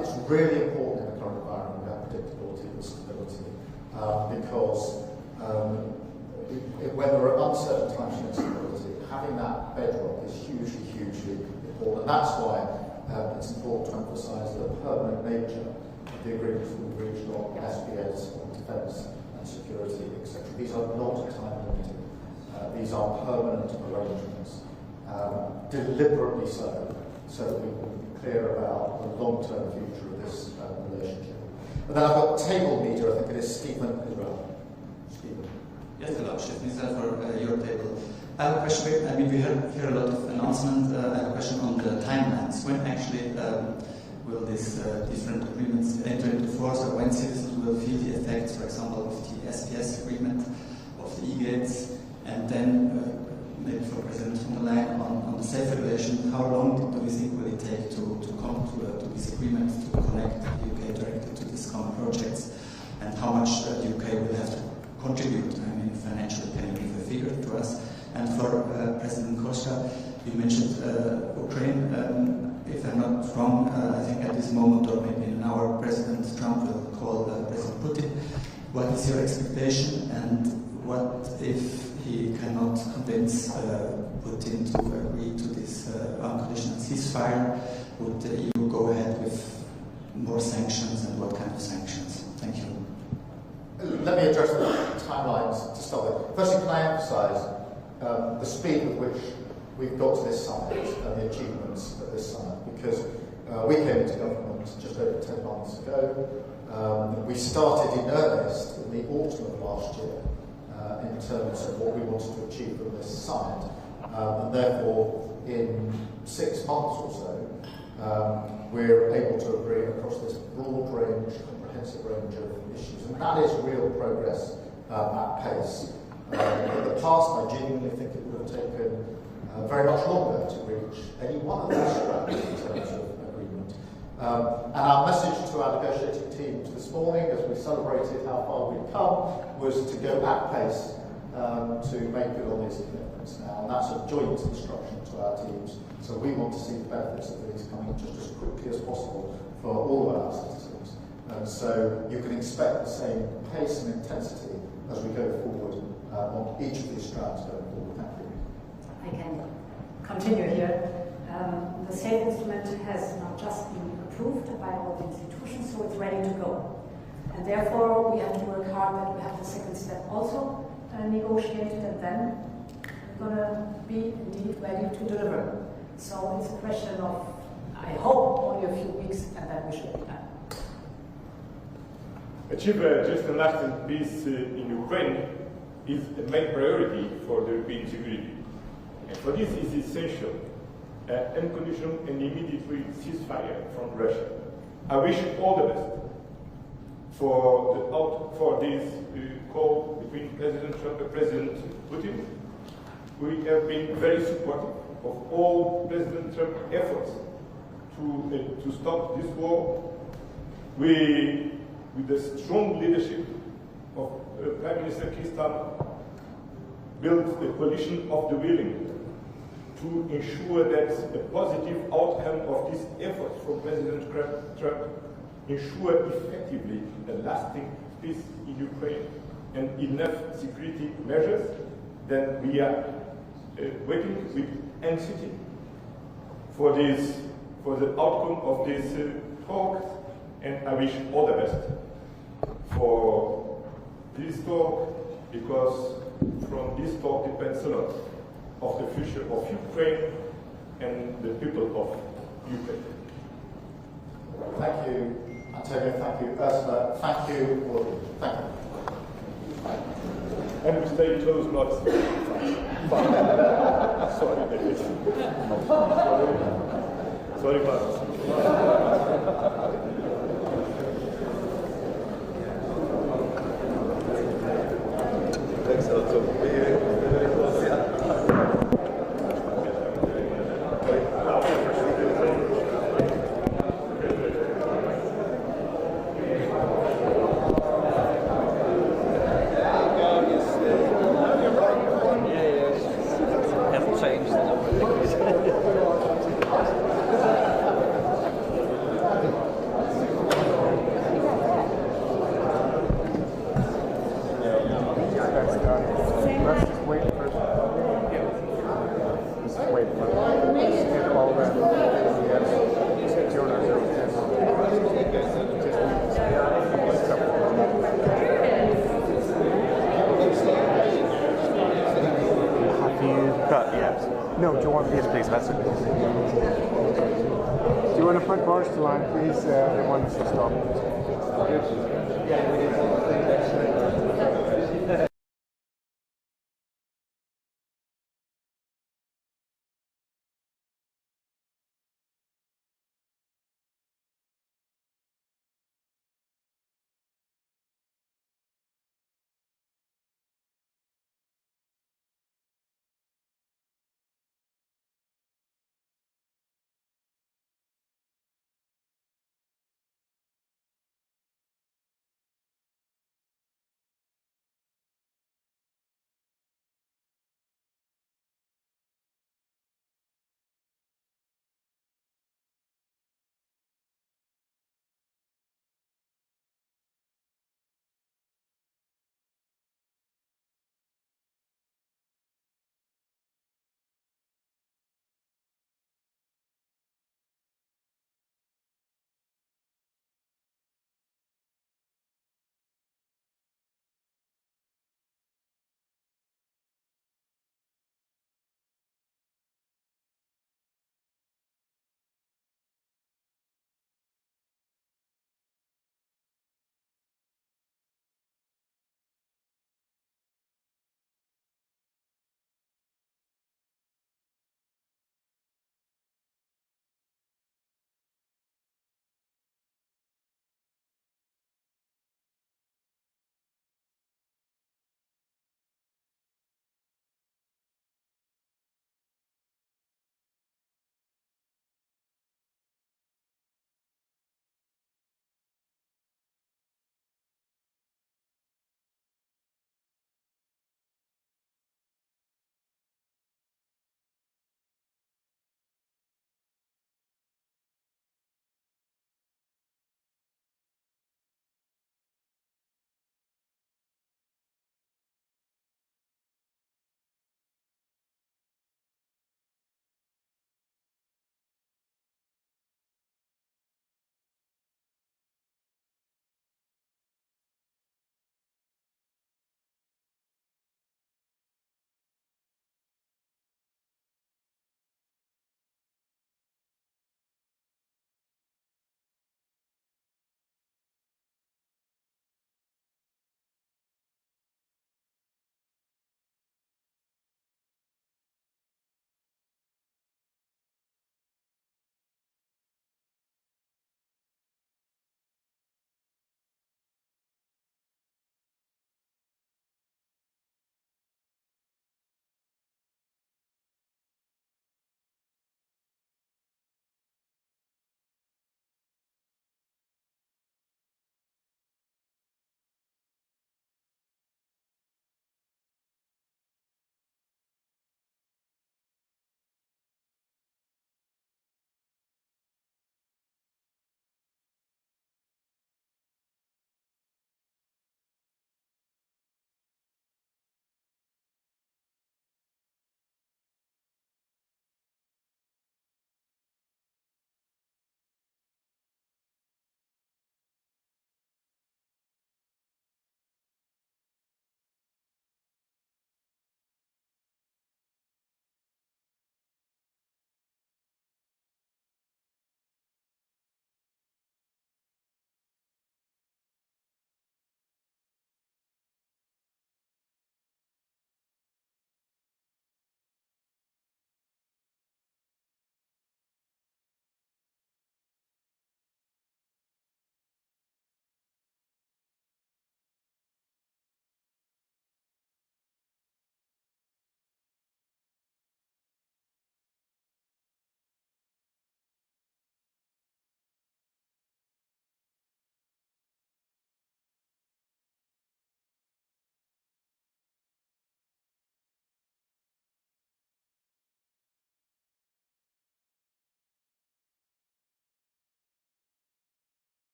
it's really important in the current environment to have predictability and stability because when there are uncertain times of instability, having that bedrock is hugely, hugely important. And that's why it's important to emphasise the permanent nature of the agreements that we've reached on SPS, on defence and security, etc. These are not time limited. These are permanent arrangements, deliberately so that we can be clear about the long-term future of this relationship. And then I've got table media, I think it is Stephen Israel. Stephen. Yes, hello, Stephen Israel for your table. I have a question. I mean, we hear a lot of announcements. I have a question on the timelines. When actually will these different agreements enter into force, or when citizens will feel the effects, for example, of the SPS agreement, of the e-gates, and then maybe for President von der Leyen on the safe regulation, how long do we think will it take to come to this agreement to connect the UK directly to these common projects, and how much the UK will have to contribute? I mean, financially, can you give a figure to us? And for President Costa, you mentioned Ukraine. If I'm not wrong, I think at this moment, or maybe in an hour, President Trump will call President Putin. What is your expectation, and what if he cannot convince Putin to agree to this unconditional ceasefire? Would the EU go ahead with more sanctions, and what kind of sanctions? Thank you. Let me address the timelines to start with. Firstly, can I emphasise the speed with which we've got to this summit and the achievements at this summit, because we came into government just over 10 months ago. We started in earnest in the autumn of last year in terms of what we wanted to achieve from this summit, and therefore in 6 months or so we're able to agree across this broad range, comprehensive range of issues, and that is real progress at pace. In the past, I genuinely think it would have taken very much longer to reach any one of those strands in terms of agreement. And our message to our negotiating teams this morning, as we celebrated how far we'd come, was to go at pace to make good on these commitments now. And that's a joint instruction to our teams. So we want to see the benefits of these coming just as quickly as possible for all of our citizens. And so you can expect the same pace and intensity as we go forward on each of these strands going forward. Thank you. I can continue here. The SAFE instrument has not just been approved by all the institutions, so it's ready to go. And therefore, we have to work hard that we have the second step also negotiated, and then we're going to be indeed ready to deliver. So it's a question of, I hope, only a few weeks, and then we should be done. Achieve just and lasting peace in Ukraine is a main priority for the European security. And for this is essential unconditional and immediate ceasefire from Russia. I wish all the best for this call between President Trump and President Putin. We have been very supportive of all President Trump's efforts to stop this war. With the strong leadership of Prime Minister Starmer, built a coalition of the willing to ensure that a positive outcome of this effort from President Trump ensure effectively a lasting peace in Ukraine and enough security measures. Then we are waiting with anxiety for the outcome of this talk, and I wish all the best for this talk, because from this talk depends a lot of the future of Ukraine and the people of Ukraine. Thank you, Antonio. Thank you, Ursula. Thank you, all. Thank you. And we stay close, not sorry, David. Sorry, Marcus. Thanks a lot. one. Yes, please, that's it. Do you want to put bars to line, please? The ones to stop.